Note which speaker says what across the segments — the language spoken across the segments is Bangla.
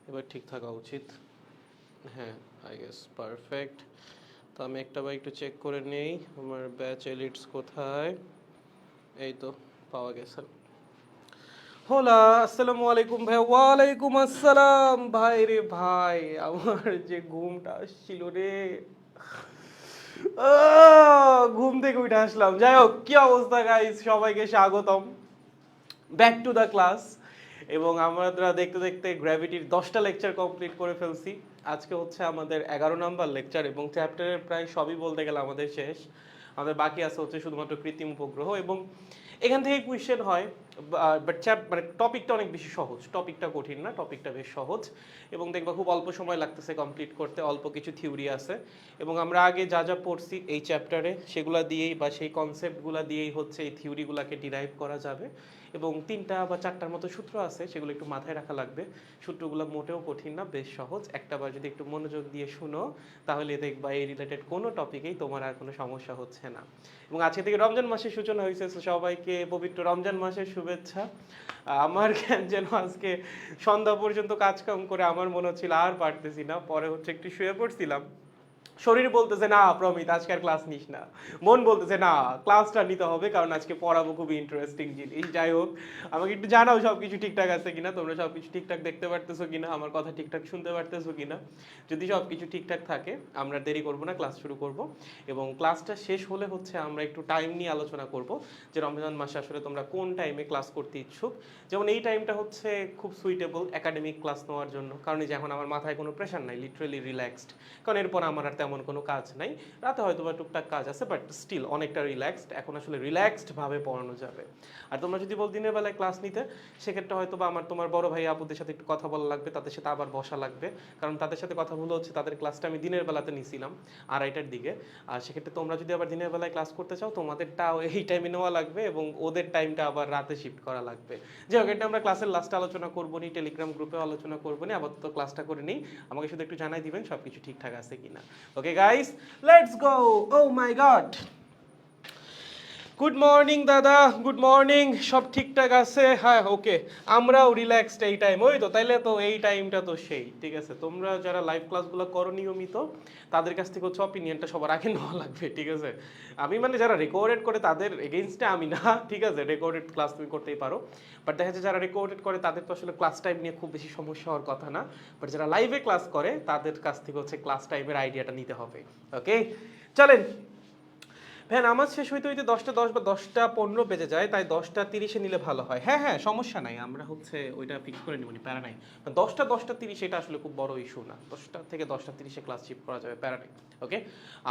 Speaker 1: এবার ঠিক থাকা উচিত। হ্যাঁ, আই গেস পারফেক্ট। তো আমি একটা বার একটু চেক করে নেই আমার ব্যাচ এলিটস কোথায়। এই তো পাওয়া গেছে। হোলা, আসসালামু আলাইকুম ভাই। ওয়ালাইকুম আসসালাম ভাই। রে ভাই, আমার যে ঘুমটা আসছিল রে, ঘুম থেকে উঠে আসলাম। যাই হোক, কি অবস্থা গাইস, সবাইকে স্বাগতম ব্যাক টু দ্য ক্লাস। এবং আমরা দেখতে দেখতে গ্র্যাভিটির 10টা লেকচার কমপ্লিট করে ফেলছি। আজকে হচ্ছে আমাদের 11 নাম্বার লেকচার এবং চ্যাপ্টারের প্রায় সবই বলতে গেলে আমাদের শেষ। আমাদের বাকি আছে হচ্ছে শুধুমাত্র কৃত্রিম উপগ্রহ। এবং এখান থেকে কোয়েশ্চেন হয়, বাট মানে টপিকটা অনেক বেশি সহজ। টপিকটা কঠিন না, টপিকটা বেশ সহজ। এবং দেখবা খুব অল্প সময় লাগতেছে কমপ্লিট করতে, অল্প কিছু থিওরি আছে। এবং আমরা আগে যা যা পড়ছি এই চ্যাপ্টারে সেগুলা দিয়েই বা সেই কনসেপ্টগুলা দিয়েই হচ্ছে এই থিওরিগুলোকে ডিরাইভ করা যাবে। এবং 3টা বা 4টার মতো সূত্র আছে, সেগুলো একটু মাথায় রাখা লাগবে। সূত্রগুলো মোটেও কঠিন না, বেশ সহজ। একটাবার যদি একটু মনোযোগ দিয়ে শুনো তাহলে দেখবা এই রিলেটেড কোনো টপিকেই তোমার আর কোনো সমস্যা হচ্ছে না। এবং আজকে থেকে রমজান মাসের সূচনা হয়েছে, সবাইকে পবিত্র রমজান মাসের শুভেচ্ছা। আমার কেন যেন আজকে সন্ধ্যা পর্যন্ত কাজকাম করে আমার মনে হচ্ছিল আর পারতেছি না, পরে হচ্ছে একটু শুয়ে পড়ছিলাম। শরীর বলতেছে না প্রমিত আজকে আর ক্লাস নিস না, মন বলতেছে না ক্লাসটা নিতে হবে কারণ আজকে পড়াবো খুবই ইন্টারেস্টিং জিনিস। যাই হোক, আমাকে একটু জানাও সবকিছু ঠিকঠাক আছে কিনা, তোমরা সবকিছু ঠিকঠাক দেখতে পারতেছো কিনা, আমার কথা ঠিকঠাক শুনতে পারতেছো কিনা। যদি সবকিছু ঠিকঠাক থাকে আমরা দেরি করব না, ক্লাস শুরু করব। এবং ক্লাসটা শেষ হলে হচ্ছে আমরা একটু টাইম নিয়ে আলোচনা করব যে রমজান মাসে আসলে তোমরা কোন টাইমে ক্লাস করতে ইচ্ছুক। যেমন এই টাইমটা হচ্ছে খুব সুইটেবল একাডেমিক ক্লাস নেওয়ার জন্য, কারণ এই যে এখন আমার মাথায় কোনো প্রেশার নাই, লিটারেলি রিল্যাক্সড। কারণ এরপর আমার আর তেমন কোনো কাজ নাই, রাতে হয়তো বা টুকটাক কাজ আছে, বাট স্টিল অনেকটা রিল্যাক্সড। এখন আসলে রিল্যাক্সডভাবে পড়ানো যাবে। আর তোমরা যদি বল দিনের বেলায় ক্লাস নিতে, সেক্ষেত্রে হয়তো বা তোমার বড় ভাই আপুদের সাথে একটু কথা বলা লাগবে, তাদের সাথে আবার বসা লাগবে। কারণ তাদের সাথে কথা বলে হচ্ছে তাদের ক্লাসটা আমি দিনের বেলাতে নিছিলাম 2:30টার দিকে। আর সেক্ষেত্রে তোমরা যদি আবার দিনের বেলায় ক্লাস করতে চাও তোমাদেরটাও এই টাইমে নেওয়া লাগবে এবং ওদের টাইমটা আবার রাতে শিফট করা লাগবে। যাই হোক, এটা আমরা ক্লাসের লাস্টে আলোচনা করবো নি, টেলিগ্রাম গ্রুপে আলোচনা করবো নি। আপাতত ক্লাসটা করে নিই, আমাকে শুধু একটু জানাই দিবেন সব কিছু ঠিকঠাক আছে কিনা। Okay guys, let's go. Oh my god, good morning দাদা, গুড মর্নিং। সব ঠিকঠাক আছে? হ্যাঁ, ওকে। আমরাও রিল্যাক্সড এই টাইম। ওই তো, তাইলে তো এই টাইমটা তো সেই ঠিক আছে। তোমরা যারা লাইভ ক্লাসগুলো করো নিয়মিত, তাদের কাছ থেকে হচ্ছে অপিনিয়নটা সবার আগে নেওয়া লাগবে, ঠিক আছে। আমি মানে যারা রেকর্ডেড করে তাদের এগেইনস্টে আমি না, ঠিক আছে। রেকর্ডেড ক্লাস তুমি করতেই পারো, বাট দেখা যাচ্ছে যারা রেকর্ডেড করে তাদের তো আসলে ক্লাস টাইম নিয়ে খুব বেশি সমস্যা হওয়ার কথা না। বাট যারা লাইভে ক্লাস করে তাদের কাছ থেকে হচ্ছে ক্লাস টাইমের আইডিয়াটা নিতে হবে। ওকে, চলেন। ভ্যান আমার শেষ হইতে হইতে 10টা 10 বা 10টা 15 বেজে যায়, তাই 10টা 30-এ নিলে ভালো হয়। হ্যাঁ হ্যাঁ, সমস্যা নাই, আমরা হচ্ছে ওইটা ফিক্স করে নিব, প্যারা নাই। 10টা 10টা 30 এটা আসলে খুব বড় ইস্যু না, 10টা থেকে 10টা 30-এ ক্লাস শিফট করা যাবে, প্যারা নেই। ওকে।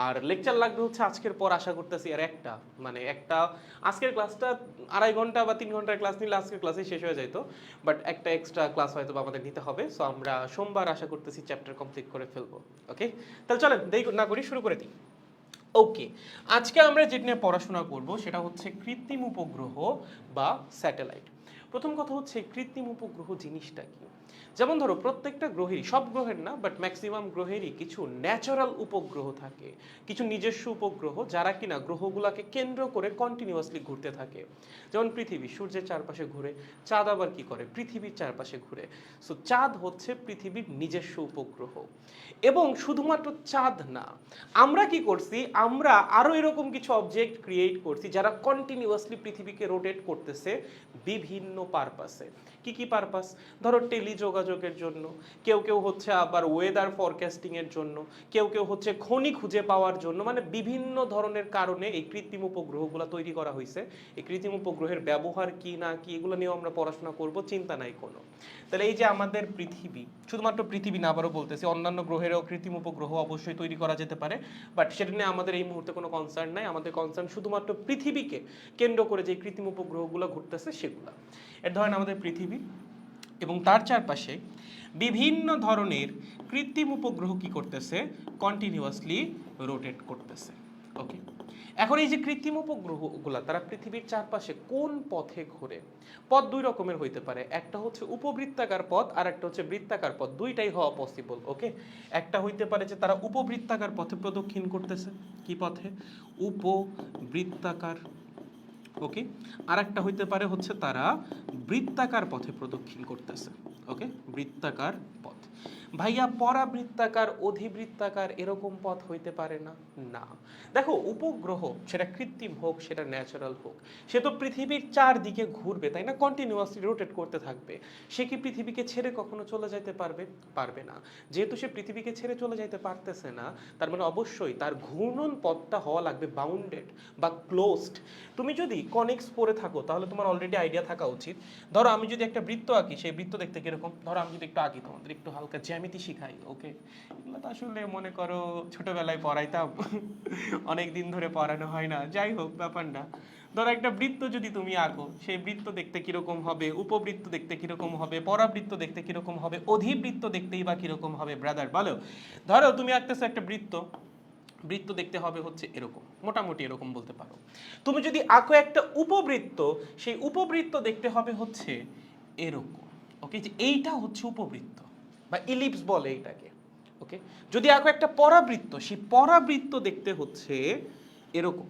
Speaker 1: আর লেকচার লাগবে হচ্ছে আজকের পর আশা করতেছি আর একটা, মানে একটা আজকের ক্লাসটা 2.5 ঘন্টা বা 3 ঘন্টার ক্লাস নিলে আজকের ক্লাসেই শেষ হয়ে যাইতো, বাট একটা এক্সট্রা ক্লাস হয়তো আমাদের নিতে হবে। সো আমরা সোমবার আশা করতেছি চ্যাপ্টার কমপ্লিট করে ফেলবো। ওকে, তাহলে চলেন দেরি না করি, শুরু করে দিই। ওকে, আজকে আমরা যেটা নিয়ে পড়াশোনা করব সেটা হচ্ছে কৃত্রিম উপগ্রহ বা স্যাটেলাইট। প্রথম কথা হচ্ছে কৃত্রিম উপগ্রহ জিনিসটা কি। যেমন ধরো প্রত্যেকটা গ্রহেরই, সব গ্রহের না বাট ম্যাক্সিমাম গ্রহেরই কিছু ন্যাচারাল উপগ্রহ থাকে, কিছু নিজস্ব উপগ্রহ যারা কিনা গ্রহগুলোকে কেন্দ্র করে কন্টিনিউয়াসলি ঘুরতে থাকে। যেমন পৃথিবী সূর্যের চারপাশে ঘুরে, চাঁদ আবার কি করে, পৃথিবীর চারপাশে ঘুরে। সো চাঁদ হচ্ছে পৃথিবীর নিজস্ব উপগ্রহ। এবং শুধুমাত্র চাঁদ না, আমরা কি করছি, আমরা আরো এরকম কিছু অবজেক্ট ক্রিয়েট করছি যারা কন্টিনিউয়াসলি পৃথিবীকে রোটেট করতেছে বিভিন্ন পারপাসে। কি কি পারপাস? ধরো টেলিযোগাযোগের জন্য, কেউ কেউ হচ্ছে আবার ওয়েদার ফরকাস্টিং এর জন্য, কেউ কেউ হচ্ছে খনি খুঁজে পাওয়ার জন্য। মানে বিভিন্ন ধরনের কারণে এই কৃত্রিম উপগ্রহগুলো তৈরি করা হয়েছে। এই কৃত্রিম উপগ্রহের ব্যবহার কি না কি এগুলো নিয়েও আমরা পড়াশোনা করব, চিন্তা নাই কোনো। তাহলে এই যে আমাদের পৃথিবী, শুধুমাত্র পৃথিবী না, আবারও বলতেছি অন্যান্য গ্রহেরও কৃত্রিম উপগ্রহ অবশ্যই তৈরি করা যেতে পারে, বাট সেটা নিয়ে আমাদের এই মুহূর্তে কোনো কনসার্ন নাই। আমাদের কনসার্ন শুধুমাত্র পৃথিবীকে কেন্দ্র করে যে কৃত্রিম উপগ্রহগুলো ঘুরতেছে সেগুলো। এর ধরেন আমাদের পৃথিবী এবং তার চারপাশে বিভিন্ন ধরনের কৃত্রিম উপগ্রহ কি করতেছে, কন্টিনিউয়াসলি রোটেট করতেছে। ওকে, এখন এই যে কৃত্রিম উপগ্রহগুলা তারা পৃথিবীর চারপাশে কোন পথে ঘোরে? পথ দুই রকমের হইতে পারে, একটা হচ্ছে উপবৃত্তাকার পথ আর একটা হচ্ছে বৃত্তাকার পথ, দুইটাই হওয়া পসিবল। ওকে, একটা হইতে পারে যে তারা উপবৃত্তাকার পথে প্রদক্ষিণ করতেছে। কি পথে? উপবৃত্তাকার। ওকে, আর একটা হইতে পারে হচ্ছে তারা বৃত্তাকার পথে প্রদক্ষিণ করতেছে। ওকে, বৃত্তাকার পথ। ভাইয়া পরাবৃত্তাকার অধিবৃত্তাকার এরকম পথ হইতে পারে না? না। দেখো উপগ্রহ সেটা কৃত্রিম হোক সেটা ন্যাচারাল হোক, সে তো পৃথিবীর চারদিকে ঘুরবে, তাই না? কন্টিনিউয়াসলি রোটেট করতে থাকবে। সে কি পৃথিবীকে ছেড়ে কখনো চলে যাইতে পারবে? পারবে না। যেহেতু সে পৃথিবীকে ছেড়ে চলে যাইতে পারতেছে না, তার মানে অবশ্যই তার ঘূর্ণন পথটা হওয়া লাগবে বাউন্ডেড বা ক্লোজড। তুমি যদি কনিক্স পড়ে থাকো তাহলে তোমার অলরেডি আইডিয়া থাকা উচিত। ধরো আমি যদি একটা বৃত্ত আঁকি, সেই বৃত্ত দেখতে কিরকম? ধরো আমি যদি একটু আঁকি, তোমাদের একটু হালকা জ্যামিতি শিখাই, ওকে? এগুলো তো আসলে মনে করো ছোটবেলায় পড়াইতাম, অনেক দিন ধরে পড়ানো হয় না, যাই হোক ব্যাপার না। ধরো একটা বৃত্ত যদি তুমি আঁকো, সেই বৃত্ত দেখতে কিরকম হবে, উপবৃত্ত দেখতে কিরকম হবে, পরাবৃত্ত দেখতে কিরকম হবে, অধিবৃত্ত দেখতেই বা কিরকম হবে ব্রাদার বলো? ধরো তুমি আঁকতেছো একটা বৃত্ত, বৃত্ত দেখতে হবে হচ্ছে এরকম, মোটামুটি এরকম বলতে পারো। তুমি যদি আঁকো একটা উপবৃত্ত, সেই উপবৃত্ত দেখতে হবে হচ্ছে এরকম, ওকে? যে এইটা হচ্ছে উপবৃত্ত বা ইলিপস বলে এইটাকে, ওকে? যদি আঁকো একটা পরাবৃত্ত, সেই পরাবৃত্ত দেখতে হচ্ছে এরকম,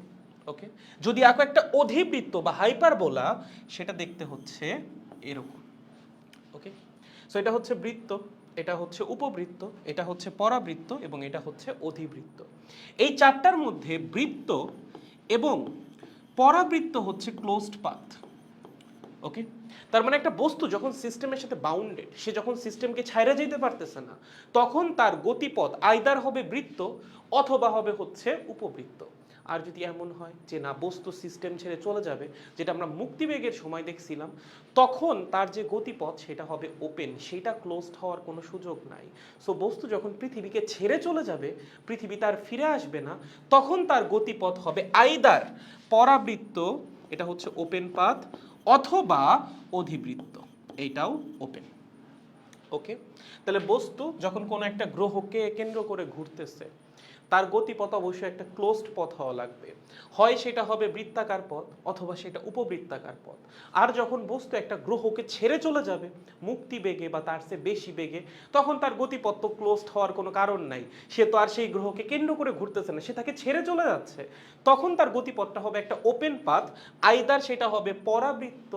Speaker 1: ওকে? যদি আঁকো একটা অধিবৃত্ত বা হাইপারবোলা, সেটা দেখতে হচ্ছে এরকম, ওকে? সো এটা হচ্ছে বৃত্ত, এটা হচ্ছে উপবৃত্ত, এটা হচ্ছে পরাবৃত্ত এবং এটা হচ্ছে অধিবৃত্ত। এই চারটার মধ্যে বৃত্ত এবং পরাবৃত্ত হচ্ছে ক্লোজড পাথ, ওকে? তার মানে একটা বস্তু যখন সিস্টেমের সাথে বাউন্ডেড, সে যখন সিস্টেমকে ছাইরা যেতে পারতেছে না, তখন তার গতিপথ আইদার হবে বৃত্ত অথবা হবে হচ্ছে উপবৃত্ত। আর যদি এমন হয় যে না, বস্তু সিস্টেম ছেড়ে চলে যাবে, যেটা আমরা মুক্তিবেগের সময় দেখছিলাম, তখন তার যে গতিপথ সেটা হবে ওপেন, সেটা ক্লোজড হওয়ার কোনো সুযোগ নাই। সো বস্তু যখন পৃথিবীকে ছেড়ে চলে যাবে, পৃথিবী তার ফিরে আসবে না, তখন তার গতিপথ হবে আইদার পরাবৃত্ত, এটা হচ্ছে ওপেন পাথ, অথবা অধিবৃত্ত, এইটাও ওপেন, ওকে? তাহলে বস্তু যখন কোনো একটা গ্রহকে কেন্দ্র করে ঘুরতেছে, তার গতিপথ অবশ্যই একটা ক্লোজড পথ হওয়া লাগবে। হয় সেটা হবে বৃত্তাকার পথ অথবা সেটা উপবৃত্তাকার পথ। আর যখন বস্তু একটা গ্রহকে ছেড়ে চলে যাবে মুক্তি বেগে বা তার চেয়ে বেশি বেগে, তখন তার গতিপথ তো ক্লোজড হওয়ার কোনো কারণ নাই। সে তো আর সেই গ্রহকে কেন্দ্র করে ঘুরতেছে না, সে তাকে ছেড়ে চলে যাচ্ছে। তখন তার গতিপথটা হবে একটা ওপেন পাথ, আইদার সেটা হবে পরাবৃত্ত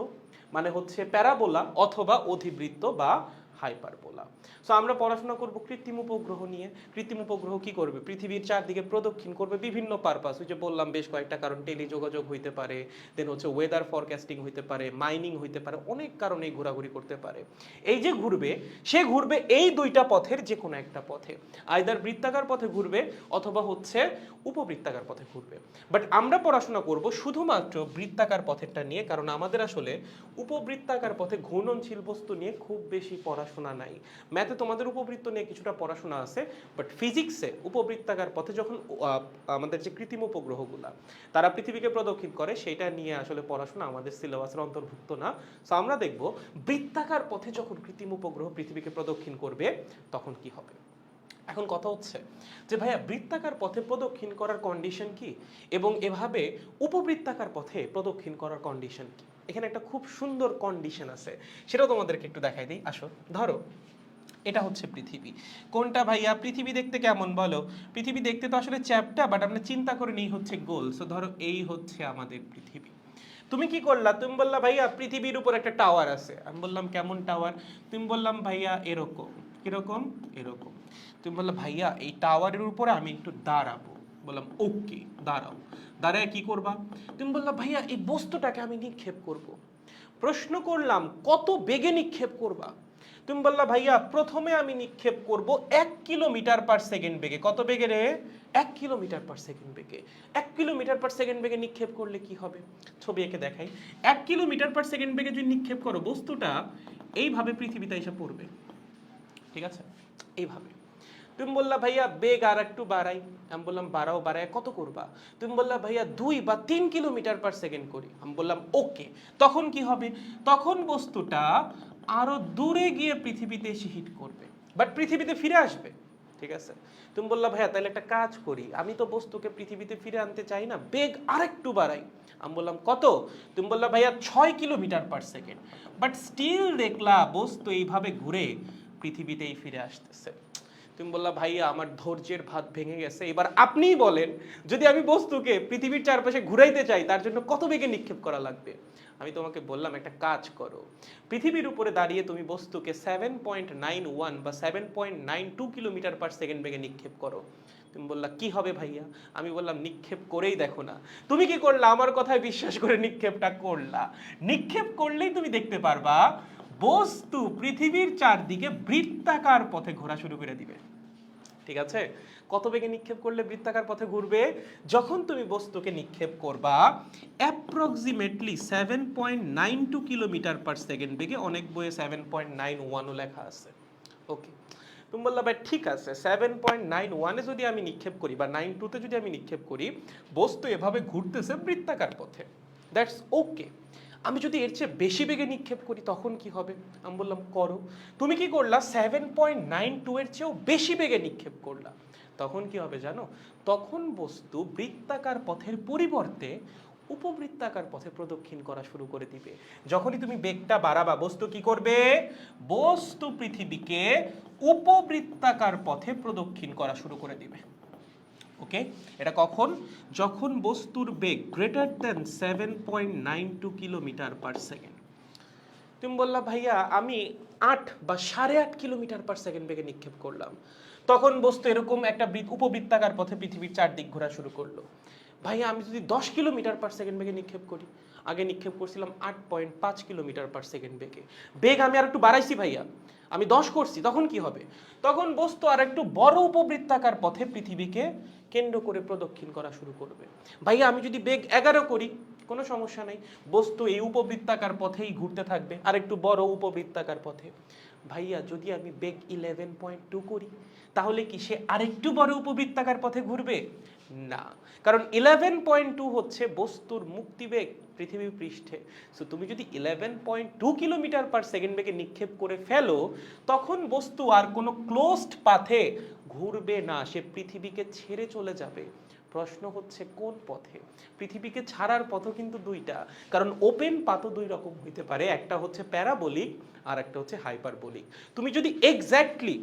Speaker 1: মানে হচ্ছে প্যারাবোলা অথবা অধিবৃত্ত বা হাইপারবোলা। সো আমরা পড়াশোনা করব কৃত্রিম উপগ্রহ নিয়ে। কৃত্রিম উপগ্রহ কি করবে? পৃথিবীর চারদিকে প্রদক্ষিণ করবে বিভিন্ন পারপাস, ওই যে বললাম বেশ কয়েকটা কারণ, টেলিযোগাযোগ হইতে পারে, দেন হচ্ছে ওয়েদার ফরকাস্টিং হইতে পারে, মাইনিং হইতে পারে, অনেক কারণে ঘোরাঘুরি করতে পারে। এই যে ঘুরবে, সে ঘুরবে এই দুইটা পথের যে কোনো একটা পথে, আইদার বৃত্তাকার পথে ঘুরবে অথবা হচ্ছে উপবৃত্তাকার পথে ঘুরবে। বাট আমরা পড়াশোনা করব শুধুমাত্র বৃত্তাকার পথেরটা নিয়ে, কারণ আমাদের আসলে উপবৃত্তাকার পথে ঘূর্ণনশীল বস্তু নিয়ে খুব বেশি পড়াশোনা নাই। ম্যাথে তোমাদের উপবৃত্ত নিয়ে কিছুটা পড়াশোনা আছে, বাট ফিজিক্সে উপবৃত্তাকার পথে যখন আমাদের যে কৃত্রিম উপগ্রহগুলা তারা পৃথিবীকে প্রদক্ষিণ করে, সেটা নিয়ে আসলে পড়াশোনা আমাদের সিলেবাসের অন্তর্ভুক্ত না। সো আমরা দেখব বৃত্তাকার পথে যখন কৃত্রিম উপগ্রহ পৃথিবীকে প্রদক্ষিণ করবে তখন কি হবে। এখন কথা হচ্ছে যে ভাইয়া বৃত্তাকার পথে প্রদক্ষিণ করার কন্ডিশন কি, এবং এভাবে উপবৃত্তাকার পথে প্রদক্ষিণ করার কন্ডিশন কি। এখানে একটা খুব সুন্দর কন্ডিশন আছে, সেটাও তোমাদেরকে একটু দেখাই দিই। আসো, ধরো এটা হচ্ছে পৃথিবী। কোনটা ভাইয়া? পৃথিবী দেখতে কেমন বলো? পৃথিবী দেখতে তো আসলে চ্যাপ্টা, বাট আমরা চিন্তা করে নিই হচ্ছে গোল। সো ধরো এই হচ্ছে আমাদের পৃথিবী। তুমি কি করলা? তুমি বললা ভাইয়া পৃথিবীর উপর একটা টাওয়ার আছে। আমি বললাম কেমন টাওয়ার? তুমি বললাম ভাইয়া এরকম। কিরকম? এরকম। তুমি বললা ভাইয়া এই টাওয়ারের উপরে আমি একটু দাঁড়াবো। বললাম ওকে, দাঁড়াও। দাঁড়ায় কি করবা? তুমি বললা ভাইয়া এই বস্তুটাকে আমি নিক্ষেপ করব। প্রশ্ন করলাম কত বেগে নিক্ষেপ করবা? তুমি বললা ভাইয়া প্রথমে আমি নিক্ষেপ করব 1 কিলোমিটার পার সেকেন্ড বেগে। কত বেগে রে? 1 কিলোমিটার পার সেকেন্ড বেগে। 1 কিলোমিটার পার সেকেন্ড বেগে নিক্ষেপ করলে কি হবে? ছবি এঁকে দেখাই। 1 কিলোমিটার পার সেকেন্ড বেগে যদি নিক্ষেপ করো, বস্তুটা এইভাবে পৃথিবীতে এসে পড়বে, ঠিক আছে? এইভাবে। তুমি বললা ভাইয়া বেগ আর একটু বাড়াই। আমি বললাম বাড়াও, বাড়ায় কত করবা? তুমি বললা ভাইয়া 2 বা 3 কিলোমিটার পার সেকেন্ড করি। আমি বললাম ওকে। তখন কি হবে? তখন বস্তুটা আরো দূরে গিয়ে পৃথিবীতে এসে হিট করবে, বাট পৃথিবীতে ফিরে আসবে, ঠিক আছে? তুমি বললা ভাইয়া তাহলে একটা কাজ করি, আমি তো বস্তুকে পৃথিবীতে ফিরে আনতে চাই না, বেগ আরেকটু বাড়াই। আমি বললাম কত? তুমি বললা ভাইয়া 6 kilometre per second. But still দেখলা বস্তু এইভাবে ঘুরে পৃথিবীতেই ফিরে আসতেছে। তুমি বললা ভাইয়া আমার ধৈর্যের ভাত ভেঙে গেছে, এবার আপনিই বলেন যদি আমি বস্তুকে পৃথিবীর চারপাশে ঘুরাইতে চাই তার জন্য কত বেগে নিক্ষেপ করা লাগবে? আমি তোমাকে বললাম একটা কাজ করো, পৃথিবীর উপরে দাঁড়িয়ে তুমি বস্তুকে 7.91 বা 7.92 কিলোমিটার পার সেকেন্ড বেগে নিক্ষেপ করো। তুমি বললা কি হবে ভাইয়া? আমি বললাম নিক্ষেপ করেই দেখো না। তুমি কি করলা? আমার কথায় বিশ্বাস করে নিক্ষেপটা করলা। নিক্ষেপ করলেই তুমি দেখতে পারবা বস্তু পৃথিবীর চারদিকে বৃত্তাকার পথে ঘোরা শুরু করে দিবে। ঠিক আছে? কত বেগে নিক্ষেপ করলে বৃত্তাকার পথে ঘুরবে? যখন তুমি বস্তুকে নিক্ষেপ করবা অ্যাপ্রক্সিমেটলি 7.92 কিলোমিটার পার সেকেন্ড বেগে, অনেক বইয়ে 7.91ও লেখা আছে। ওকে, তুমি বললা ভাই ঠিক আছে 7.91-এ যদি আমি নিক্ষেপ করি বা 92-তে যদি আমি নিক্ষেপ করি, বস্তু এভাবে ঘুরতেছে বৃত্তাকার পথে, দ্যাটস ওকে। আমি যদি এর চেয়ে বেশি বেগে নিক্ষেপ করি তখন কি হবে? আমি বললাম করো। তুমি কি করলা? 7.92-এর চেয়েও বেশি বেগে নিক্ষেপ করলা। তখন কি হবে জানো? তখন বস্তু বৃত্তাকার পথের পরিবর্তে উপবৃত্তাকার পথে প্রদক্ষিণ করা শুরু করে দিবে। যখনই তুমি বেগটা বাড়াবা বস্তু কি করবে? বস্তু পৃথিবীকে উপবৃত্তাকার পথে প্রদক্ষিণ করা শুরু করে দিবে। ওকে, এটা কখন? যখন বস্তুর বেগ greater than 7.92 kilometre per second. তুমি বললা ভাইয়া আমি 8 বা 8.5 কিলোমিটার পার সেকেন্ড বেগে নিক্ষেপ করলাম, তখন বস্তু এরকম একটা উপবৃত্তাকার পথে পৃথিবীর চারদিক ঘোরা শুরু করলো। ভাইয়া আমি যদি 10 কিলোমিটার পার সেকেন্ড বেগে নিক্ষেপ করি, আগে নিক্ষেপ করছিলাম 8.5 কিলোমিটার পার সেকেন্ড বেগে, বেগ আমি আর একটু বাড়াইছি ভাইয়া, আমি 10 করছি, তখন কি হবে? তখন বস্তু আর একটু বড় উপবৃত্তাকার পথে পৃথিবীকে কেন্দ্র করে প্রদক্ষিণ করা শুরু করবে। ভাইয়া আমি যদি বেগ 11 করি, কোনো সমস্যা নাই, বস্তু এই উপবৃত্তাকার পথেই ঘুরতে থাকবে আর একটু বড় উপবৃত্তাকার পথে। ভাইয়া যদি আমি বেগ 11.2 করি, তাহলে কি সে আরেকটু বড় উপবৃত্তাকার পথে ঘুরবে? না, কারণ 11.2 হচ্ছে বস্তুর মুক্তিবেগ পৃথিবী পৃষ্ঠে। সো তুমি যদি 11.2 কিলোমিটার পার সেকেন্ড বেগে নিক্ষেপ করে ফেলো, তখন বস্তু আর কোনো ক্লোজড পাথে ঘুরবে না, সে পৃথিবীকে ছেড়ে চলে যাবে। প্রশ্ন হচ্ছে কোন পথে? পৃথিবীকে ছাড়ার পথও কিন্তু দুইটা, কারণ ওপেন পাথও দুই রকম হইতে পারে, একটা হচ্ছে প্যারাবোলিক আর একটা হচ্ছে হাইপারবোলিক। তুমি যদি এক্স্যাক্টলি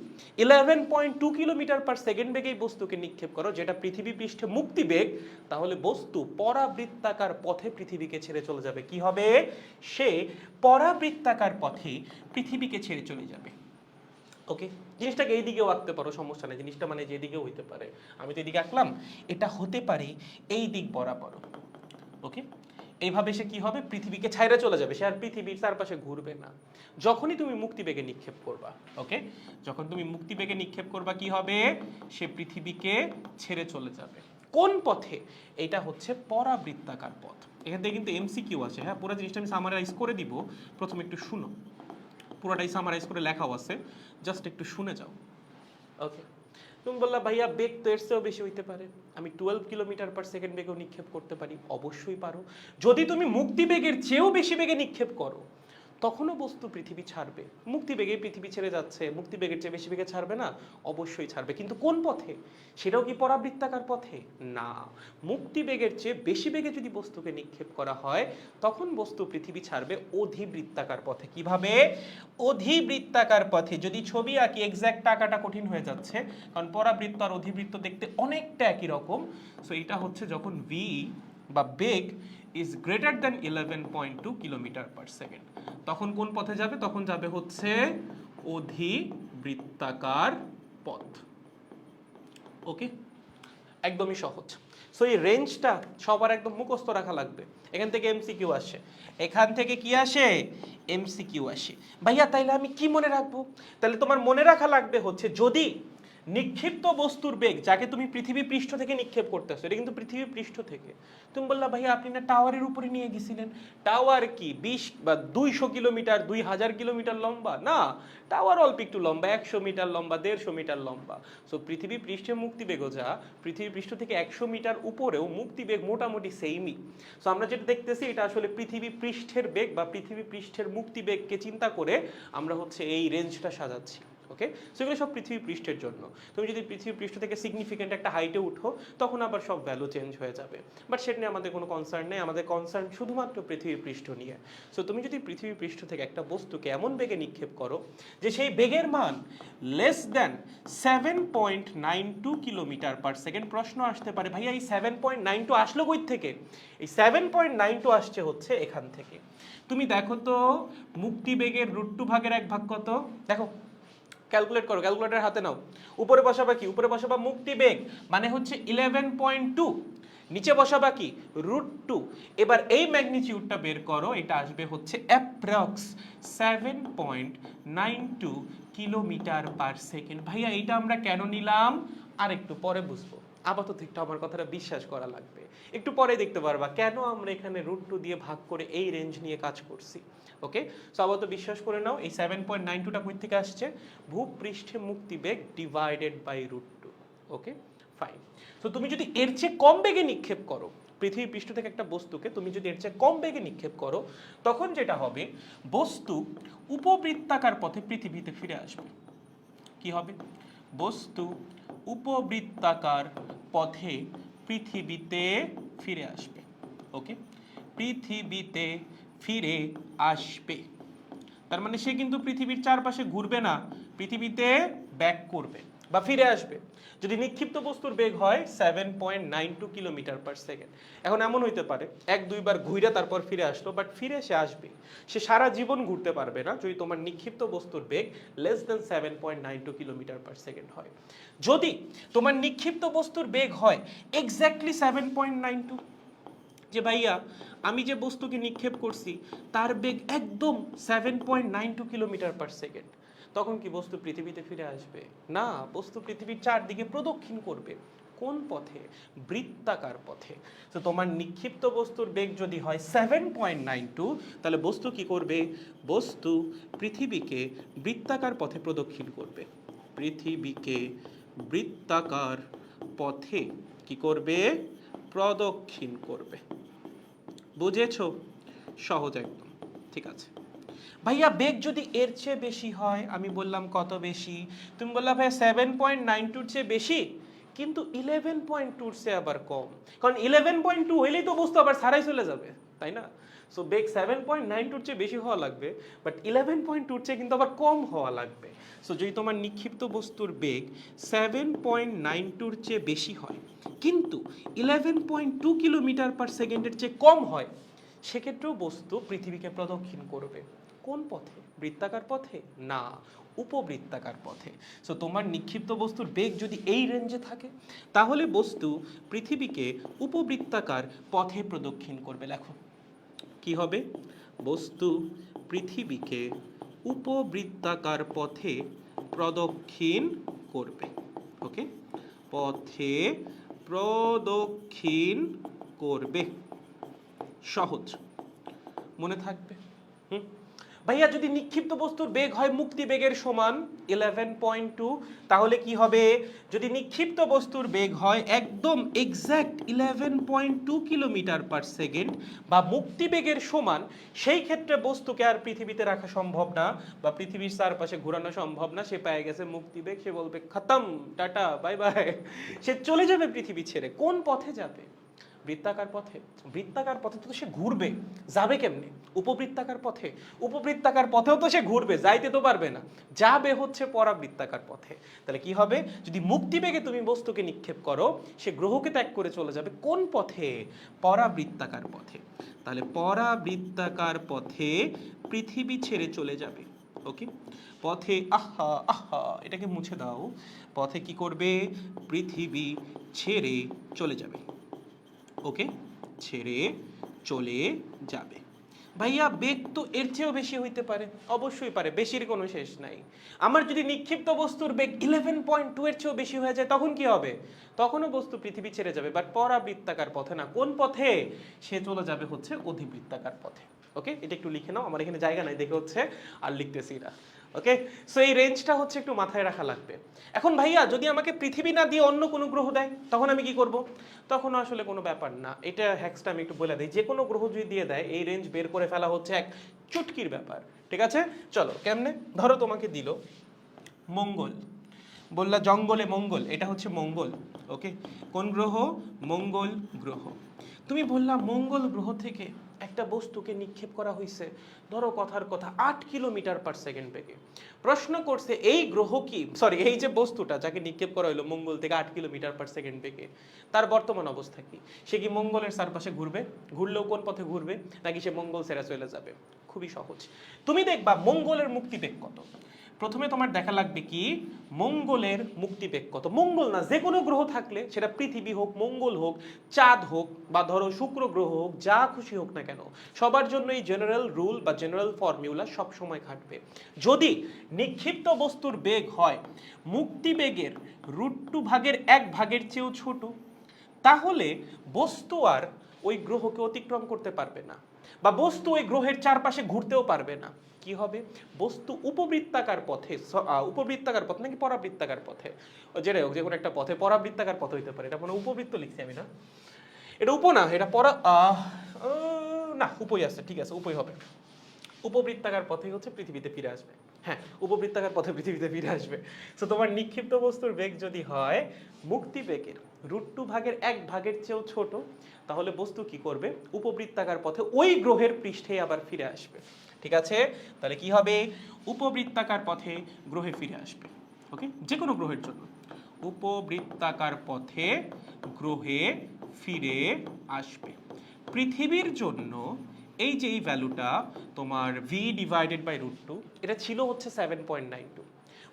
Speaker 1: 11.2 কিলোমিটার পার সেকেন্ড বেগে বস্তুকে নিক্ষেপ করো, যেটা পৃথিবী পৃষ্ঠে মুক্তিবেগ, তাহলে বস্তু পরাবৃত্তাকার পথে পৃথিবীকে ছেড়ে চলে যাবে। কি হবে? সে পরাবৃত্তাকার পথে পৃথিবীকে ছেড়ে চলে যাবে। ওকে, জিনিসটাকে এই দিকেও আঁকতে পারো, সমস্যা নেই, জিনিসটা মানে যেদিকেও হইতে পারে। আমি তো এদিকে আঁকলাম, এটা হতে পারে এই দিক বরাবর। ওকে, এইভাবে সে কি হবে? পৃথিবীকে ছাইরে চলে যাবে, সে আর পৃথিবীর চারপাশে ঘুরবে না। যখনই তুমি মুক্তিবেগে নিক্ষেপ করবা, ওকে, যখন তুমি মুক্তিবেগে নিক্ষেপ করবা কি হবে? সে পৃথিবীকে ছেড়ে চলে যাবে। কোন পথে? এটা হচ্ছে পরাবৃত্তাকার পথ। এখান থেকে কিন্তু এমসিকিউ আছে, হ্যাঁ, পুরো জিনিসটা আমি সামারাইজ করে দিব, প্রথমে একটু শুনো। পুরোটাই সামারাইজ করে লেখাও আছে, জাস্ট একটু শুনে যাও। ওকে, তুমি বললা ভাইয়া বেগ তো এর চেয়েও বেশি হইতে পারে, আমি 12 কিলোমিটার পার সেকেন্ড বেগেও নিক্ষেপ করতে পারি। অবশ্যই পারো। যদি তুমি মুক্তিবেগের চেয়েও বেশি বেগে নিক্ষেপ করো, তখনও বস্তু পৃথিবী ছাড়বে। মুক্তিবেগে পৃথিবী ছেড়ে যাচ্ছে, মুক্তিবেগের চেয়ে বেশি বেগে ছাড়বে না? অবশ্যই ছাড়বে, কিন্তু কোন পথে? সেটাও কি পরাবৃত্তাকার পথে? না, মুক্তিবেগের চেয়ে বেশি বেগে যদি বস্তুকে নিক্ষেপ করা হয়, তখন বস্তু পৃথিবী ছাড়বে অধিবৃত্তাকার পথে। কিভাবে? অধিবৃত্তাকার পথে। যদি ছবি আঁকি, এক্স্যাক্ট আঁকাটা কঠিন হয়ে যাচ্ছে, কারণ পরাবৃত্ত আর অধিবৃত্ত দেখতে অনেকটা একই রকম। সো এটা হচ্ছে যখন ভি বা বেগ is greater than 11.2 kilometre per second, তখন কোন পথে যাবে? তখন যাবে হচ্ছে অধিবৃত্তাকার পথ। ওকে, একদমই সহজ। সো এই রেঞ্জটা সবার একদম মুখস্থ রাখা লাগবে। এখান থেকে এমসিকিউ আসে, এখান থেকে কি আসে? এমসিকিউ আসে। ভাইয়া তাইলে আমি কি মনে রাখবো? তাহলে তোমার মনে রাখা লাগবে হচ্ছে, যদি নিক্ষিপ্ত বস্তুর বেগ, যাকে তুমি পৃথিবী পৃষ্ঠ থেকে নিক্ষেপ করতেছো, এটা কিন্তু পৃথিবী পৃষ্ঠ থেকে। তুমি বললা ভাইয়া আপনি না টাওয়ারের উপরে নিয়ে গেছিলেন, টাওয়ার কি 20 বা 200 কিলোমিটার 2000 কিলোমিটার লম্বা? না, টাওয়ার অল্প একটু লম্বা, 100 মিটার লম্বা, 150 মিটার লম্বা। সো পৃথিবী পৃষ্ঠে মুক্তিবেগও যা, পৃথিবী পৃষ্ঠ থেকে 100 মিটার উপরেও মুক্তিবেগ মোটামুটি সেমই। সো আমরা যেটা দেখতেছি, এটা আসলে পৃথিবী পৃষ্ঠের বেগ বা পৃথিবী পৃষ্ঠের মুক্তিবেগকে চিন্তা করে আমরা হচ্ছে এই রেঞ্জটা সাজাচ্ছি। ওকে, সো এগুলো সব পৃথিবী পৃষ্ঠের জন্য। তুমি যদি পৃথিবী পৃষ্ঠ থেকে সিগনিফিকেন্ট একটা হাইটে উঠো তখন আবার সব ভ্যালু চেঞ্জ হয়ে যাবে, বাট সেটা নিয়ে আমাদের কোনো কনসার্ন নেই, আমাদের কনসার্ন শুধুমাত্র পৃথিবী পৃষ্ঠ নিয়ে। সো তুমি যদি পৃথিবী পৃষ্ঠ থেকে একটা বস্তুকে এমন বেগে নিক্ষেপ করো যে সেই বেগের মান less than 7.92 kilometre per second, প্রশ্ন আসতে পারে ভাইয়া এই 7.92 আসলো কই থেকে? এই 7.92 আসছে হচ্ছে এখান থেকে। তুমি দেখো তো মুক্তি বেগের √2 ভাগের 1 ভাগ কত? দেখো, ক্যালকুলেট করো, ক্যালকুলেটর হাতে নাও। উপরে বসাবা কি? উপরে বসাবা মুক্তি বেগ মানে হচ্ছে 11.2, নিচে বসাবা কি? √2। এবার এই ম্যাগনিটিউডটা বের করো, এটা আসবে হচ্ছে অ্যাপ্রক্স 7.92 কিলোমিটার পার সেকেন্ড। ভাইয়া এটা আমরা কেন নিলাম আর একটু পরে বুঝবো, আপাতত একটু আমার কথাটা বিশ্বাস করা লাগবে, একটু পরে দেখতে পারবা কেন আমরা এখানে √2 দিয়ে ভাগ করে এই রেঞ্জ নিয়ে কাজ করছি। ওকে, সো আপাতত বিশ্বাস করে নাও এই 7.92টা কই থেকে আসছে? ভূপৃষ্ঠে মুক্তিবেগ ডিভাইডেড বাই √2। Okay fine. তো তুমি যদি এর চেয়ে কম বেগে নিক্ষেপ করো পৃথিবী পৃষ্ঠ থেকে একটা বস্তুকে, তুমি যদি এর চেয়ে কম বেগে নিক্ষেপ করো তখন যেটা হবে, বস্তু উপবৃত্তাকার পথে পৃথিবীতে ফিরে আসবে। কি হবে? বস্তু উপবৃত্তাকার পথে পৃথিবীতে ফিরে আসবে। ওকে, পৃথিবীতে ফিরে আসবে তার মানে সে কিন্তু পৃথিবীর চারপাশে ঘুরবে না, পৃথিবীতে ব্যাক করবে বা ফিরে আসবে। যদি নিক্ষিপ্ত বস্তুর বেগ হয় 7.92 কিলোমিটার পার সেকেন্ড, এখন এমন হইতে পারে 1-2 বার ঘুরে তারপর ফিরে আসলো, বাট ফিরে সে আসবে, সে সারা জীবন ঘুরতে পারবে না যদি তোমার নিক্ষিপ্ত বস্তুর বেগ less than 7.92 kilometre per second হয়। যদি তোমার নিক্ষিপ্ত বস্তুর বেগ হয় এক্স্যাক্টলি 7.92, যে ভাইয়া আমি যে বস্তুকে নিক্ষেপ করছি তার বেগ একদম 7.92 কিলোমিটার পার সেকেন্ড, তখন কি বস্তু পৃথিবীতে ফিরে আসবে? না, বস্তু পৃথিবীর চারদিকে প্রদক্ষিণ করবে। কোন পথে? বৃত্তাকার পথে। তো তোমার নিক্ষিপ্ত বস্তুর বেগ যদি হয় 7.92, তাহলে বস্তু কি করবে? বস্তু পৃথিবীকে বৃত্তাকার পথে প্রদক্ষিণ করবে। পৃথিবীকে বৃত্তাকার পথে কি করবে? প্রদক্ষিণ করবে। বুঝেছো? সহজ একদম, ঠিক আছে। ভাইয়া বেগ যদি এর চেয়ে বেশি হয়, আমি বললাম কত বেশি? তুমি বললা ভাইয়া 7.92 চেয়ে বেশি, কিন্তু 11.2 চেয়ে আবার কম, কারণ 11.2 হইলেই তো বস্তু আবার ছাড়াই চলে যাবে, তাই না? সো বেগ 7.92 চেয়ে বেশি হওয়া লাগবে, বাট 11.2 চেয়ে কিন্তু আবার কম হওয়া লাগবে। সো যদি তোমার নিক্ষিপ্ত বস্তুর বেগ 7.92 চেয়ে বেশি হয় কিন্তু 11.2 কিলোমিটার পার সেকেন্ডের চেয়ে কম হয়, সেক্ষেত্রেও বস্তু পৃথিবীকে প্রদক্ষিণ করবে। কোন পথে? বৃত্তাকার পথে? না, উপবৃত্তাকার পথে। সো তোমার নিক্ষিপ্ত বস্তুর বেগ যদি এই রেঞ্জে থাকে তাহলে বস্তু পৃথিবীকে উপবৃত্তাকার পথে প্রদক্ষিণ করবে। লেখো কি হবে? বস্তু পৃথিবীকে উপবৃত্তাকার পথে প্রদক্ষিণ করবে। ওকে, পথে প্রদক্ষিণ করবে। সহজ, মনে থাকবে। ভাইয়া যদি নিক্ষিপ্ত বস্তুর বেগ হয় মুক্তি বেগের সমান 11.2, তাহলে কি হবে? যদি নিক্ষিপ্ত বস্তুর বেগ হয় একদম এক্স্যাক্ট 11.2 কিলোমিটার পার সেকেন্ড বা মুক্তি বেগের সমান, সেই ক্ষেত্রে বস্তুকে আর পৃথিবীতে রাখা সম্ভব না বা পৃথিবীর চারপাশে ঘোরানো সম্ভব না। সে পেয়ে গেছে মুক্তি বেগ, সে বলবে খতম, টাটা বাই বাই, সে চলে যাবে পৃথিবী ছেড়ে। কোন পথে যাবে? বৃত্তাকার পথে। বৃত্তাকার পথে তো সে ঘুরবে, যাবে কেমনে? উপবৃত্তাকার পথে। উপবৃত্তাকার পথেও তো সে ঘুরবে, যাইতে তো পারবে না, যাবে হচ্ছে পরাবৃত্তাকার পথে। তাহলে কি হবে? যদি মুক্তিবেগে তুমি বস্তুকে নিক্ষেপ করো, সে গ্রহকে ত্যাগ করে চলে যাবে কোন পথে? পরাবৃত্তাকার পথে। তাহলে পরাবৃত্তাকার পথে পৃথিবী ছেড়ে চলে যাবে। ওকে, পথে আহা আহা এটাকে মুছে দাও। পথে কি করবে? পৃথিবী ছেড়ে চলে যাবে। ওকে, ছেড়ে চলে যাবে। ভাইয়া বেগ তো এর চেয়েও বেশি হইতে পারে, অবশ্যই পারে, বেশির কোনো শেষ নাই। আমার যদি নিক্ষিপ্ত বস্তুর বেগ 11.2 এর চেয়েও বেশি হয়ে যায় তখন কি হবে? তখনও বস্তু পৃথিবী ছেড়ে যাবে, বাট পরাবৃত্তাকার পথে না। কোন পথে? সে চলে যাবে হচ্ছে অধিবৃত্তাকার পথে। ওকে, এটা একটু লিখে নাও, আমার এখানে জায়গা নাই দেখে হচ্ছে আর লিখতেছি না। ওকে, সো এই রেঞ্জটা হচ্ছে একটু মাথায় রাখা লাগবে। এখন ভাইয়া যদি আমাকে পৃথিবী না দিয়ে অন্য কোনো গ্রহ দেয় তখন আমি কি করব? তখন আসলে কোনো ব্যাপার না, এটা হ্যাক্সটা আমি একটু বলে দিই। যে কোনো গ্রহ যদি দিয়ে দেয় এই রেঞ্জ বের করে ফেলা হচ্ছে এক চুটকির ব্যাপার। ঠিক আছে, চলো কেমনে? ধরো তোমাকে দিল মঙ্গল, বললা জঙ্গলে মঙ্গল, এটা হচ্ছে মঙ্গল। ওকে, কোন গ্রহ? মঙ্গল গ্রহ। তুমি বললা মঙ্গল গ্রহ থেকে একটা বস্তুকে নিক্ষেপ করা হয়েছে, ধরো কথার কথা 8 কিলোমিটার পার সেকেন্ড বেগে। প্রশ্ন করছে এই গ্রহ কি, সরি এই যে বস্তুটা যাকে নিক্ষেপ করা হলো মঙ্গল থেকে 8 কিলোমিটার পার সেকেন্ড বেগে, তার বর্তমান অবস্থা কি? সে কি মঙ্গলের চারপাশে ঘুরবে? ঘুরলেও কোন পথে ঘুরবে? নাকি সে মঙ্গল ছেড়ে চলে যাবে? খুবই সহজ, তুমি দেখবা মঙ্গলের মুক্তিবেগ কত। প্রথমে তোমার দেখা লাগবে কি মঙ্গলের মুক্তিবেগ কত। মঙ্গল না, যে কোনো গ্রহ থাকলে সেটা পৃথিবী হোক, মঙ্গল হোক, চাঁদ হোক, বা ধরো শুক্র গ্রহ হোক, যা খুশি হোক না কেন, সবার জন্য এই জেনারেল রুল বা জেনারেল ফর্মুলা সব সময় খাটবে। যদি নিক্ষিপ্ত বস্তুর বেগ হয় মুক্তিবেগের √2 ভাগের 1 ভাগের চেয়েও ছোট, তাহলে বস্তু আর ওই গ্রহকে অতিক্রম করতে পারবে না, বা বস্তু ওই গ্রহের চারপাশে ঘুরতেও পারবে না। কি হবে? বস্তু উপবৃত্তাকার পথে, উপবৃত্তাকার পথ নাকি পরাবৃত্তাকার পথে, যেটা হোক যে কোনো একটা পথে, পরাবৃত্তাকার পথ হইতে পারে, এটা মানে উপবৃত্ত লিখছি আমি না, এটা উপ না, এটা পরা না উপই আছে, ঠিক আছে উপই হবে। উপবৃত্তাকার পথে হচ্ছে পৃথিবীতে ফিরে আসবে। হ্যাঁ, উপবৃত্তাকার পথে পৃথিবীতে ফিরে আসবে। তো তোমার নিক্ষিপ্ত বস্তুর বেগ যদি হয় মুক্তি বেগের √2 ভাগের 1 ভাগের চেয়েও ছোট, তাহলে বস্তু কি করবে? উপবৃত্তাকার পথে ওই গ্রহের পৃষ্ঠে আবার ফিরে আসবে। ঠিক আছে, তাহলে কি হবে? উপবৃত্তাকার পথে গ্রহে ফিরে আসবে। ওকে, যে কোনো গ্রহের জন্য উপবৃত্তাকার পথে গ্রহে ফিরে আসবে। পৃথিবীর জন্য এই যে এই ভ্যালুটা তোমার v/√2, এটা ছিল হচ্ছে 7.92।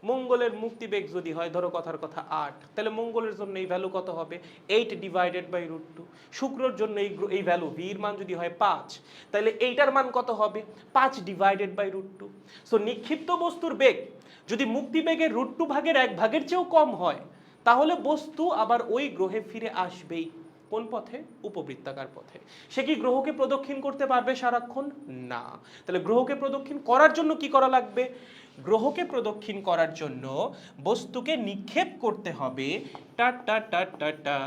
Speaker 1: মঙ্গলের মুক্তিবেগ যদি হয় ধরো কথার কথা 8, তাহলে মঙ্গলের জন্য এই ভ্যালু কত হবে? 8/√2। শুক্রর জন্য এই ভ্যালু v এর মান যদি হয় 5, তাহলে এইটার মান কত হবে? 5/√2। সো নিক্ষিপ্ত বস্তুর বেগ যদি মুক্তিবেগের √2 ভাগের 1 ভাগের চেয়েও কম হয়, তাহলে বস্তু আবার ওই গ্রহে ফিরে আসবেই। কোন পথে? উপবৃত্তাকার পথে। সে কি গ্রহকে প্রদক্ষিণ করতে পারবে সারাক্ষণ? না। তাহলে গ্রহকে প্রদক্ষিণ করার জন্য কি করা লাগবে? গ্রহকে প্রদক্ষিণ করার জন্য বস্তুকে নিক্ষেপ করতে হবে টা টা টা টা টা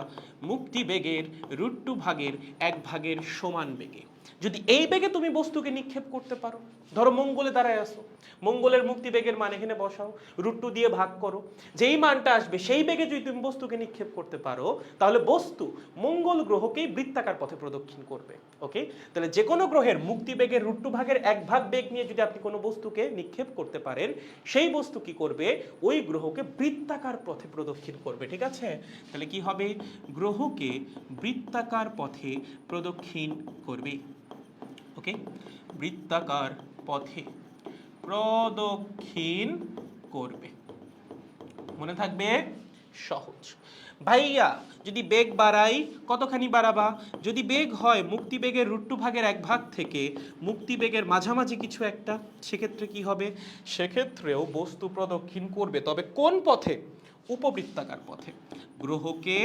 Speaker 1: মুক্তিবেগের √2 ভাগের 1 ভাগের সমান বেগে। যদি এই বেগে তুমি বস্তুকে নিক্ষেপ করতে পারো, ধরো মঙ্গলে দাঁড়ায় আসো, মঙ্গলের মুক্তিবেগের মান এখানে বসাও, √2 দিয়ে ভাগ করো, যেই মানটা আসবে সেই বেগে যদি তুমি বস্তুকে নিক্ষেপ করতে পারো, তাহলে বস্তু মঙ্গল গ্রহকেই বৃত্তাকার পথে প্রদক্ষিণ করবে। ওকে, তাহলে যে কোনো গ্রহের মুক্তিবেগের √2 ভাগের 1 ভাগ বেগ নিয়ে যদি আপনি কোনো বস্তুকে নিক্ষেপ করতে পারেন, সেই বস্তু কি করবে? ওই গ্রহকে বৃত্তাকার পথে প্রদক্ষিণ করবে। ঠিক আছে, তাহলে কি হবে? গ্রহকে বৃত্তাকার পথে প্রদক্ষিণ করবে। ওকে, বৃত্তাকার পথে প্রদক্ষিণ করবে। মনে থাকবে? সহজ। ভাইয়া যদি বেগ বাড়াই কতখানি বাড়াবা? যদি বেগ হয় মুক্তিবেগের √2 ভাগের 1 ভাগ থেকে মুক্তিবেগের মাঝামাঝি কিছু একটা, সেক্ষেত্রে কি হবে? সেক্ষেত্রেও বস্তু প্রদক্ষিণ করবে, তবে কোন পথে? উপবৃত্তাকার পথে। গ্রহকে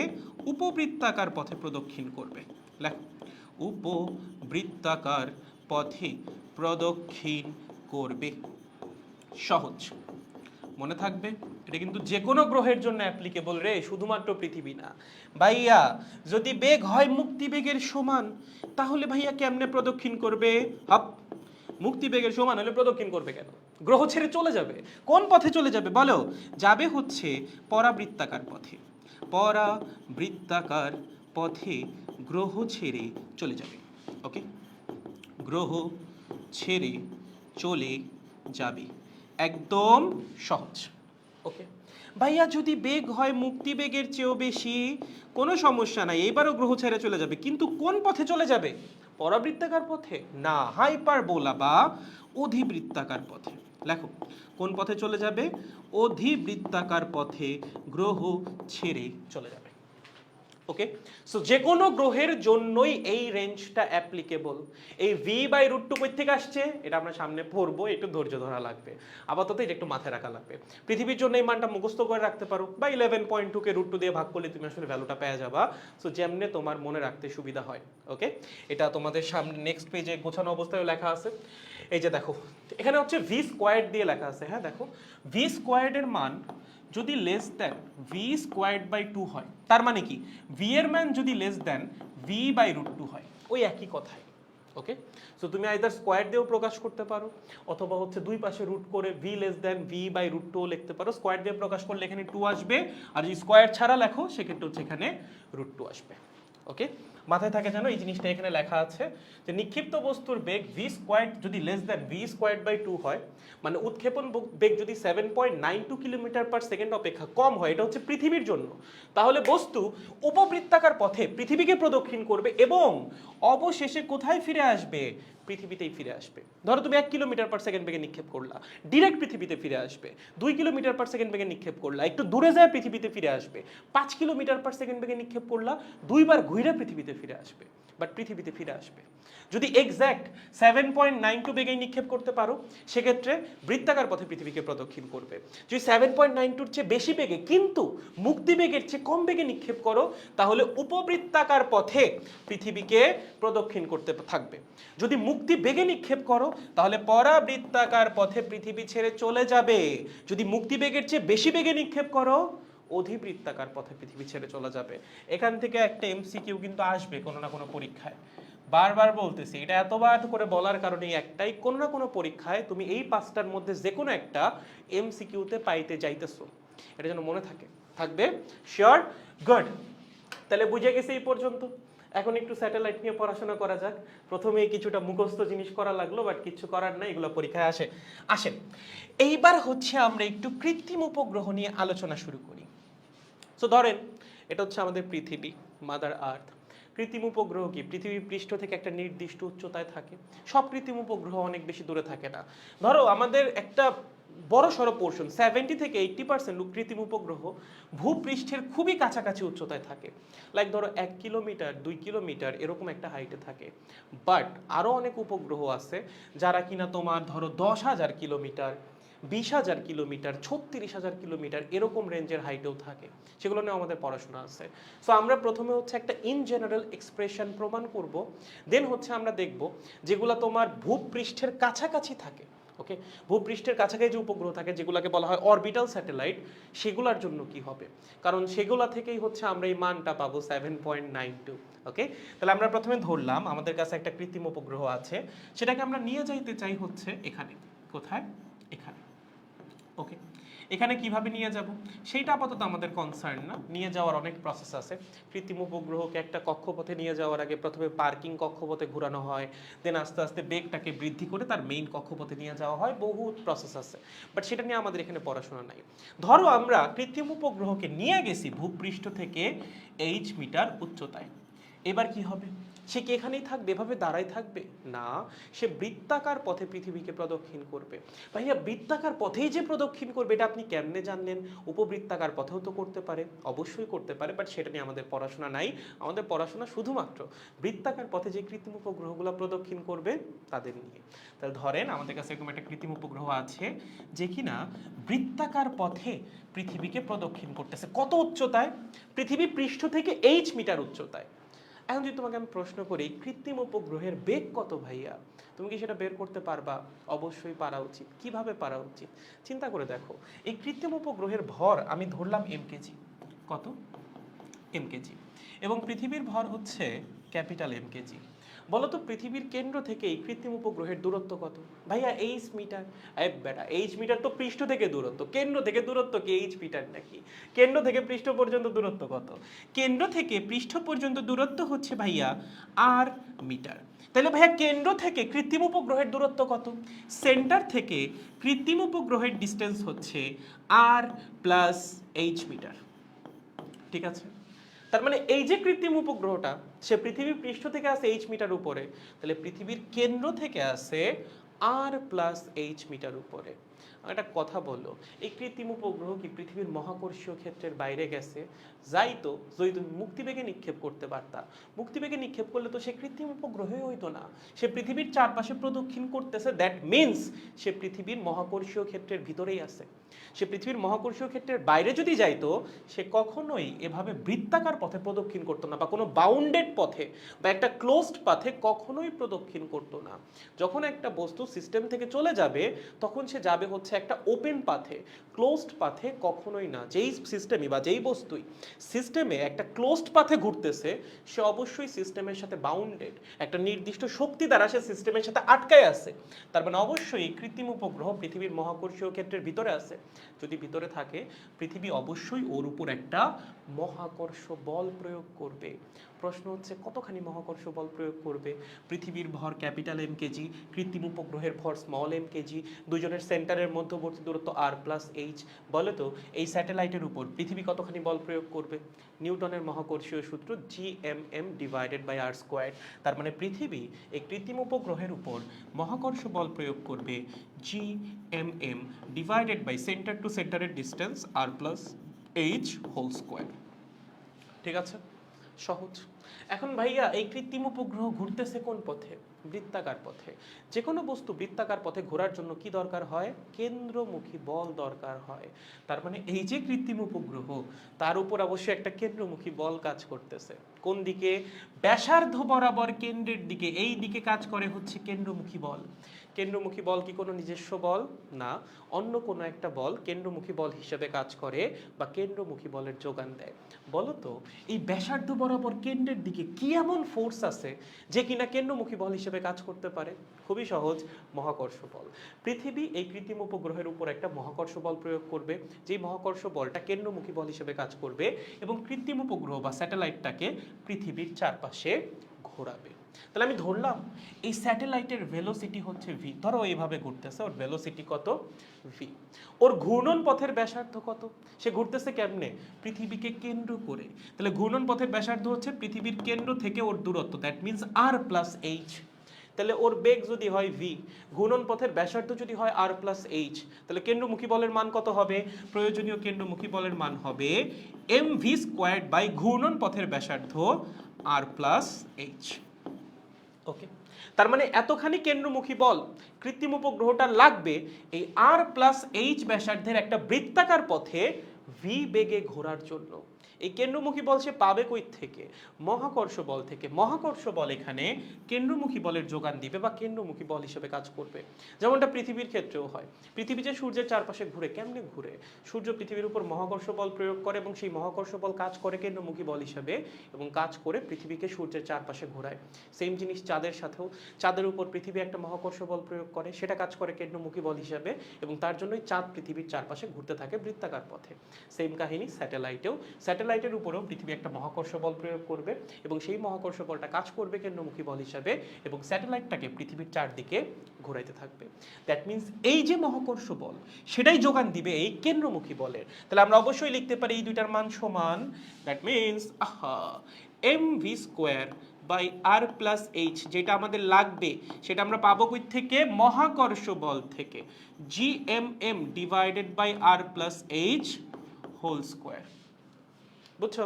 Speaker 1: উপবৃত্তাকার পথে প্রদক্ষিণ করবে। লেখো, উপবৃত্তাকার পথে প্রদক্ষিণ করবে। সহজ, মনে থাকবে। এটা কিন্তু যে কোনো গ্রহের জন্য অ্যাপ্লিকেবল রে, শুধুমাত্র পৃথিবী না। ভাইয়া যদি বেগ হয় মুক্তিবেগের সমান, তাহলে ভাইয়া কেমনে প্রদক্ষিণ করবে? হাপ, মুক্তিবেগের সমান হলে প্রদক্ষিণ করবে কেন? গ্রহ ছেড়ে চলে যাবে। কোন পথে চলে যাবে বলো? যাবে হচ্ছে পরাবৃত্তাকার পথে। পরাবৃত্তাকার পথে গ্রহ ছেড়ে চলে যাবে। ওকে, গ্রহ ছেড়ে চলে যাবে, একদম সহজ। ওকে ভাইয়া যদি বেগ হয় মুক্তিবেগের চেয়েও বেশি, কোনো সমস্যা নাই, এবারও গ্রহ ছেড়ে চলে যাবে, কিন্তু কোন পথে চলে যাবে? পরাবৃত্তাকার পথে না, হাইপারবোলা বা অধিবৃত্তাকার পথে। লেখো, কোন পথে চলে যাবে? অধিবৃত্তাকার পথে গ্রহ ছেড়ে চলে যাবে। ওকে, সো যে কোনো গ্রহের জন্যই এই রেঞ্জটা অ্যাপ্লিকেবল। এই v/√2 কই থেকে আসছে এটা আমরা সামনে পড়বো, একটু ধৈর্য ধরা লাগবে। আপাতত এটা একটু মাথায় রাখা লাগবে। পৃথিবীর জন্য এই মানটা মুখস্থ করে রাখতে পারো, বা 11.2 কে √2 দিয়ে ভাগ করলে তুমি আসলে ভ্যালুটা পেয়ে যাবা। সো যেমনে তোমার মনে রাখতে সুবিধা হয়। ওকে, এটা তোমাদের সামনে নেক্সট পেজে গোছানো অবস্থায় লেখা আছে। এই যে দেখো, এখানে হচ্ছে v² দিয়ে লেখা আছে। হ্যাঁ দেখো, v² এর মান যদি লেস দেন v²/2 হয়, তার মানে কি v এর মান যদি লেস দেন v/√2 হয়, ওই একই কথাই। ওকে, সো তুমি আইদার স্কোয়ার দিয়েও প্রকাশ করতে পারো, অথবা হচ্ছে দুই পাশে রুট করে v less than v by root two লিখতে পারো। স্কোয়ার দিয়ে প্রকাশ করলে এখানে 2 আসবে, আর যদি স্কোয়ার ছাড়া লেখো সেক্ষেত্রে হচ্ছে এখানে রুট 2 আসবে। ওকে, মাথায় থাকে যেন এই জিনিসটা এখানে লেখা আছে যে নিক্ষিপ্ত বস্তুর বেগ v স্কোয়ার যদি less than v square by 2 হয়, মানে উৎক্ষেপণ বেগ যদি 7.92 কিলোমিটার পার সেকেন্ড অপেক্ষা কম হয়, এটা হচ্ছে পৃথিবীর জন্য, তাহলে বস্তু উপবৃত্তাকার পথে পৃথিবীকে প্রদক্ষিণ করবে এবং অবশেষে কোথায় ফিরে আসবে? পৃথিবীতেই ফিরে আসবে। ধরো তুমি 1 কিলোমিটার পার সেকেন্ড বেগে নিক্ষেপ করলা, ডিরেক্ট পৃথিবীতে ফিরে আসবে। 2 কিলোমিটার পার সেকেন্ড বেগে নিক্ষেপ করলা, একটু দূরে যায় পৃথিবীতে ফিরে আসবে। 5 কিলোমিটার পার সেকেন্ড বেগে নিক্ষেপ করলা, 2 বার ঘুরে পৃথিবীতে ফিরে আসবে, বাট পৃথিবীতে ফিরে আসবে। যদি এক্স্যাক্ট 7.92 বেগে নিক্ষেপ করতে পারো, সেক্ষেত্রে বৃত্তাকার পথে পৃথিবীকে প্রদক্ষিণ করবে। যদি 7.92-র চেয়ে বেশি বেগে কিন্তু মুক্তিবেগের চেয়ে কম বেগে নিক্ষেপ করো, তাহলে উপবৃত্তাকার পথে পৃথিবীকে প্রদক্ষিণ করতে থাকবে। যদি মুক্তি বেগে নিক্ষেপ করো, তাহলে পরাবৃত্তাকার পথে পৃথিবী ছেড়ে চলে যাবে। যদি মুক্তি বেগের চেয়ে বেশি বেগে নিক্ষেপ করো, অধিবৃত্তাকার পথে পৃথিবী ছেড়ে চলে যাবে। এখান থেকে একটা এমসিকিউ কিন্তু আসবে কোনো না কোনো পরীক্ষায়। বারবার বলতেছি, এটা এতবার করে বলার কারণে একটাই, কোনো না কোনো পরীক্ষায় তুমি এই 5টার মধ্যে যে কোনো একটা এমসিকিউতে পাইতে যাইতেছো, এটা যেন মনে থাকে। থাকবে? শিওর? গুড। তাহলে বুঝে গেছে এই পর্যন্ত। এখন একটু স্যাটেলাইট নিয়ে পড়াশোনা করা যাক। প্রথমেই কিছুটা মুখস্থ জিনিস করা লাগলো, বাট কিছু করার নাই, এগুলো পরীক্ষায় আসেন। এইবার হচ্ছে আমরা একটু কৃত্রিম উপগ্রহ নিয়ে আলোচনা শুরু করি। সো ধরেন এটা হচ্ছে আমাদের পৃথিবী, মাদার আর্থ। কৃত্রিম উপগ্রহ কি? পৃথিবীর পৃষ্ঠ থেকে একটা নির্দিষ্ট উচ্চতায় থাকে। সব কৃত্রিম উপগ্রহ অনেক বেশি দূরে থাকে না। ধরো আমাদের একটা বড় সড়ো পোর্শন 70 থেকে 80% কৃত্রিম উপগ্রহ ভূপৃষ্ঠের খুবই কাছাকাছি উচ্চতায় থাকে। লাইক ধরো 1 কিলোমিটার 2 কিলোমিটার এরকম একটা হাইটে থাকে। বাট আরও অনেক উপগ্রহ আছে যারা কিনা তোমার ধরো 10,000 কিলোমিটার, 20,000 কিলোমিটার, 36,000 কিলোমিটার এরকম রেঞ্জের হাইটেও থাকে। সেগুলো নিয়ে আমাদের পড়াশোনা আছে। সো আমরা প্রথমে হচ্ছে একটা ইন জেনারেল এক্সপ্রেশন প্রমাণ করব, দেন হচ্ছে আমরা দেখব যেগুলো তোমার ভূপৃষ্ঠের কাছাকাছি থাকে। ওকে, ভূপৃষ্ঠের কাছাকাছি যে উপগ্রহ থাকে যেগুলোকে বলা হয় অরবিটাল স্যাটেলাইট, সেগুলোর জন্য কি হবে, কারণ সেগুলো থেকেই হচ্ছে আমরা এই মানটা পাবো 7.92। ওকে, তাহলে আমরা প্রথমে ধরলাম আমাদের কাছে একটা কৃত্রিম উপগ্রহ আছে, সেটাকে আমরা নিয়ে যাইতে চাই হচ্ছে এখানে। কোথায়? এখানে। ওকে, এখানে কিভাবে নিয়ে যাব সেইটা আপাতত আমাদের কনসার্ন না, নিয়ে যাওয়ার অনেক প্রসেস আছে। কৃত্রিম উপগ্রহকে একটা কক্ষপথে নিয়ে যাওয়ার আগে প্রথমে পার্কিং কক্ষপথে ঘোরানো হয়, দেন আস্তে আস্তে বেগটাকে বৃদ্ধি করে তার মেইন কক্ষপথে নিয়ে যাওয়া হয়, বহুত প্রসেস আছে, বাট সেটা নিয়ে আমাদের এখানে পড়াশোনা নাই। ধরো আমরা কৃত্রিম উপগ্রহকে নিয়ে গেছি ভূপৃষ্ঠ থেকে h মিটার উচ্চতায়, এবার কি হবে? সে কি এখানেই থাকবে, এভাবে দাঁড়াই থাকবে? না, সে বৃত্তাকার পথে পৃথিবীকে প্রদক্ষিণ করবে। ভাইয়া বৃত্তাকার পথেই যে প্রদক্ষিণ করবে এটা আপনি কেমনে জানলেন? উপবৃত্তাকার পথেও তো করতে পারে, অবশ্যই করতে পারে, বাট সেটা নিয়ে আমাদের পড়াশোনা নাই। আমাদের পড়াশোনা শুধুমাত্র বৃত্তাকার পথে যে কৃত্রিম উপগ্রহগুলো প্রদক্ষিণ করবে তাদের নিয়ে। তাহলে ধরেন আমাদের কাছে এরকম একটা কৃত্রিম উপগ্রহ আছে যে কিনা বৃত্তাকার পথে পৃথিবীকে প্রদক্ষিণ করতেছে। কত উচ্চতায়? পৃথিবী পৃষ্ঠ থেকে h মিটার উচ্চতায়। এখন যদি তোমাকে আমি প্রশ্ন করি কৃত্রিম উপগ্রহের বেগ কত ভাইয়া, তুমি কি সেটা বের করতে পারবা? অবশ্যই পারা উচিত। কিভাবে পারা উচিত চিন্তা করে দেখো। এই কৃত্রিম উপগ্রহের ভর আমি ধরলাম mkg। কত? mkg। এবং পৃথিবীর ভর হচ্ছে ক্যাপিটাল mkg। বলো তো পৃথিবীর কেন্দ্র থেকে এই কৃত্রিম উপগ্রহের দূরত্ব কত? ভাইয়া h মিটার। বেটা h মিটার তো পৃষ্ঠ থেকে দূরত্ব, কেন্দ্র থেকে দূরত্ব কি h মিটার নাকি? কেন্দ্র থেকে পৃষ্ঠ পর্যন্ত দূরত্ব কত? কেন্দ্র থেকে পৃষ্ঠ পর্যন্ত দূরত্ব হচ্ছে ভাইয়া r মিটার। তাহলে ভাইয়া কেন্দ্র থেকে কৃত্রিম উপগ্রহের দূরত্ব কত? সেন্টার থেকে কৃত্রিম উপগ্রহের ডিস্টেন্স হচ্ছে r প্লাস h মিটার। ঠিক আছে, তার মানে এই যে কৃত্রিম উপগ্রহটা সে পৃথিবীর পৃষ্ঠ থেকে আসে h মিটার উপরে, তাহলে পৃথিবীর কেন্দ্র থেকে আসে r প্লাস h মিটার উপরে। একটা কথা বললো, এই কৃত্রিম উপগ্রহ কি পৃথিবীর মহাকর্ষীয় ক্ষেত্রের বাইরে গেছে? যাইতো যদি তুমি মুক্তিবেগে নিক্ষেপ করতে পারতা। মুক্তিবেগে নিক্ষেপ করলে তো সে কৃত্রিম উপগ্রহই হইতো না, সে পৃথিবীর চারপাশে প্রদক্ষিণ করতেছে। দ্যাট মিনস সে পৃথিবীর মহাকর্ষীয় ক্ষেত্রের ভিতরেই আছে। সে পৃথিবীর মহাকর্ষীয় ক্ষেত্রের বাইরে যদি যাইতো, সে কখনোই এভাবে বৃত্তাকার পথে প্রদক্ষিণ করতো না, বা কোনো বাউন্ডেড পথে বা একটা ক্লোজড পাথে কখনোই প্রদক্ষিণ করতো না। যখন একটা বস্তু সিস্টেম থেকে চলে যাবে তখন সে যাবে হচ্ছে একটা ওপেন পাথে, ক্লোজড পাথে কখনোই না। যেই সিস্টেমই বা যেই বস্তুই সিস্টেমে একটা ক্লোজড পাথে ঘুরতেছে সে অবশ্যই সিস্টেমের সাথে বাউন্ডেড, একটা নির্দিষ্ট শক্তি দ্বারা সে সিস্টেমের সাথে আটকায় আছে। তার মানে অবশ্যই কৃত্রিম উপগ্রহ পৃথিবীর মহাকর্ষীয় ক্ষেত্রের ভিতরে আছে। যদি ভিতরে থাকে পৃথিবী অবশ্যই ওর উপর একটা মহাকর্ষ বল প্রয়োগ করবে। প্রশ্ন হচ্ছে কতখানি মহাকর্ষ বল প্রয়োগ করবে? পৃথিবীর ভর ক্যাপিটাল এম কেজি, কৃত্রিম উপগ্রহের ভর স্মল এম কেজি, দুজনের সেন্টারের মধ্যবর্তী দূরত্ব আর প্লাস এইচ। বলে তো এই স্যাটেলাইটের উপর পৃথিবী কতখানি বল প্রয়োগ করবে? নিউটনের মহাকর্ষীয় সূত্র GMM divided by R square. তার মানে পৃথিবী এই কৃত্রিম উপগ্রহের উপর মহাকর্ষ বল প্রয়োগ করবে GMM divided by centre to সেন্টারের distance R plus H whole square. ঠিক আছে, সহজ। এখন ভাইয়া এই কৃত্রিম উপগ্রহ ঘুরতেছে কোন পথে? বৃত্তাকার পথে। যে কোনো বস্তু বৃত্তাকার পথে ঘোরার জন্য কি দরকার হয়? কেন্দ্রমুখী বল দরকার হয়। তার মানে এই যে কৃত্রিম উপগ্রহ তার উপর অবশ্যই একটা কেন্দ্রমুখী বল কাজ করতেছে। কোন দিকে? ব্যাসার্ধ বরাবর কেন্দ্রের দিকে, এই দিকে কাজ করে হচ্ছে কেন্দ্রমুখী বল। কেন্দ্রমুখী বল কি কোনো নিজস্ব বল? না, অন্য কোনো একটা বল কেন্দ্রমুখী বল হিসেবে কাজ করে বা কেন্দ্রমুখী বলের যোগান দেয়। বলো তো এই ব্যাসার্ধ বরাবর কেন্দ্রের দিকে কি এমন ফোর্স আছে যে কিনা কেন্দ্রমুখী বল হিসেবে কাজ করতে পারে? খুবই সহজ, মহাকর্ষ বল। পৃথিবী এই কৃত্রিম উপগ্রহের উপর একটা মহাকর্ষ বল প্রয়োগ করবে, যেই মহাকর্ষ বলটা কেন্দ্রমুখী বল হিসেবে কাজ করবে এবং কৃত্রিম উপগ্রহ বা স্যাটেলাইটটাকে পৃথিবীর চারপাশে ঘোরাবে। তাহলে আমি ধরলাম এই স্যাটেলাইটের ভেলোসিটি হচ্ছে ভি। ধরো এইভাবে ঘুরতেছে, ওর ভেলোসিটি কত? ভি। ওর ঘূর্ণন পথের ব্যাসার্ধ কত? সে ঘুরতেছে কেমনে? পৃথিবীকে কেন্দ্র করে। তাহলে ঘূর্ণন পথের ব্যাসার্ধ হচ্ছে পৃথিবীর কেন্দ্র থেকে ওর দূরত্ব, that means R plus H. তাহলে ওর বেগ যদি হয় ভি, ঘূর্ণন পথের ব্যাসার্ধ যদি হয় আর প্লাস এইচ, তাহলে কেন্দ্রমুখী বলের মান কত হবে? প্রয়োজনীয় কেন্দ্রমুখী বলের মান হবে এম ভি স্কোয়ার্ড বাই ঘূর্ণন পথের ব্যাসার্ধ আর প্লাস এইচ। ওকে, তার মানে এতখানি কেন্দ্রমুখী বল কৃত্রিম উপগ্রহটা লাগবে এই আর প্লাস এইচ ব্যাসার্ধের একটা বৃত্তাকার পথে ভি বেগে ঘোরার জন্য। এই কেন্দ্রমুখী বল সে পাবে কই থেকে? মহাকর্ষ বল থেকে। মহাকর্ষ বল এখানে কেন্দ্রমুখী বলের যোগান দিবে বা কেন্দ্রমুখী বল হিসেবে কাজ করবে। যেমনটা পৃথিবীর ক্ষেত্রেও হয়। পৃথিবী যে সূর্যের চারপাশে ঘুরে, কেমনে ঘুরে? সূর্য পৃথিবীর উপর মহাকর্ষ বল প্রয়োগ করে এবং সেই মহাকর্ষ বল কাজ করে কেন্দ্রমুখী বল হিসেবে এবং কাজ করে পৃথিবীকে সূর্যের চারপাশে ঘোরায়। সেম জিনিস চাঁদের সাথেও, চাঁদের উপর পৃথিবী একটা মহাকর্ষ বল প্রয়োগ করে, সেটা কাজ করে কেন্দ্রমুখী বল হিসেবে এবং তার জন্যই চাঁদ পৃথিবীর চারপাশে ঘুরতে থাকে বৃত্তাকার পথে। সেম কাহিনী স্যাটেলাইটেও। স্যাটেলাইটের উপরেও পৃথিবী একটা মহাকর্ষ বল প্রয়োগ করবে এবং সেই মহাকর্ষ বলটা কাজ করবে কেন্দ্রমুখী বল হিসাবে এবং স্যাটেলাইটটাকে পৃথিবীর চারদিকে ঘোরাইতে থাকবে। দ্যাট মিন্স এই যে মহাকর্ষ বল সেটাই যোগান দিবে এই কেন্দ্রমুখী বলের। তাহলে আমরা অবশ্যই লিখতে পারি এই দুইটার মান সমান। That means M V square by R plus H, যেটা আমাদের লাগবে সেটা আমরা পাবো কই থেকে? মহাকর্ষ বল থেকে। GMM divided by R plus H whole square. বুঝছো?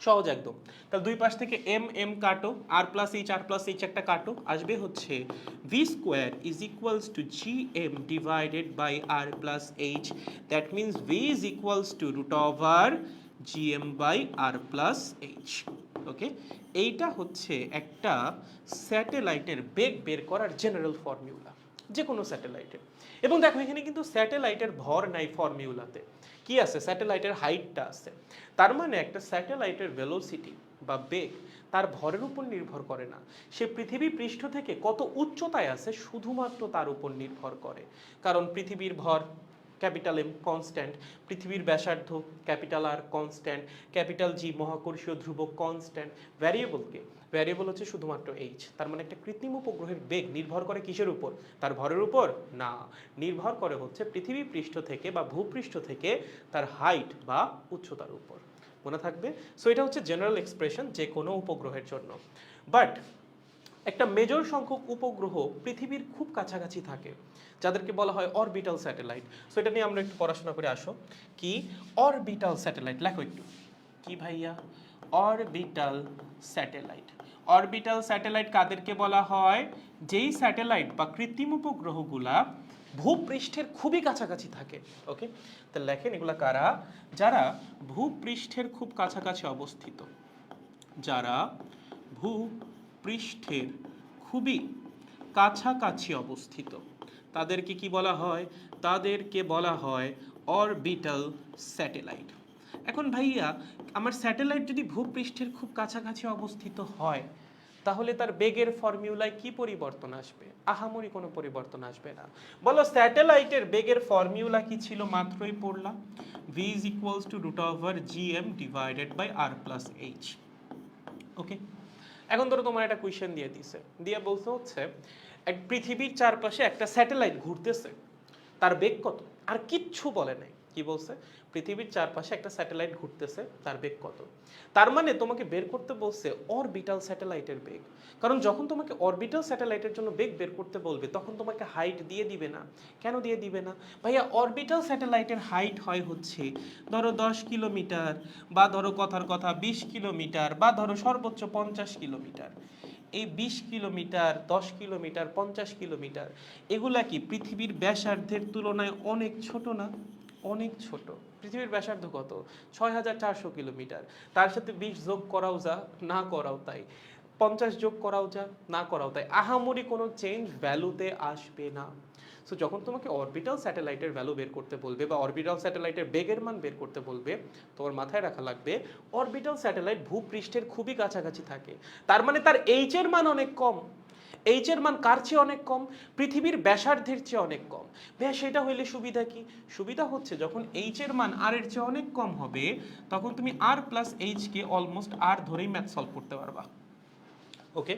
Speaker 1: সহজ একদম। তাহলে দুই পাশ থেকে এম এম কাটো, আর প্লাস এইচ একটা কাটো, আসবে হচ্ছে V square is equals to GM divided by R plus H. That means V is equals to root over GM by R plus H. Okay, এইটা হচ্ছে একটা স্যাটেলাইটের বেগ বের করার জেনারেল ফর্মুলা, যে কোনো স্যাটেলাইটের। এবং দেখো এখানে কিন্তু স্যাটেলাইটের ভর নাই ফর্মুলাতে, কি আছে? স্যাটেলাইটের হাইটটা আছে। তার মানে একটা স্যাটেলাইটের ভেলোসিটি বা বেগ তার ভরের উপর নির্ভর করে না, সে পৃথিবী পৃষ্ঠ থেকে কত উচ্চতায় আছে শুধুমাত্র তার উপর নির্ভর করে। কারণ পৃথিবীর ভর ক্যাপিটাল এম কনস্ট্যান্ট, পৃথিবীর ব্যাসার্ধ capital R constant, capital G মহাকর্ষীয় ধ্রুবক কনস্ট্যান্ট, ভ্যারিয়েবলকে ভ্যারিয়েবল হচ্ছে শুধুমাত্র এইচ। তার মানে একটা কৃত্রিম উপগ্রহের বেগ নির্ভর করে কিসের উপর? তার ভরের উপর না, নির্ভর করে হচ্ছে পৃথিবী পৃষ্ঠ থেকে বা ভূপৃষ্ঠ থেকে তার হাইট বা উচ্চতার উপর। মনে থাকবে? সো এটা হচ্ছে জেনারেল এক্সপ্রেশন যে কোনো উপগ্রহের জন্য। বাট একটা মেজর সংখ্যক উপগ্রহ পৃথিবীর খুব কাছাকাছি থাকে, যাদেরকে বলা হয় অরবিটাল স্যাটেলাইট। সো এটা নিয়ে আমরা একটু পড়াশোনা করে আসো। কি অরবিটাল স্যাটেলাইট? লেখো একটু। কি ভাইয়া? Orbital satellite. অরবিটাল স্যাটেলাইট কাদেরকে বলা হয়? যেই স্যাটেলাইট বা কৃত্রিম উপগ্রহগুলা ভূপৃষ্ঠের খুবই কাছাকাছি থাকে। ওকে, তাহলে লেখেন এগুলা কারা? যারা ভূপৃষ্ঠের খুব কাছাকাছি অবস্থিত, যারা ভূপৃষ্ঠের খুবই কাছাকাছি অবস্থিত, তাদেরকে কি বলা হয়? তাদেরকে বলা হয় অরবিটাল স্যাটেলাইট। এখন ভাইয়া আমার স্যাটেলাইট যদি ভূপৃষ্ঠের খুব কাছাকাছি অবস্থিত হয় তাহলে তার বেগের ফর্মুলায় কি পরিবর্তন আসবে? আহামরি কোনো পরিবর্তন আসবে না। বলো স্যাটেলাইটের বেগের ফর্মুলা কি ছিল? মাত্রই পড়লাম, v is equals to √gm divided by r plus h। ওকে, এখন ধরো তোমার একটা কোয়েশ্চেন দিয়ে দিছে, দিয়ে বলতে হচ্ছে এক পৃথিবীর চারপাশে একটা স্যাটেলাইট ঘুরতেছে, তার বেগ কত? আর কিচ্ছু বলে নাই, কি বলছে? পৃথিবীর চারপাশে একটা স্যাটেলাইট ঘুরতেছে, তার বেগ কত? তার মানে তোমাকে বের করতে বলছে অরবিটাল স্যাটেলাইটের বেগ। কারণ যখন তোমাকে অরবিটাল স্যাটেলাইটের জন্য বেগ বের করতে বলবে তখন তোমাকে হাইট দিয়ে দিবে না। কেন দিয়ে দিবে না? ভাইয়া অরবিটাল স্যাটেলাইটের হাইট হয় হচ্ছে ধরো 10 কিলোমিটার, বা ধরো কথার কথা 20 কিলোমিটার, বা ধরো সর্বোচ্চ 50 কিলোমিটার। এই 20 কিলোমিটার, 10 কিলোমিটার, 50 কিলোমিটার এগুলা কি পৃথিবীর ব্যাসার্ধের তুলনায় অনেক ছোট না? অনেক ছোট। পৃথিবীর ব্যাসার্ধ কত? 6400 কিলোমিটার। তার সাথে 20 যোগ করাও যা, না করাও তাই, 50 যোগ করাও যা, না করাও তাই, আহামরি কোনো চেঞ্জ ভ্যালুতে আসবে না। সো যখন তোমাকে অরবিটাল স্যাটেলাইটের ভ্যালু বের করতে বলবে বা অরবিটাল স্যাটেলাইটের বেগের মান বের করতে বলবে, তোমার মাথায় রাখা লাগবে অরবিটাল স্যাটেলাইট ভূপৃষ্ঠের খুবই কাছাকাছি থাকে, তার মানে তার এইচ এর মান অনেক কম। এইচ এর মান কার চেয়ে অনেক কম? পৃথিবীর ব্যাসার্ধের চেয়ে অনেক কম। ভাইয়া সেটা হইলে সুবিধা কি? সুবিধা হচ্ছে যখন এইচ এর মান আর এর চেয়ে অনেক কম হবে তখন তুমি আর প্লাস এইচ কে অলমোস্ট আর ধরেই ম্যাথ সলভ করতে পারবা। ওকে,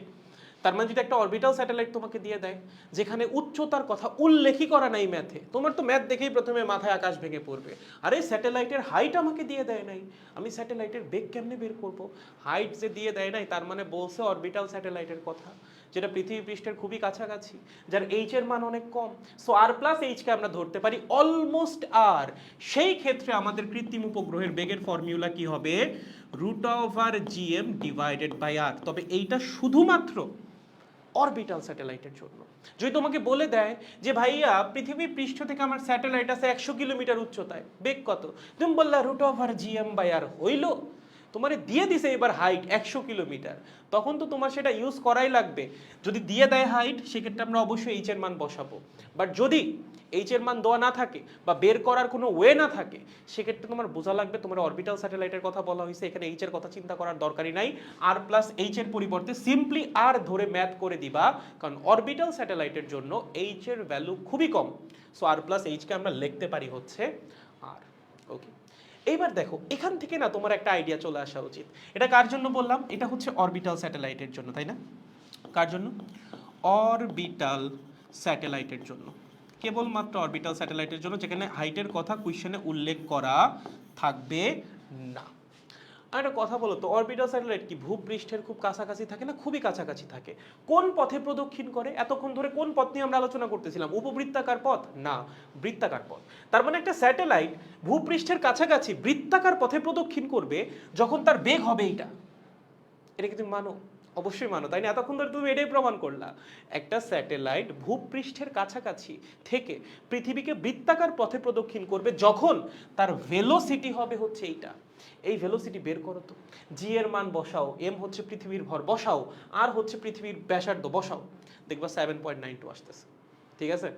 Speaker 1: তার মানে যদি একটা অরবিটাল স্যাটেলাইট তোমাকে দিয়ে দেয় যেখানে উচ্চতার কথা উল্লেখই করা নাই ম্যাথে, তোমার তো ম্যাথ দেখেই প্রথমে মাথায় আকাশ ভেঙে পড়বে। আরে স্যাটেলাইটের হাইট আমাকে দিয়ে দেয় নাই, আমি স্যাটেলাইটের বেগ কেমনে বের করব? হাইট যে দিয়ে দেয় নাই তার মানে বলছে অরবিটাল স্যাটেলাইটের কথা, যেটা পৃথিবী পৃষ্ঠের খুবই কাছাকাছি, যার এইচ এর মান অনেক কম। সো আর প্লাস এইচকে আমরা ধরতে পারি অলমোস্ট আর। সেই ক্ষেত্রে আমাদের কৃত্রিম উপগ্রহের বেগের ফর্মুলা কি হবে? √gm ডিভাইডেড বাই আর। তবে এইটা শুধুমাত্র অরবিটাল স্যাটেলাইটের জন্য। যদি তোমাকে বলে দেয় যে ভাইয়া পৃথিবীর পৃষ্ঠ থেকে আমার স্যাটেলাইট আছে 100 কিলোমিটার উচ্চতায়, বেগ কত? তুমি বললা √gm বাই আর, হইল? তোমারে দিয়ে দিছে এবার হাইট 100 কিলোমিটার, তখন তো তোমার সেটা ইউজ করাই লাগবে। যদি দিয়ে দেয় হাইট সেক্ষেত্রে আমরা অবশ্যই এইচ এর মান বসাবো, বাট যদি এইচ এর মান দেওয়া না থাকে বা বের করার কোনো ওয়ে না থাকে সেক্ষেত্রে তোমার বোঝা লাগবে তোমার অরবিটাল স্যাটেলাইটের কথা বলা হয়েছে, এখানে এইচ এর কথা চিন্তা করার দরকারই নাই, আর প্লাস এইচ এর পরিবর্তে সিম্পলি আর ধরে ম্যাথ করে দিবা, কারণ অরবিটাল স্যাটেলাইটের জন্য এইচ এর ভ্যালু খুবই কম। সো আর প্লাস এইচকে আমরা লিখতে পারি হচ্ছে আর। ওকে, এইবার দেখো এখান থেকে না তোমার একটা আইডিয়া চলে আসা উচিত। এটা কার জন্য বললাম? এটা হচ্ছে অরবিটাল স্যাটেলাইটের জন্য, তাই না? কার জন্য? অরবিটাল স্যাটেলাইটের জন্য, কেবলমাত্র অরবিটাল স্যাটেলাইটের জন্য, যেখানে হাইটের কথা কোয়েশ্চেনে উল্লেখ করা থাকবে না। আর একটা কথা বলো তো, অরবিটাল স্যাটেলাইট কি ভূপৃষ্ঠের খুব কাছাকাছি থাকে না খুবই কাছাকাছি থাকে? কোন পথে প্রদক্ষিণ করে? এতক্ষণ ধরে কোন পথ নিয়ে আমরা আলোচনা করতেছিলাম? উপবৃত্তাকার পথ? না, বৃত্তাকার পথ। তার মানে একটা স্যাটেলাইট ভূপৃষ্ঠের কাছাকাছি বৃত্তাকার পথে প্রদক্ষিণ করবে যখন তার বেগ হবে এইটা। এটা কি তুমি মানো? অবশ্যই মানো, তাই না? এতক্ষণ ধরে তুমি এটাই প্রমাণ করলা। একটা স্যাটেলাইট ভূপৃষ্ঠের কাছাকাছি থেকে পৃথিবীকে বৃত্তাকার পথে প্রদক্ষিণ করবে যখন তার ভেলোসিটি হবে হচ্ছে এইটা। এই ভেলোসিটি বের করো তো, জি এর মান বসাও, এম হচ্ছে পৃথিবীর ভর বসাও, আর হচ্ছে পৃথিবীর ব্যাসার্ধ বসাও, দেখবা 7.92 আসতেছে। ঠিক আছে,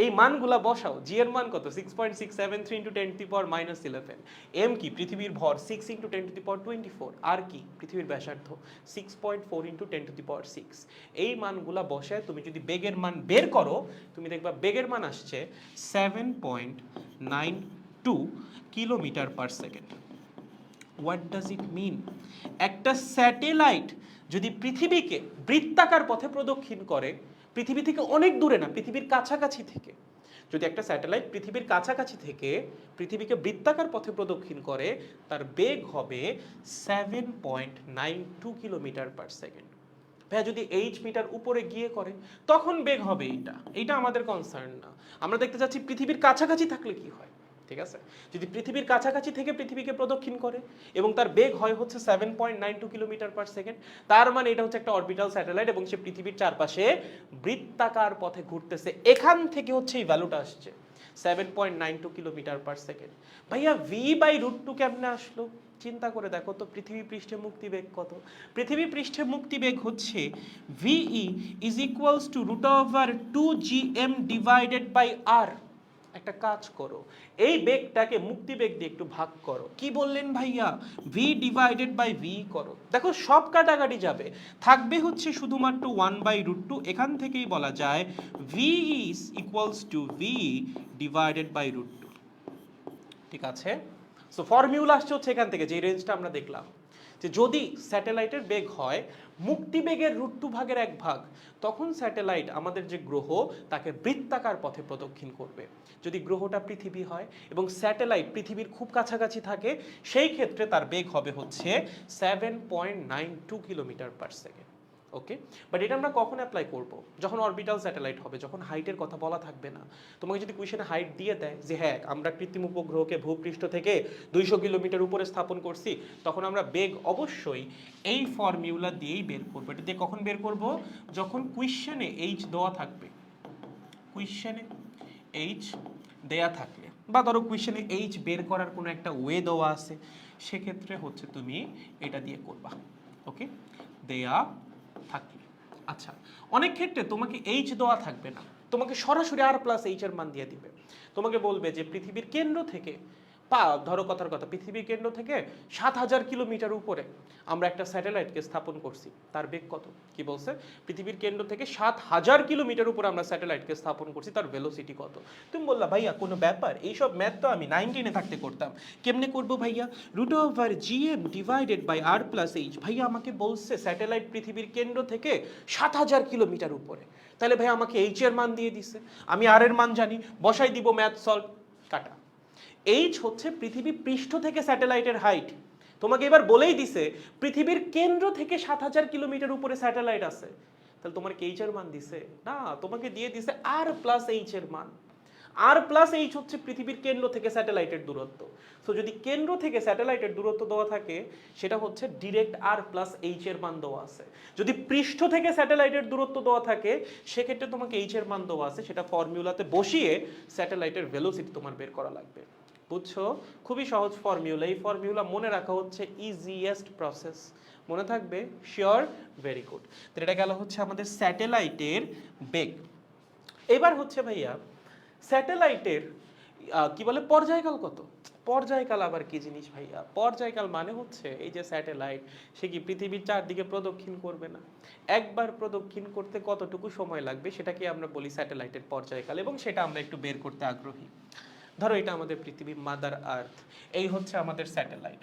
Speaker 1: এই মানগুলা বসাও। জি এর মান কত? 6.673 × 10⁻11। এম কি? পৃথিবীর ভর 6 × 10⁻24। আর কি? পৃথিবীর ব্যাসার্ধ 6.4 × 10⁻6। এই মানগুলা বসায় তুমি যদি বেগের মান বের করো তুমি দেখবা বেগের মান আসছে 7.92 kilometre per second. What does it mean? একটা স্যাটেলাইট যদি পৃথিবীকে বৃত্তাকার পথে প্রদক্ষিণ করে, পৃথিবী থেকে অনেক দূরে না, পৃথিবীর কাছাকাছি থেকে, যদি একটা স্যাটেলাইট পৃথিবীর কাছাকাছি থেকে পৃথিবীকে বৃত্তাকার পথে প্রদক্ষিণ করে তার বেগ হবে 7.92 কিলোমিটার পার সেকেন্ড। ভাইয়া যদি এইচ মিটার উপরে গিয়ে করে তখন বেগ হবে এইটা। এইটা আমাদের কনসার্ন না, আমরা দেখতে চাচ্ছি পৃথিবীর কাছাকাছি থাকলে কি হয়। ঠিক আছে, যদি পৃথিবীর কাছাকাছি থেকে পৃথিবীকে প্রদক্ষিণ করে এবং তার বেগ হয় হচ্ছে 7.92 কিলোমিটার পার সেকেন্ড, তার মানে এটা হচ্ছে একটা অরবিটাল স্যাটেলাইট এবং সে পৃথিবীর চারপাশে বৃত্তাকার পথে ঘুরতেছে। এখান থেকে হচ্ছে এই ভ্যালুটা আসছে 7.92 কিলোমিটার পার সেকেন্ড। ভাইয়া v/√2 কেমনে আসলো? চিন্তা করে দেখো তো, পৃথিবী পৃষ্ঠে মুক্তিবেগ কত? পৃথিবী পৃষ্ঠে মুক্তিবেগ হচ্ছে ve = √2gm divided by r। একটা কাজ করো, এই বেগটাকে মুক্তি বেগ দিয়ে একটু ভাগ করো। কি বললেন ভাইয়া? v ডিভাইডেড বাই v করো। দেখো সব কাটাকাটি যাবে, থাকবে হচ্ছে শুধুমাত্র 1/√2। এখান থেকেই বলা যায় v is equals to v divided by √2। ঠিক আছে, সো ফর্মুলা আসছে হচ্ছে এখান থেকে, যে রেঞ্জটা আমরা দেখলাম, যে যদি স্যাটেলাইটের বেগ হয় মুক্তি বেগের √2 ভাগের 1 ভাগ, তখন স্যাটেলাইট আমাদের যে গ্রহ তাকে বৃত্তাকার পথে প্রদক্ষিণ করবে। যদি গ্রহটা পৃথিবী হয় এবং স্যাটেলাইট পৃথিবীর খুব কাছাকাছি থাকে, সেই ক্ষেত্রে তার বেগ হবে হচ্ছে 7.92 kilometre per second. Okay, but এটা আমরা কখন অ্যাপ্লাই করব? যখন অরবিটাল স্যাটেলাইট হবে, যখন হাইটের কথা বলা থাকবে না। তোমাকে যদি কোয়েশ্চেনে হাইট দিয়ে দেয় যে হ্যাঁ আমরা কৃত্রিম উপগ্রহকে ভূপৃষ্ঠ থেকে 200 কিলোমিটার উপরে স্থাপন করছি, তখন আমরা বেগ অবশ্যই এই ফর্মুলা দিয়েই বের করবো। এটা দিয়ে কখন বের করব? যখন কোয়েশ্চেনে এইচ দেওয়া থাকবে, কোয়েশ্চেনে এইচ দেয়া থাকলে, বা ধরো কোয়েশ্চেনে এইচ বের করার কোনো একটা ওয়ে দেওয়া আছে, সেক্ষেত্রে হচ্ছে তুমি এটা দিয়ে করবা। ওকে, দেয়া থাকলে। আচ্ছা, অনেক ক্ষেত্রে তোমাকে এইচ দেওয়া থাকবে না, তোমাকে সরাসরি আর প্লাস এইচ এর মান দিয়ে দিবে। তোমাকে বলবে যে পৃথিবীর কেন্দ্র থেকে ধরো কথার কথা, পৃথিবীর কেন্দ্র থেকে 7000 কিলোমিটার উপরে আমরা একটা স্যাটেলাইটকে স্থাপন করছি, তার বেগ কত? কি বলছে? পৃথিবীর কেন্দ্র থেকে 7000 কিলোমিটার উপরে আমরা স্যাটেলাইটকে স্থাপন করছি, তার ভেলোসিটি কত? তুমি বললা ভাইয়া কোনো ব্যাপার, এইসব ম্যাথ তো আমি 9-10-এ থাকতে করতাম। কেমনে করবো ভাইয়া? √gm divided by r plus H. ভাইয়া আমাকে বলছে স্যাটেলাইট পৃথিবীর কেন্দ্র থেকে 7000 কিলোমিটার উপরে, তাহলে ভাই আমাকে এইচ এর মান দিয়ে দিছে, আমি আর এর মান জানি, বসাই দিব, ম্যাথ সলভ, কাটা। এইচ হচ্ছে পৃথিবী পৃষ্ঠ থেকে স্যাটেলাইটের হাইট। তোমাকে এবার বলেই দিছে পৃথিবীর কেন্দ্র থেকে 7000 কিলোমিটার উপরে স্যাটেলাইট আছে, তাহলে তোমার কি এইচ এর মান দিছে? না, তোমাকে দিয়ে দিছে আর প্লাস এইচ এর মান। আর প্লাস এইচ হচ্ছে পৃথিবীর কেন্দ্র থেকে স্যাটেলাইটের দূরত্ব। সো যদি কেন্দ্র থেকে স্যাটেলাইটের দূরত্ব দেওয়া থাকে, সেটা হচ্ছে ডিরেক্ট আর প্লাস এইচ এর মান দেওয়া আছে। যদি পৃষ্ঠ থেকে স্যাটেলাইটের দূরত্ব দেওয়া থাকে, সেক্ষেত্রে তোমাকে এইচ এর মান দেওয়া আছে, সেটা ফর্মুলাতে বসিয়ে স্যাটেলাইটের ভেলোসিটি তোমার বের করা লাগবে। বুঝছো? খুবই সহজ ফর্মুলা। এই ফর্মুলা মনে রাখা হচ্ছে ইজিয়েস্ট প্রসেস। মনে থাকবে? Sure, very good. তো এটা গেল হচ্ছে আমাদের স্যাটেলাইটের বেগ। এবার হচ্ছে ভাইয়া স্যাটেলাইটের কি বলে পর্যায়কাল কত? পর্যায়কাল আবার কি জিনিস ভাইয়া? পর্যায়কাল মানে হচ্ছে এই যে স্যাটেলাইট, সে কি পৃথিবীর চারদিকে প্রদক্ষিণ করবে না? একবার প্রদক্ষিণ করতে কতটুকু সময় লাগবে, সেটাকে আমরা বলি স্যাটেলাইটের পর্যায়কাল, এবং সেটা আমরা একটু বের করতে আগ্রহী। ধরো এটা আমাদের পৃথিবী, মাদার আর্থ, এই হচ্ছে আমাদের স্যাটেলাইট।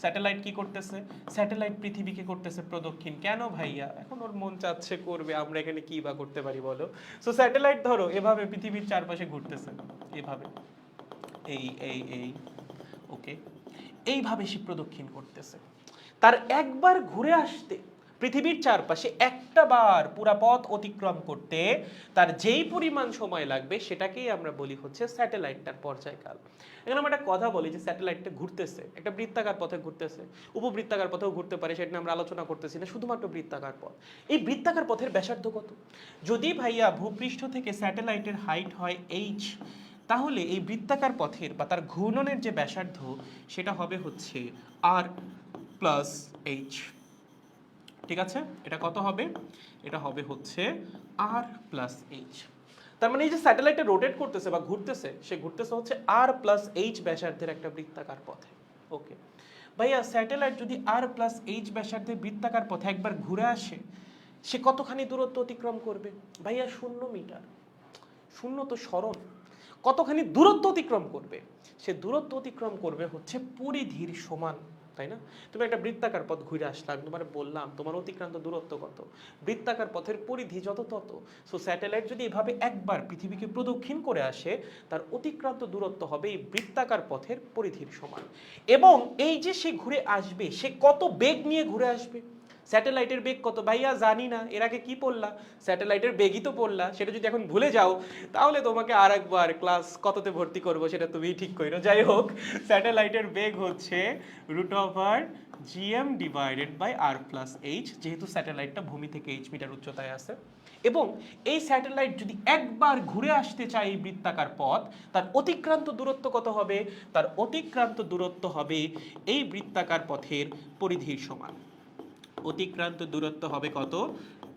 Speaker 1: স্যাটেলাইট কি করতেছে? স্যাটেলাইট পৃথিবীকে করতেছে প্রদক্ষিণ। কেন ভাইয়া? এখন ওর মন চাচ্ছে করবে, আমরা এখানে কি বা করতে পারি বলো? সো স্যাটেলাইট ধরো এভাবে পৃথিবীর চারপাশে ঘুরতেছে, এভাবে, এই ওকে, এইভাবে সে প্রদক্ষিণ করতেছে। তার একবার ঘুরে আসতে পৃথিবীর চারপাশে একটা বার পুরা পথ অতিক্রম করতে তার যেই পরিমাণ সময় লাগবে, সেটাকেই আমরা বলি হচ্ছে স্যাটেলাইটটার পর্যায়কাল। এখানে আমরা একটা কথা বলি যে স্যাটেলাইটটা ঘুরতেছে একটা বৃত্তাকার পথে ঘুরতেছে, উপবৃত্তাকার পথেও ঘুরতে পারে, সেটা আমরা আলোচনা করতেছি না, শুধুমাত্র বৃত্তাকার পথ। এই বৃত্তাকার পথের ব্যাসার্ধ কত? যদি ভাইয়া ভূপৃষ্ঠ থেকে স্যাটেলাইটের হাইট হয় এইচ, তাহলে এই বৃত্তাকার পথের বা তার ঘূর্ণনের যে ব্যাসার্ধ, সেটা হবে হচ্ছে আর প্লাস এইচ। ঠিক আছে, এটা কত হবে? এটা হবে হচ্ছে আর প্লাস এইচ। তার মানে এই যে স্যাটেলাইটে রোটেট করতেছে বা ঘুরতেছে, সে ঘুরতেছে হচ্ছে আর প্লাস এইচ ব্যাসার্ধের একটা বৃত্তাকার পথে। ওকে ভাইয়া, স্যাটেলাইট যদি আর প্লাস এইচ ব্যাসার্ধের বৃত্তাকার পথে একবার ঘুরে আসে, সে কতখানি দূরত্ব অতিক্রম করবে? ভাইয়া 0 মিটার। 0 তো সরল, কতখানি দূরত্ব অতিক্রম করবে? সে দূরত্ব অতিক্রম করবে হচ্ছে পরিধির সমান, তাই না? তুমি একটা বৃত্তাকার পথ ঘুরে আসলাম, তোমার বললাম তোমার অতিক্রান্ত দূরত্ব কত, বৃত্তাকার পথের পরিধি যত তত। সো স্যাটেলাইট যদি এভাবে একবার পৃথিবীকে প্রদক্ষিণ করে আসে, তার অতিক্রান্ত দূরত্ব হবে এই বৃত্তাকার পথের পরিধির সমান। এবং এই যে সে ঘুরে আসবে, সে কত বেগ নিয়ে ঘুরে আসবে? স্যাটেলাইটের বেগ কত ভাইয়া? জানি না। এর আগে কি পড়লা? স্যাটেলাইটের বেগই তো পড়লা। সেটা যদি এখন ভুলে যাও, তাহলে তোমাকে আর একবার ক্লাস কততে ভর্তি করবো সেটা তুমি ঠিক করো। যাই হোক, স্যাটেলাইটের বেগ হচ্ছে √gm divided by r plus H, যেহেতু স্যাটেলাইটটা ভূমি থেকে এইচ মিটার উচ্চতায় আছে। এবং এই স্যাটেলাইট যদি একবার ঘুরে আসতে চায় এই বৃত্তাকার পথ, তার অতিক্রান্ত দূরত্ব কত হবে? তার অতিক্রান্ত দূরত্ব হবে এই বৃত্তাকার পথের পরিধির সমান। অতিক্রান্ত দূরত্ব হবে কত?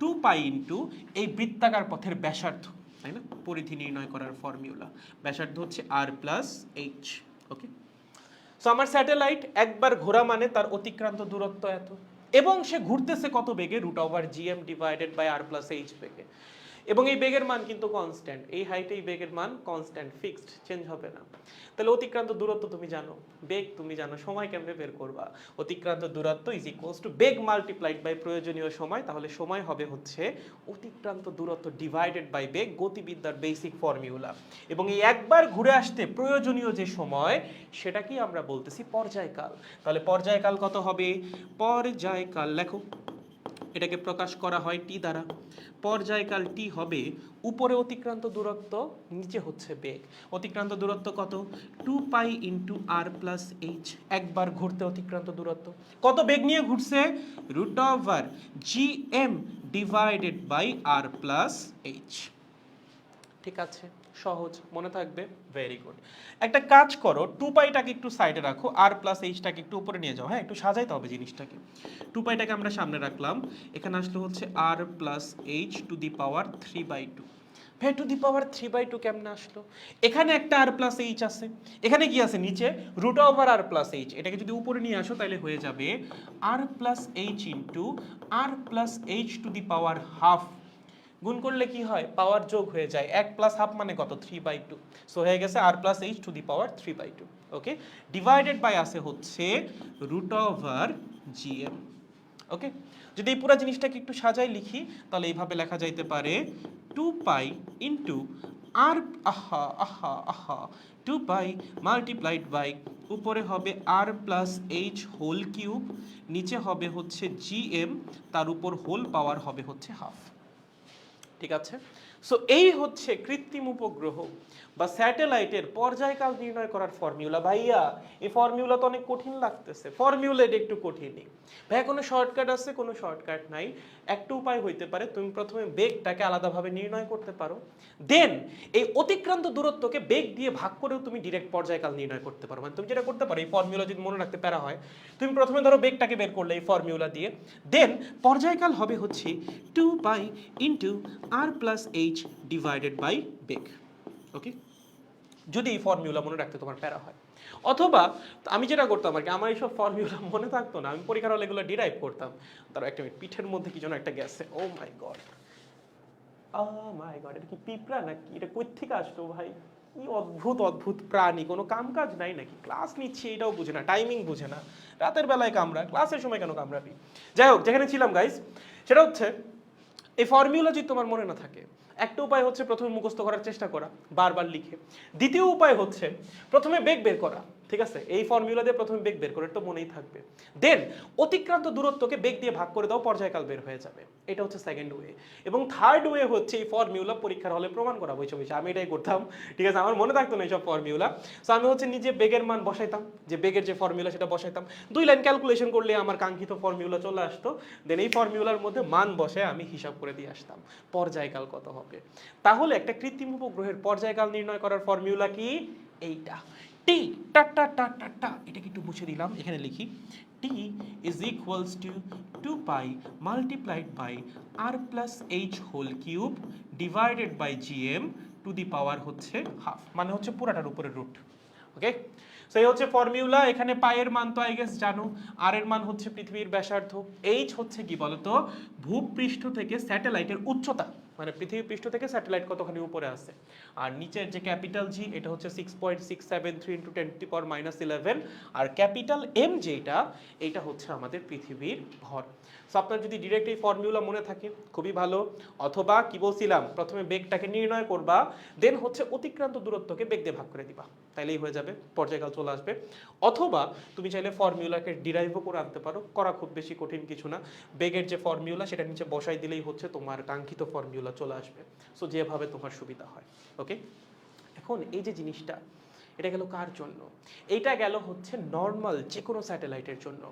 Speaker 1: 2π ইন্টু এই বৃত্তাকার পথের ব্যাসার্ধ। তাই না? পরিধি নির্ণয় করার ফর্মুলা, ব্যাসার্ধ হচ্ছে r প্লাস এইচ। ওকে, সো আমার স্যাটেলাইট একবার ঘোরা মানে তার অতিক্রান্ত দূরত্ব এত, এবং সে ঘুরতেছে কত বেগে, √gm divided by r plus H বেগে। এবং এই বেগের মান কিন্তু কনস্ট্যান্ট, এই হাইটে এই বেগের মান কনস্ট্যান্ট, ফিক্সড, চেঞ্জ হবে না। তাহলে অতিক্রান্ত দূরত্ব তুমি জানো, বেগ তুমি জানো, সময় কেমনে বের করবা? অতিক্রান্ত দূরত্ব ইজ ইকুয়ালস টু বেগ মাল্টিপ্লাইড বাই প্রয়োজনীয় সময়। তাহলে সময় হবে হচ্ছে অতিক্রান্ত দূরত্ব ডিভাইডেড বাই বেগ, গতিবিদ্যার বেসিক ফর্মুলা। এবং এই একবার ঘুরে আসতে প্রয়োজনীয় যে সময়, সেটাকেই আমরা বলতেছি পর্যায়কাল। তাহলে পর্যায়কাল কত হবে? পর্যায়কাল লেখো, এটাকে প্রকাশ করা হয় টি দ্বারা। পর্যায়কাল টি হবে উপরে অতিক্রান্ত দূরত্ব, নিচে হচ্ছে বেগ। অতিক্রান্ত দূরত্ব কত? 2π × r প্লাস এইচ, একবার ঘুরতে অতিক্রান্ত দূরত্ব। কত বেগ নিয়ে ঘুরছে? √gm divided by r plus H. ঠিক আছে, সহজ, মনে থাকবে, ভেরি গুড। একটা কাজ করো, 2πটাকে একটু সাইডে রাখো, r প্লাস এইচটাকে একটু উপরে নিয়ে যাও। হ্যাঁ, একটু সাজাইতে হবে জিনিসটাকে। 2πটাকে আমরা সামনে রাখলাম, এখানে আসলে হচ্ছে r plus H to the power 3/2। ভাই টু দি পাওয়ার 3/2 কেমনে আসলো? এখানে একটা r প্লাস এইচ আছে, এখানে কি আছে নিচে? √r plus H. এটাকে যদি উপরে নিয়ে আসো তাহলে হয়ে যাবে r plus H into r plus H to the power half. গুণ করলে কি হয়? পাওয়ার যোগ হয়ে যায়, 1 প্লাস হাফ মানে কত? 3/2। সো হয়ে গেছে r plus H to the power 3/2। Okay, divided by আছে হচ্ছে √gm। ওকে, যদি এই পুরো জিনিসটাকে একটু সাজাই লিখি, তাহলে এইভাবে লেখা যাইতে পারে 2π ইন্টু r, আহা আহা আহা, 2π মাল্টিপ্লাইড বাই, উপরে হবে r plus H whole cube, নিচে হবে হচ্ছে gm, তার উপর হোল পাওয়ার হবে হচ্ছে হাফ। ঠিক আছে, সো এই হচ্ছে কৃত্রিম উপগ্রহ বা স্যাটেলাইটের পর্যায়কাল নির্ণয় করার ফর্মুলা। ভাইয়া এই ফর্মুলা তো অনেক কঠিন লাগতেছে, ফর্মুলা এটা একটু কঠিনই। ভাইয়া কোনো শর্টকাট আছে? কোনো শর্টকাট নাই। একটা উপায় হইতে পারে, তুমি প্রথমে বেগটাকে আলাদাভাবে নির্ণয় করতে পারো, দেন এই অতিক্রান্ত দূরত্বকে বেগ দিয়ে ভাগ করেও তুমি ডিরেক্ট পর্যায়কাল নির্ণয় করতে পারো। মানে তুমি যেটা করতে পারো, এই ফর্মুলা যদি মনে রাখতে প্যারা হয়, তুমি প্রথমে ধরো বেগটাকে বের করলে এই ফর্মুলা দিয়ে, দেন পর্যায়কাল হবে হচ্ছে 2π into r plus H divided by বেগ। ওকে, যদি এই ফর্মুলা মনে রাখতে তোমার প্যারা হয়। অথবা আমি যেটা করতাম আর কি, আমার এইসব ফর্মুলা মনে থাকতো না, আমি পরীক্ষার হলে এগুলো ডিরাইভ করতাম। তার একটা মিনিট, পিঠের মধ্যে কি যেন একটা গেছে, ও মাই গড, এটা কি পিঁপড়া নাকি? এটা কই থেকে আসলো ভাই? কি অদ্ভুত অদ্ভুত প্রাণী, কোনো কাম কাজ নাই নাকি? ক্লাস নিচ্ছি এটাও বুঝে না, টাইমিং বুঝে না, রাতের বেলায় কামড়া, ক্লাসের সময় কেন কামড়াবি? যাই হোক, যেখানে ছিলাম গাইস, সেটা হচ্ছে এই ফর্মুলা যদি তোমার মনে না থাকে, একটা উপায় হচ্ছে প্রথমে মুখস্থ করার চেষ্টা করা বারবার লিখে। দ্বিতীয় উপায় হচ্ছে প্রথমে বেগ বের করা। ঠিক আছে, এই ফর্মুলা দিয়ে প্রথমে বেগ বের করে, তো মনেই থাকবে। দেন অতিক্রান্ত দূরত্বকে বেগ দিয়ে ভাগ করে দাও, পর্যায়কাল বের হয়ে যাবে। এটা হচ্ছে সেকেন্ড ওয়ে। এবং থার্ড ওয়ে হচ্ছে এই ফর্মুলা পরীক্ষার হলে প্রমাণ করা, বসে বসে আমি এটাই করতাম। ঠিক আছে, আমার মনে থাকতো না এইসব ফর্মুলা। সো আমি হচ্ছে নিজে বেগের মান বসাইতাম, যে বেগের যে ফর্মুলা সেটা বসাইতাম, 2 লাইন ক্যালকুলেশন করলে আমার কাঙ্ক্ষিত ফর্মুলা চলে আসতো। দেন এই ফর্মুলার মধ্যে মান বসে আমি হিসাব করে দিয়ে আসতাম পর্যায়কাল কত হবে। তাহলে একটা কৃত্রিম উপগ্রহের পর্যায়কাল নির্ণয় করার ফর্মুলা কি? এইটা, টি টা টা টা টা টা। এটাকে একটু মুছে দিলাম, এখানে লিখি T is equals to 2π multiplied by r plus H whole cube divided by gm to the power হচ্ছে হাফ, মানে হচ্ছে পুরাটার উপরে রুট। ওকে, সো এই হচ্ছে ফর্মুলা। এখানে পায়ের মান তো আই গেস জানো, আর এর মান হচ্ছে পৃথিবীর ব্যাসার্ধ, এইচ হচ্ছে কি বলতো? ভূপৃষ্ঠ থেকে স্যাটেলাইটের উচ্চতা, মানে পৃথিবী পৃষ্ঠ থেকে স্যাটেলাইট কতখানি উপরে আছে। আর নিচের যে ক্যাপিটাল জি, এটা হচ্ছে 6.673 ইন্টু 10⁻11। আর ক্যাপিটাল এম যেটা, এটা হচ্ছে আমাদের পৃথিবীর ভর। সো আপনার যদি ডিরেক্ট এই ফর্মুলা মনে থাকে খুবই ভালো। অথবা কি বলছিলাম, প্রথমে বেগটাকে নির্ণয় করবা, দেন হচ্ছে অতিক্রান্ত দূরত্বকে বেগ দিয়ে ভাগ করে দিবা, তাইলেই হয়ে যাবে, পর্যায়কাল চলে আসবে। অথবা তুমি চাইলে ফর্মুলাকে ডিরাইভও করে আনতে পারো, করা খুব বেশি কঠিন কিছু না। বেগের যে ফর্মুলা সেটা নিচে বসাই দিলেই হচ্ছে তোমার কাঙ্ক্ষিত ফর্মুলা চলে আসবে। সো যেভাবে তোমার সুবিধা হয়। ওকে, এখন এই যে জিনিসটা, এটা গেল কার জন্য? এইটা গেল হচ্ছে নর্মাল যে কোনো স্যাটেলাইটের জন্য।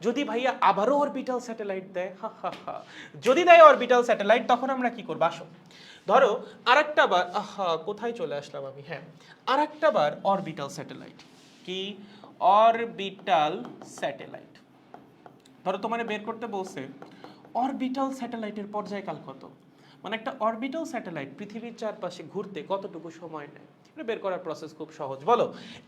Speaker 1: যদি ভাইয়া আবারও অরবিটাল স্যাটেলাইট দেয়, হা হা হা, যদি দেয় অরবিটাল স্যাটেলাইট, তখন আমরা কি করবো? আসো ধরো আরেকটা বার, আহা কোথায় চলে আসলাম আমি, হ্যাঁ, আরেকটা বার অরবিটাল স্যাটেলাইট। কি? Orbital satellite. ধরো তোমার বের করতে বলছে অরবিটাল স্যাটেলাইটের পর্যায়কাল কত। মানে একটা অরবিটাল স্যাটেলাইট পৃথিবীর চারপাশে ঘুরতে কতটুকু সময় নেয় এটা বের করার প্রসেস খুব সহজ। বলো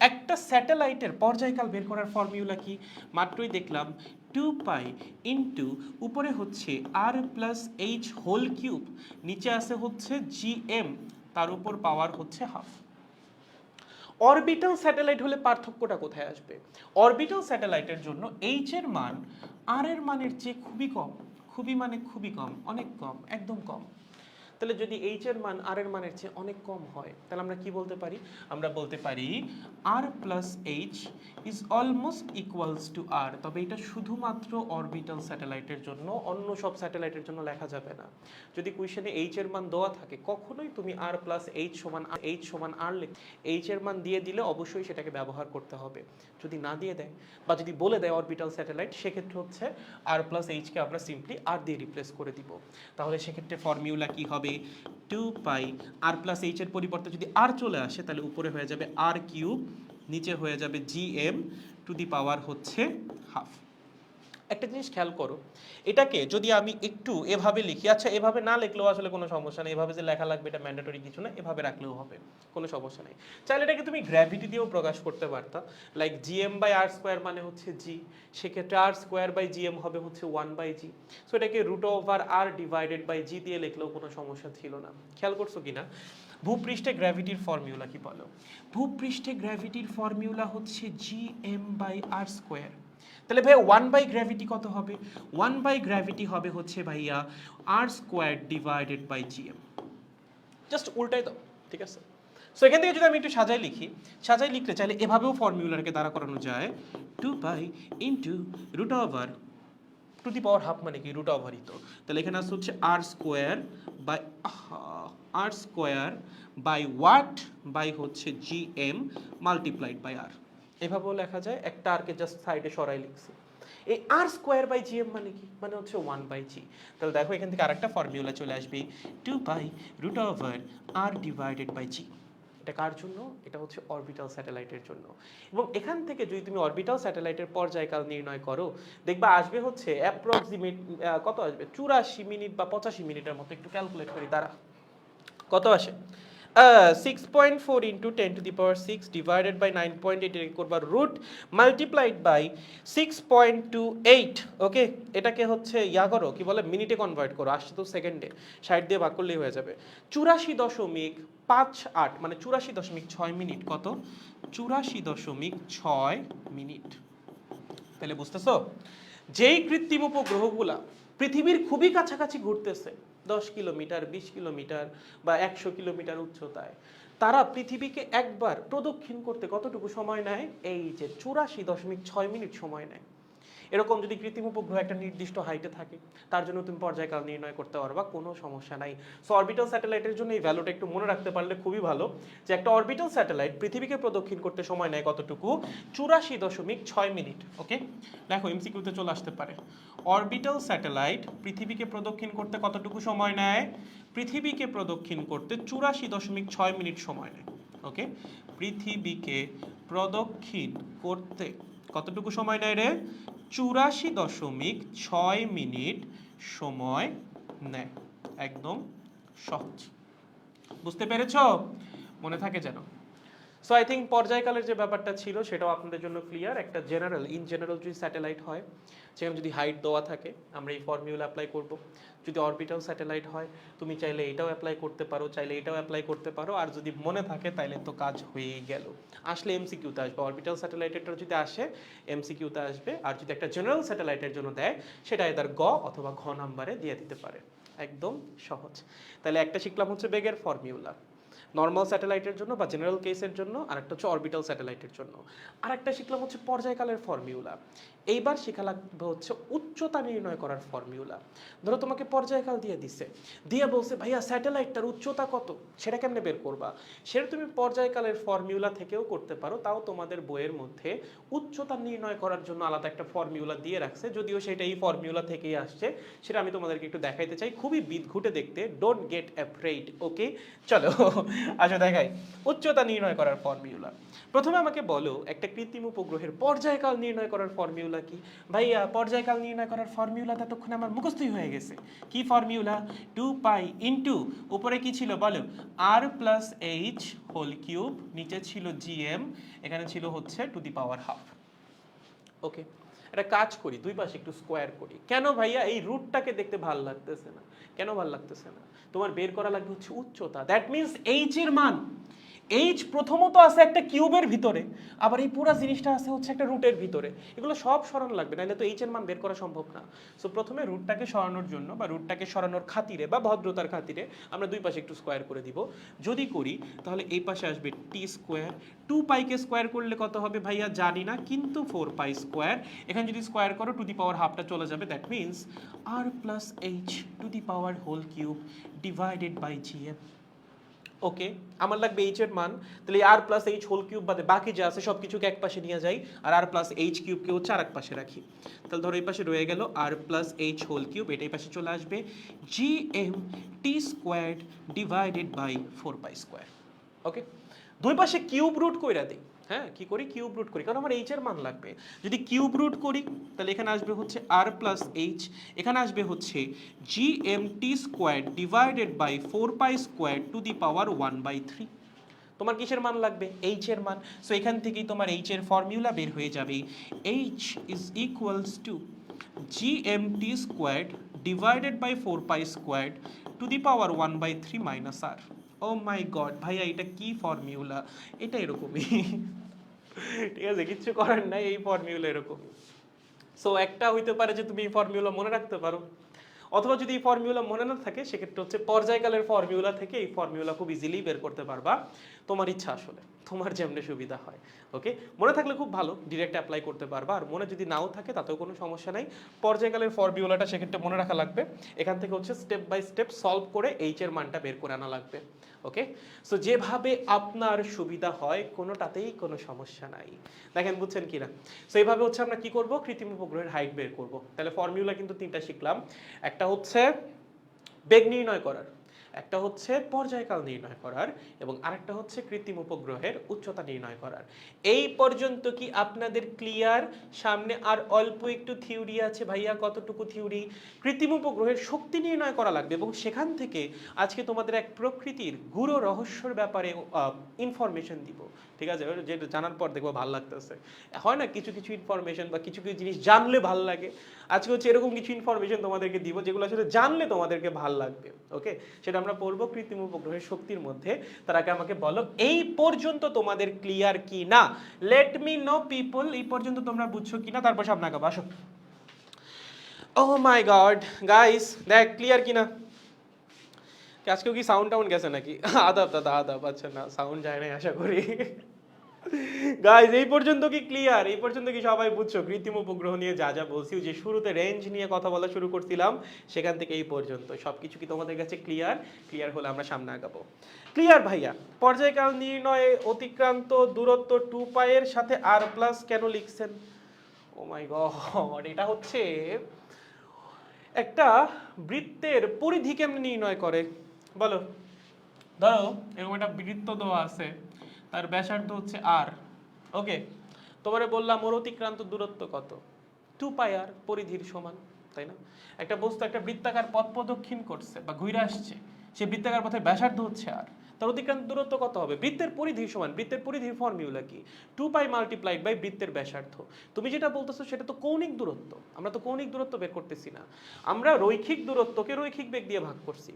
Speaker 1: একটা স্যাটেলাইটের পর্যায়কাল বের করার ফর্মুলা কি? মাত্রই দেখলাম 2 পাই ইন্টু উপরে হচ্ছে আর প্লাস এইচ হোল কিউব, নিচে আসে হচ্ছে জিএম, তার উপর পাওয়ার হচ্ছে হাফ। অরবিটাল স্যাটেলাইট হলে পার্থক্যটা কোথায় আসবে? অরবিটাল স্যাটেলাইটের জন্য এইচ এর মান আর এর মানের চেয়ে খুবই কম, খুবই মানে খুবই কম, অনেক কম, একদম কম। তাহলে যদি এইচ এর মান আর এর মানের চেয়ে অনেক কম হয় তাহলে আমরা কি বলতে পারি? আমরা বলতে পারি R plus H is almost equals to R. তবে এটা শুধুমাত্র অরবিটাল স্যাটেলাইটের জন্য, অন্য সব স্যাটেলাইটের জন্য লেখা যাবে না। যদি কোয়েশ্চেনে এইচ এর মান দেওয়া থাকে কখনোই তুমি আর প্লাস এইচ সমান আর লিখ, এইচ এর মান দিয়ে দিলে অবশ্যই সেটাকে ব্যবহার করতে হবে। যদি না দিয়ে দেয় বা যদি বলে দেয় অরবিটাল স্যাটেলাইট, সেক্ষেত্রে হচ্ছে আর প্লাস এইচকে আমরা সিম্পলি আর দিয়ে রিপ্লেস করে দিব। তাহলে সেক্ষেত্রে ফর্মুলা কি হবে? 2 পাই আর প্লাস এইচ এর পরিবর্তে যদি আর চলে আসে তাহলে উপরে হয়ে যাবে আর কিউব, নিচে হয়ে যাবে জিএম টু দি পাওয়ার হচ্ছে হাফ। একটা জিনিস খেয়াল করো, এটাকে যদি আমি একটু এভাবে লিখি, আচ্ছা এভাবে না লিখলেও আসলে কোনো সমস্যা নেই, এভাবে যে লেখা লাগবে এটা ম্যান্ডেটরি কিছু না, এভাবে রাখলেও হবে, কোনো সমস্যা নেই। চাইলে এটাকে তুমি গ্র্যাভিটি দিয়েও প্রকাশ করতে পারতা, like GM by R square মানে হচ্ছে জি, সেক্ষেত্রে আর স্কোয়ার বাই জিএম হবে হচ্ছে 1/g। সো এটাকে root over R divided by G দিয়ে লিখলেও কোনো সমস্যা ছিল না। খেয়াল করছো কিনা? ভূপৃষ্ঠে গ্র্যাভিটির ফর্মুলা কি বলো? ভূপৃষ্ঠে গ্র্যাভিটির ফর্মুলা হচ্ছে জিএম বাই আর স্কোয়ার। তাহলে ভাইয়া 1/গ্র্যাভিটি কত হবে? 1/গ্র্যাভিটি হবে হচ্ছে ভাইয়া R square divided by GM. Just উল্টাই দাও, ঠিক আছে? সো এখান থেকে যদি আমি একটু সাজাই লিখি, সাজাই লিখতে চাইলে এভাবেও ফর্মুলাটাকে দাঁড়া করানো যায়। 2 pi into root over to the power half মানে কি? রুট ওভারই তো। তাহলে এখানে আসছে হচ্ছে R square by what by হচ্ছে জিএম মাল্টিপ্লাইড বাই আর। এভাবেও লেখা যায়, একটা আরকে জাস্ট সাইডে সরাই লিখছি। এই আর স্কোয়ার বাই জিএম মানে কি? মানে হচ্ছে 1/g। তাহলে দেখো এখান থেকে আরেকটা ফর্মুলা চলে আসবে, 2 pi root over R divided by G. এটা কার জন্য? এটা হচ্ছে অরবিটাল স্যাটেলাইটের জন্য। এবং এখান থেকে যদি তুমি অরবিটাল স্যাটেলাইটের পর্যায়কাল নির্ণয় করো, দেখবা আসবে হচ্ছে অ্যাপ্রক্সিমেট কত আসবে? 84 মিনিট বা 85 মিনিটের মতো। একটু ক্যালকুলেট করি, দাঁড়া, কত আসে? 6.4 ইন্টু 10⁶ ডিভাইডেড বাই 9.8 করবা রুট মাল্টিপ্লাইড বাই 6.28। ওকে, এটাকে হচ্ছে ইয়া করো, কি বলে, মিনিটে কনভার্ট করো, আসছে তো সেকেন্ডে, 60 দিয়ে ভাগ করলেই হয়ে যাবে। 84.58 মানে 84.6 মিনিট। কত? 84.6 মিনিট। তাহলে বুঝতেছো, যেই কৃত্রিম উপগ্রহগুলা পৃথিবীর খুবই কাছাকাছি ঘুরতেছে, 10 কিলোমিটার, 20 কিলোমিটার বা 100 কিলোমিটার উচ্চতায়, তারা পৃথিবীকে একবার প্রদক্ষিণ করতে কতটুকু সময় নেয়? এই যে 84.6 মিনিট সময় নেয়। এরকম যদি কৃত্রিম উপগ্রহ একটা নির্দিষ্ট হাইটে থাকে, তার জন্য তুমি পর্যায়কাল নির্ণয় করতে পারবা, কোনো সমস্যা নাই। সো অরবিটাল স্যাটেলাইটের জন্য এই ভ্যালুটা একটু মনে রাখতে পারলে খুবই ভালো, যে একটা অরবিটাল স্যাটেলাইট পৃথিবীকে প্রদক্ষিণ করতে সময় নেয় কতটুকু? 84.6 মিনিট। ওকে, দেখো এমসিকিউতে চলে আসতে পারে, অরবিটাল স্যাটেলাইট পৃথিবীকে প্রদক্ষিণ করতে কতটুকু সময় নেয়? পৃথিবীকে প্রদক্ষিণ করতে 84.6 মিনিট সময় নেয়। ওকে, পৃথিবীকে প্রদক্ষিণ করতে কতটুকু সময় নেয় রে? 84.6 মিনিট সময় নেয়। একদম সহজ, বুঝতে পেরেছ? মনে থাকে যেন। সো আই থিঙ্ক পর্যায়কালের যে ব্যাপারটা ছিল সেটাও আপনাদের জন্য ক্লিয়ার। একটা ইন জেনারেল যদি স্যাটেলাইট হয়, সেখানে যদি হাইট দেওয়া থাকে, আমরা এই ফর্মুলা অ্যাপ্লাই করব। যদি অরবিটাল স্যাটেলাইট হয়, তুমি চাইলে এটাও অ্যাপ্লাই করতে পারো, চাইলে এটাও অ্যাপ্লাই করতে পারো, আর যদি মনে থাকে তাইলে তো কাজ হয়েই গেল। আসলে এমসিকিউতে আসবে, অরবিটাল স্যাটেলাইটের যদি আসে এমসিকিউতে আসবে, আর যদি একটা জেনারেল স্যাটেলাইটের জন্য দেয় সেটা এদের গ অথবা ঘ নাম্বারে দিয়ে দিতে পারে। একদম সহজ। তাহলে একটা শিখলাম হচ্ছে বেগের ফর্মুলা নর্মাল স্যাটেলাইটের জন্য বা জেনারেল কেসের জন্য, আর একটা হচ্ছে অরবিটাল স্যাটেলাইটের জন্য। আর একটা শিখলাম হচ্ছে পর্যায়কালের ফর্মুলা। এইবার শেখা লাগবে হচ্ছে উচ্চতা নির্ণয় করার ফর্মুলা। ধরো তোমাকে পর্যায়কাল দিয়ে দিছে, দিয়ে বলছে ভাইয়া স্যাটেলাইটটার উচ্চতা কত, সেটা কেমনে বের করবা? সেটা তুমি পর্যায়কালের ফর্মুলা থেকেও করতে পারো, তাও তোমাদের বইয়ের মধ্যে উচ্চতা নির্ণয় করার জন্য আলাদা একটা ফর্মুলা দিয়ে রাখছে, যদিও সেটা এই ফর্মুলা থেকেই আসছে। সেটা আমি তোমাদেরকে একটু দেখাইতে চাই, খুবই বিদঘুটে দেখতে, ডোন্ট গেট অ্যাফ্রেইড। ওকে, চলো আচ্ছা দেখাই উচ্চতা নির্ণয় করার ফর্মুলা। প্রথমে আমাকে বলো একটা কৃত্রিম উপগ্রহের পর্যায়কাল নির্ণয় করার ফর্মুলা কি? ভাইয়া পর্যায়কাল নির্ণয় করার ফর্মুলা ততক্ষণে আমার মুখস্থই হয়ে গেছে। কি ফর্মুলা? 2 পাই ইন্টু উপরে কি ছিল বলো, আর প্লাস এইচ হোল কিউব, নিচে ছিল জিএম, এখানে ছিল হচ্ছে টু দি পাওয়ার হাফ। ওকে, একটা কাজ করি, দুই পাশে একটু স্কোয়ার করি। কেন ভাইয়া? এই রুটটাকে দেখতে ভাল লাগতেছে না। কেন ভাল লাগতেছে না? তোমার বের করা লাগবে হচ্ছে উচ্চতা। দ্যাট মিন্স এইচ এর মান। এইচ প্রথমত আছে একটা কিউবের ভিতরে, আবার এই পুরো জিনিসটা আছে হচ্ছে একটা রুটের ভিতরে। এগুলো সব সরানো লাগবে, নাহলে তো এইচ এর মান বের করা সম্ভব না। সো প্রথমে রুটটাকে সরানোর জন্য বা রুটটাকে সরানোর খাতিরে বা ভদ্রতার খাতিরে আমরা দুই পাশে একটু স্কোয়ার করে দিব। যদি করি তাহলে এই পাশে আসবে টি স্কোয়ার। 2 পাইকে স্কোয়ার করলে কত হবে ভাইয়া জানি না, কিন্তু 4 পাই স্কোয়ার। এখানে যদি স্কোয়ার করো টু দি পাওয়ার হাফটা চলে যাবে। That means R plus H to the power whole cube divided by GM. Okay, আমার লাগবে এইচ এর মান। তাহলে R plus H whole cube বাদে বাকি যা আছে সব কিছুকে এক পাশে নিয়ে যাই, আর প্লাস এইচ কিউবকে হচ্ছে আর এক পাশে রাখি। তাহলে ধরো এই পাশে রয়ে গেল R plus H whole cube, এটাই পাশে চলে আসবে G M T squared divided by 4 pi square. Okay, দুই পাশে কিউব রুট কইরা দিই। হ্যাঁ, কি করি? কিউব রুট করি, কারণ আমার এইচ এর মান লাগবে। যদি কিউব রুট করি তাহলে এখানে আসবে হচ্ছে আর প্লাস এইচ, এখানে আসবে হচ্ছে G M T square divided by 4 pi square to the power 1/3। তোমার কিসের মান লাগবে? এইচ এর মান। সো এখান থেকেই তোমার এইচ এর ফর্মুলা বের হয়ে যাবে। H is equals to G M T squared divided by 4 pi squared to the power 1/3 minus R. Oh my god ভাইয়া, এটা কি ফর্মুলা? এটা এরকমই। ঠিক আছে, কিচ্ছু করার নাই, এই ফর্মুলা এরকমই। সো একটা হইতে পারে যে তুমি এই ফর্মুলা মনে রাখতে পারো, অথবা যদি এই ফর্মুলা মনে না থাকে সেক্ষেত্রে হচ্ছে পর্যায়কালের ফর্মুলা থেকে এই ফর্মুলা খুব ইজিলি বের করতে পারবা। তোমার ইচ্ছা, আসলে তোমার যেমনি সুবিধা হয়। ওকে, মনে থাকলে খুব ভালো, ডিরেক্ট অ্যাপ্লাই করতে পারবা। আর মনে যদি নাও থাকে তাতেও কোনো সমস্যা নাই। পর্যায়কালের ফর্মুলাটা সেক্ষেত্রে মনে রাখা লাগবে। এখান থেকে হচ্ছে স্টেপ বাই স্টেপ সলভ করে এইচ এর মানটা বের করে আনা লাগবে। ওকে, সো যেভাবে আপনার সুবিধা হয় কোনোটাতেই কোনো সমস্যা নাই। দেখেন বুঝছেন কিনা? সো এইভাবে হচ্ছে আমরা কি করব, কৃত্রিম উপগ্রহের হাইট বের করব। তাহলে ফর্মুলা কিন্তু তিনটা শিখলাম। একটা হচ্ছে বেগ নির্ণয় করার, একটা হচ্ছে পর্যায়কাল নির্ণয় করার, এবং আরেকটা হচ্ছে কৃত্রিম উপগ্রহের উচ্চতা নির্ণয় করার। এই পর্যন্ত কি আপনাদের ক্লিয়ার? সামনে আর অল্প একটু থিওরি আছে ভাইয়া। কতটুকু থিওরি? কৃত্রিম উপগ্রহের শক্তি নির্ণয় করা লাগবে, এবং সেখান থেকে আজকে তোমাদের এক প্রকৃতির গূঢ় রহস্যের ব্যাপারে ইনফরমেশন দিব। ঠিক আছে, যেটা জানার পর দেখবো ভালো লাগতেছে। হয় না কিছু কিছু ইনফরমেশন বা কিছু কিছু জিনিস জানলে ভাল লাগে। আজকে হচ্ছে এরকম কিছু ইনফরমেশন তোমাদেরকে দিব যেগুলো আসলে জানলে তোমাদেরকে ভাল লাগবে। ওকে, সেটা আমরা পড়বো কৃত্রিম উপগ্রহের শক্তির মধ্যে। তার আগে আমাকে বলো এই পর্যন্ত তোমাদের ক্লিয়ার কি না? লেট মি নো পিপল, এই পর্যন্ত তোমরা বুঝছো কিনা, তারপর সামনে আগাবো। আসো। ও মাই গড গাইস, দেখ ক্লিয়ার কিনা? আজকেও কি সাউন্ড টাউন গেছে নাকি? আদাব দাদা আদাব। আচ্ছা না, সাউন্ড যায় না আশা করি। গাইজ এই পর্যন্ত কি ক্লিয়ার? এই পর্যন্ত কি সবাই বুঝছো কৃত্রিম উপগ্রহ নিয়ে যা যা বলছি? যে শুরুতে রেঞ্জ নিয়ে কথা বলা শুরু করছিলাম, সেখান থেকে এই পর্যন্ত সবকিছু কি তোমাদের কাছে ক্লিয়ার? ক্লিয়ার হলে আমরা সামনে আগাবো। ক্লিয়ার ভাইয়া? পর্যায়কাল নির্ণয়ে অতিক্রান্ত দূরত্ব 2 পাই এর সাথে আর প্লাস কেন লিখছেন? ও মাই গড, এটা হচ্ছে একটা বৃত্তের পরিধি কেমন নির্ণয় করে বলো। ধরো এরকম একটা বৃত্ত দেওয়া আছে, তার ব্যাসার্ধ হচ্ছে আর। ওকে, তোমারে বললাম ওর অতিক্রান্ত দূরত্ব কত? 2 পাই আর, পরিধির সমান, তাই না? একটা বস্তু একটা বৃত্তাকার পথ প্রদক্ষিণ করছে বা ঘুরে আসছে, সেই বৃত্তাকার পথের ব্যাসার্ধ হচ্ছে আর, তার অতিক্রান্ত দূরত্ব কত হবে? বৃত্তের পরিধির সমান। বৃত্তের পরিধির ফর্মুলা কি? 2 পাই মাল্টিপ্লাইড বাই বৃত্তের ব্যাসার্ধ। তুমি যেটা বলতেছো সেটা তো কৌণিক দূরত্ব, আমরা তো কৌণিক দূরত্ব বের করতেছি না, আমরা রৈখিক দূরত্বকে রৈখিক বেগ দিয়ে ভাগ করছি।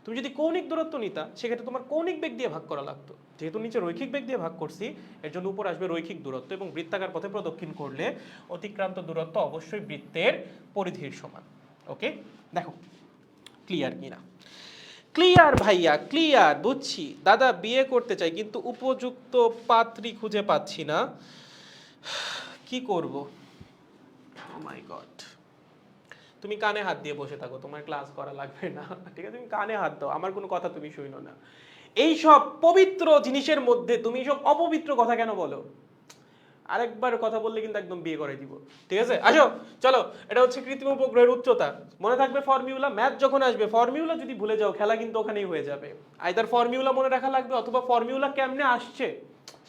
Speaker 1: তুমি যদি কৌণিক দূরত্ব নিতা সেক্ষেত্রে তোমার কৌণিক বেগ দিয়ে ভাগ করা লাগতো। যেহেতু নিচে রৈখিক বেগ দিয়ে ভাগ করছি, এর জন্য উপর আসবে রৈখিক দূরত্ব, এবং বৃত্তাকার পথে প্রদক্ষিণ করলে অতিক্রান্ত দূরত্ব অবশ্যই বৃত্তের পরিধির সমান। ওকে, দেখো ক্লিয়ার কিনা? ক্লিয়ার ভাইয়া, ক্লিয়ার। বুঝছি দাদা, বিয়ে করতে চাই কিন্তু উপযুক্ত পাত্রী খুঁজে পাচ্ছি না, কি করব? ও মাই গড, তুমি কানে হাত দিয়ে বসে থাকো, তোমার ক্লাস করা লাগবে না, ঠিক আছে? তুমি কানে হাত দাও, আমার কোনো কথা তুমি শুনো না। এই সব পবিত্র জিনিসের মধ্যে তুমি সব অপবিত্র কথা কেন বলো? আরেকবার কথা বললে কিন্তু একদম বিয়ে করে দিব, ঠিক আছে? আসো চলো, এটা হচ্ছে কৃত্রিম উপগ্রহের উচ্চতা। মনে থাকবে ফর্মুলা, ম্যাথ যখন আসবে ফর্মুলা যদি ভুলে যাও খেলা কিন্তু ওখানেই হয়ে যাবে। আইদার ফর্মুলা মনে রাখা লাগবে অথবা ফর্মুলা কেমনে আসছে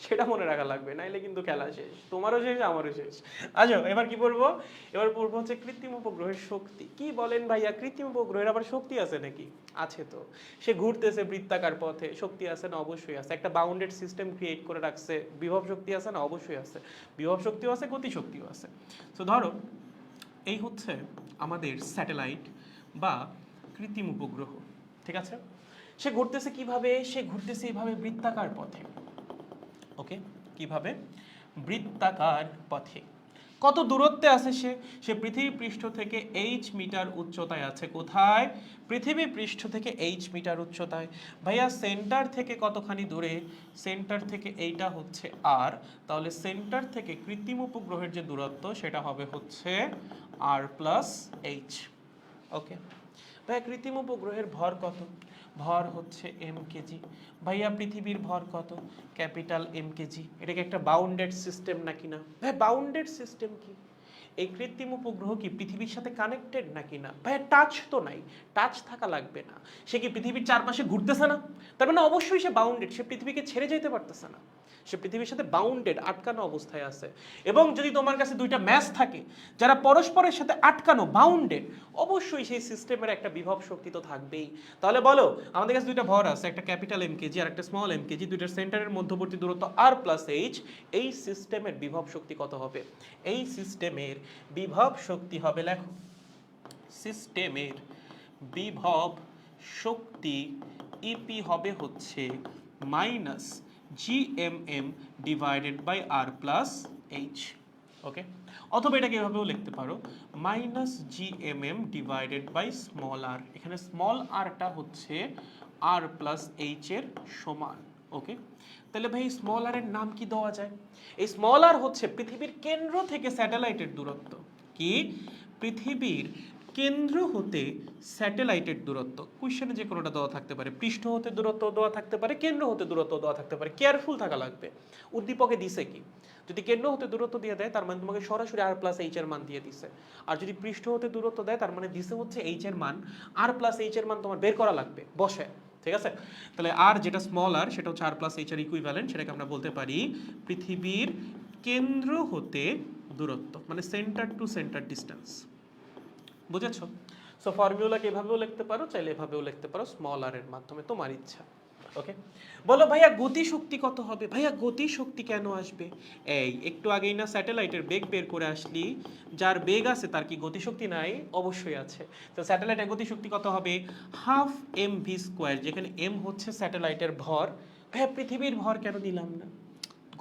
Speaker 1: সেটা মনে রাখা লাগবে, নাইলে কিন্তু খেলা শেষ, তোমারও শেষ আমারও শেষ। আচ্ছা এবার কি পড়বো? এবার পড়বো হচ্ছে কৃত্রিম উপগ্রহের শক্তি। কি বলেন ভাইয়া, কৃত্রিম উপগ্রহের আবার শক্তি আছে নাকি? আছে তো, সে ঘুরতেছে বৃত্তাকার পথে, শক্তি আছে না? অবশ্যই আছে। একটা বাউন্ডেড সিস্টেম ক্রিয়েট করে রাখছে, বিভব শক্তি আছে না? অবশ্যই আছে। বিভব শক্তিও আছে, গতি শক্তিও আছে। তো ধরো এই হচ্ছে আমাদের স্যাটেলাইট বা কৃত্রিম উপগ্রহ, ঠিক আছে? সে ঘুরতেছে কিভাবে? সে ঘুরতেছে এইভাবে বৃত্তাকার পথে। ওকে, কিভাবে? বৃত্তাকার পথে। কত দূরত্বে আছে সে? সে পৃথিবী পৃষ্ঠ থেকে h মিটার উচ্চতায় আছে। কোথায়? পৃথিবী পৃষ্ঠ থেকে h মিটার উচ্চতায়। ভাইয়া সেন্টার থেকে কতখানি দূরে? সেন্টার থেকে এইটা হচ্ছে r, তাহলে সেন্টার থেকে কৃত্রিম উপগ্রহের যে দূরত্ব সেটা হবে হচ্ছে r প্লাস h। ওকে ভাইয়া, কৃত্রিম উপগ্রহের ভর কত? ভর হচ্ছে m কেজি। ভাইয়া পৃথিবীর ভর কত? Capital m KG. এটা কি একটা বাউন্ডেড সিস্টেম নাকি না? ভাই বাউন্ডেড সিস্টেম কি? এই কৃত্রিম উপগ্রহ কি পৃথিবীর সাথে কানেক্টেড নাকি না? ভাই টাচ তো নাই, টাচ থাকা লাগবে না। সে কি পৃথিবীর চারপাশে ঘুরতেছে না? তার মানে অবশ্যই সে বাউন্ডেড, সে পৃথিবীকে ছেড়ে যেতে পারতেছে না, সে পৃথিবীর সাথে বাউন্ডেড, আটকানো অবস্থায় আছে। এবং যদি তোমার কাছে দুইটা ম্যাচ থাকে যারা পরস্পরের সাথে আটকানো, বাউন্ডেড, অবশ্যই সেই সিস্টেমের একটা বিভব শক্তি তো থাকবেই। তাহলে বলো, আমাদের কাছে দুইটা ভর আছে, একটা ক্যাপিটাল এম কেজি আর একটা স্মল এম কেজি, দুইটার সেন্টারের মধ্যবর্তী দূরত্ব আর প্লাস এইচ। এই সিস্টেমের বিভব শক্তি কত হবে? এই সিস্টেমের বিভব শক্তি হবে, লেখো, সিস্টেমের বিভব শক্তি ইপি হবে হচ্ছে minus GMM divided by R plus H. Okay, অথবা এটাকে এভাবেও লিখতে পারো, minus GMM divided by small R. এখানে স্মল আরটা হচ্ছে আর প্লাস এইচ এর সমান। ওকে, তাহলে ভাই স্মল আর এর নাম কি দেওয়া যায়? এই স্মল আর হচ্ছে পৃথিবীর কেন্দ্র থেকে স্যাটেলাইটের দূরত্ব। কি? পৃথিবীর কেন্দ্র হতে স্যাটেলাইটের দূরত্ব। কোশ্চেনে যে কোনোটা দেওয়া থাকতে পারে, পৃষ্ঠ হতে দূরত্ব দেওয়া থাকতে পারে, কেন্দ্র হতে দূরত্ব দেওয়া থাকতে পারে। কেয়ারফুল থাকা লাগবে উদ্দীপকে দিছে কি। যদি কেন্দ্র হতে দূরত্ব দিয়ে দেয় তার মানে তোমাকে সরাসরি আর প্লাস এইচ এর মান দিয়ে দিছে। আর যদি পৃষ্ঠ হতে দূরত্ব দেয় তার মানে দিছে হচ্ছে এইচ এর মান, আর প্লাস এইচ এর মান তোমার বের করা লাগবে বসে, ঠিক আছে? তাহলে আর যেটা স্মল আর সেটা হচ্ছে আর প্লাস এইচ এর ইকুইভ্যালেন্ট, সেটাকে আমরা বলতে পারি পৃথিবীর কেন্দ্র হতে দূরত্ব, মানে সেন্টার টু সেন্টার ডিস্টেন্স। বুঝেছো? সো ফর্মুলাকে এভাবেও লিখতে পারো, চাইলে এভাবেও লিখতে পারো, স্মল আর এর মাধ্যমে, তোমার ইচ্ছা। ওকে, বলো ভাইয়া গতি শক্তি কত হবে? ভাইয়া গতি শক্তি কেন আসবে? এই একটু আগেই না স্যাটেলাইটের বেগ বের করে আসলি, যার বেগ আছে তার কি গতি শক্তি নাই? অবশ্যই আছে। তো স্যাটেলাইটের গতি শক্তি কত হবে? হাফ mv স্কোয়ার, যেখানে m হচ্ছে স্যাটেলাইটের ভর। ভাইয়া পৃথিবীর ভর কেন দিলাম না?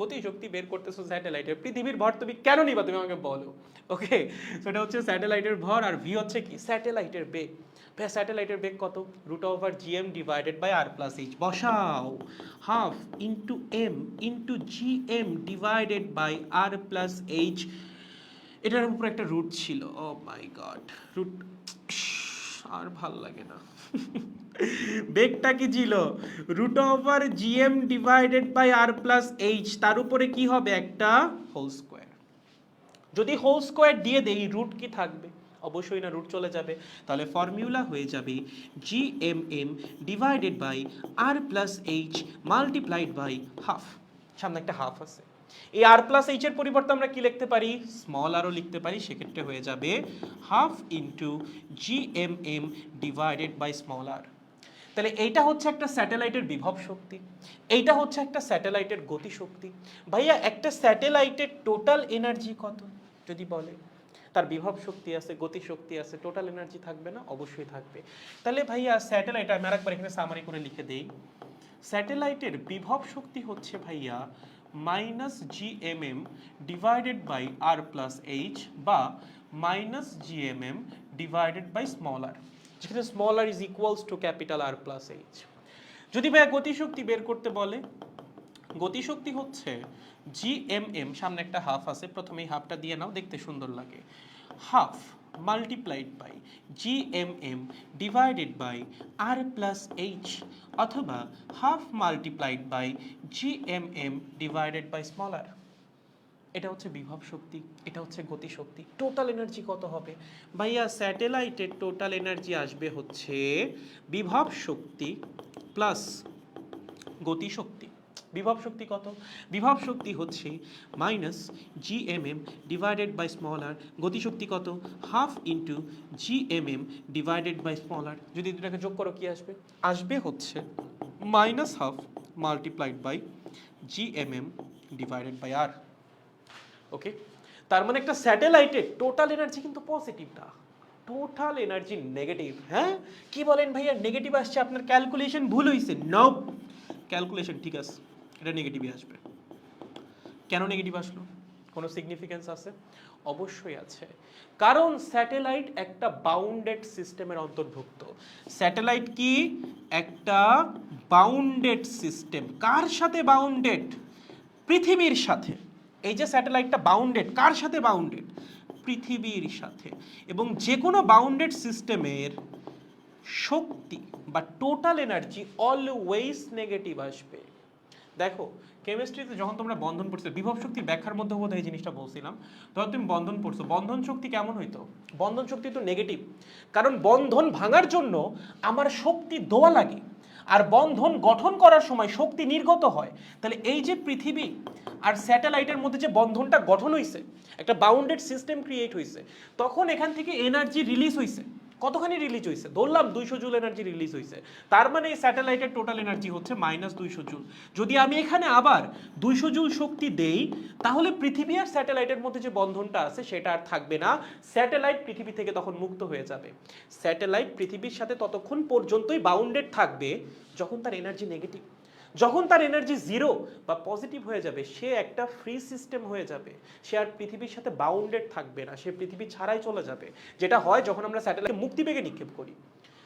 Speaker 1: গতি শক্তি বের করতেছো স্যাটেলাইটের, পৃথিবীর ভর তুমি কেন নিবা? তুমি আমাকে বলো। ওকে, সেটা হচ্ছে স্যাটেলাইটের ভর, আর ভি হচ্ছে কি? স্যাটেলাইটের বেগ। ভাই স্যাটেলাইটের বেগ কত? Root over GM divided by R plus H. বসাও, half into M into GM divided by R plus H. এটার উপর একটা রুট ছিল, ও মাই গড, রুট আর ভাল লাগে না। বেগটা কি ছিল? Root over GM divided by R plus H, তার উপরে কি হবে? একটা হোল স্কোয়ার। যদি হোল স্কোয়ার দিয়ে দেই রুট কি থাকবে? অবশ্যই না, রুট চলে যাবে। তাহলে ফর্মুলা হয়ে যাবে GMM divided by R plus H multiplied by half. সামনে একটা হাফ আছে, এই আর প্লাস এইচ এর পরিবর্তে আমরা কি লিখতে পারি? স্মল আরও লিখতে পারি। সেক্ষেত্রে হয়ে যাবে half into GMM divided by small R. তাহলে এইটা হচ্ছে একটা স্যাটেলাইটের বিভব শক্তি, এইটা হচ্ছে একটা স্যাটেলাইটের গতি শক্তি। ভাইয়া একটা স্যাটেলাইটের টোটাল এনার্জি কত যদি বলে? তার বিভব শক্তি আছে, গতি শক্তি আছে, টোটাল এনার্জি থাকবে না? অবশ্যই থাকবে। তাহলে ভাইয়া স্যাটেলাইট, আমি আরেকবার এখানে সামারি করে লিখে দেই, স্যাটেলাইটের বিভব শক্তি হচ্ছে ভাইয়া minus GMM divided by R plus H বা minus GMM divided by small R, যেখানে small R is equals to capital R plus H. যদি ভাইয়া গতিশক্তি বের করতে বলে, গতিশক্তি হচ্ছে GMM, সামনে একটা হাফ আছে, প্রথমে এই হাফটা দিয়ে নাও, দেখতে সুন্দর লাগে, half multiplied by GMM divided by R plus H, অথবা half multiplied by GMM divided by small R. এটা হচ্ছে বিভব শক্তি, এটা হচ্ছে গতি শক্তি। টোটাল এনার্জি কত হবে ভাইয়া? স্যাটেলাইটের টোটাল এনার্জি আসবে হচ্ছে বিভব শক্তি প্লাস গতি শক্তি। বিভব শক্তি কত? বিভব শক্তি হচ্ছে minus GMM divided by small R. গতি শক্তি কত? Half into GMM divided by small R. যদি দুটাকে যোগ করো কি আসবে? আসবে হচ্ছে minus half multiplied by GMM divided by R. Okay, তার মানে একটা স্যাটেলাইটের টোটাল এনার্জি কিন্তু পজিটিভ না, টোটাল এনার্জি নেগেটিভ। হ্যাঁ, কি বলেন ভাইয়া? নেগেটিভ আসছে, আপনার ক্যালকুলেশন ভুল হয়েছে। নো, ক্যালকুলেশন ঠিক আছে, এটা নেগেটিভই আসবে। কেন নেগেটিভ আসলো? কোনো সিগনিফিকেন্স আছে? অবশ্যই আছে, কারণ স্যাটেলাইট একটা বাউন্ডেড সিস্টেমের অন্তর্ভুক্ত। স্যাটেলাইট কি? একটা বাউন্ডেড সিস্টেম। কার সাথে বাউন্ডেড? পৃথিবীর সাথে। এই যে স্যাটেলাইটটা বাউন্ডেড, কার সাথে বাউন্ডেড? পৃথিবীর সাথে। এবং যে কোনো বাউন্ডেড সিস্টেমের শক্তি বা টোটাল এনার্জি অলওয়েজ নেগেটিভ আসবে। দেখো, কেমিস্ট্রিতে যখন তোমরা বন্ধন পড়ছো, বিভব শক্তির ব্যাখ্যার মধ্যে বোধহয় এই জিনিসটা বলছিলাম, তখন তুমি বন্ধন পড়ছো। বন্ধন শক্তি কেমন হইতো? বন্ধন শক্তি তো নেগেটিভ, কারণ বন্ধন ভাঙার জন্য আমার শক্তি দেওয়া লাগে, আর বন্ধন গঠন করার সময় শক্তি নির্গত হয়। তাহলে এই যে পৃথিবী আর স্যাটেলাইটের মধ্যে যে বন্ধনটা গঠন হয়েছে, একটা বাউন্ডেড সিস্টেম ক্রিয়েট হয়েছে, তখন এখান থেকে এনার্জি রিলিজ হয়েছে। কতখানি রিলিজ হয়েছে? ধরলাম 200 জুল এনার্জি রিলিজ হয়েছে। তার মানে এই স্যাটেলাইটের টোটাল এনার্জি হচ্ছে -200 জুল। যদি আমি এখানে আবার 200 জুল শক্তি দেই, তাহলে পৃথিবী আর স্যাটেলাইটের মধ্যে যে বন্ধনটা আছে সেটা আর থাকবে না। স্যাটেলাইট পৃথিবী থেকে তখন মুক্ত হয়ে যাবে। স্যাটেলাইট পৃথিবীর সাথে ততক্ষণ পর্যন্তই বাউন্ডেড থাকবে যখন তার এনার্জি নেগেটিভ। যখন তার এনার্জি জিরো বা পজিটিভ হয়ে যাবে, সে একটা ফ্রি সিস্টেম হয়ে যাবে। সে আর পৃথিবীর সাথে বাউন্ডেড থাকবে না, সে পৃথিবী ছাড়াই চলে যাবে। যেটা হয় যখন আমরা স্যাটেলাইটকে মুক্তিবেগে নিক্ষেপ করি।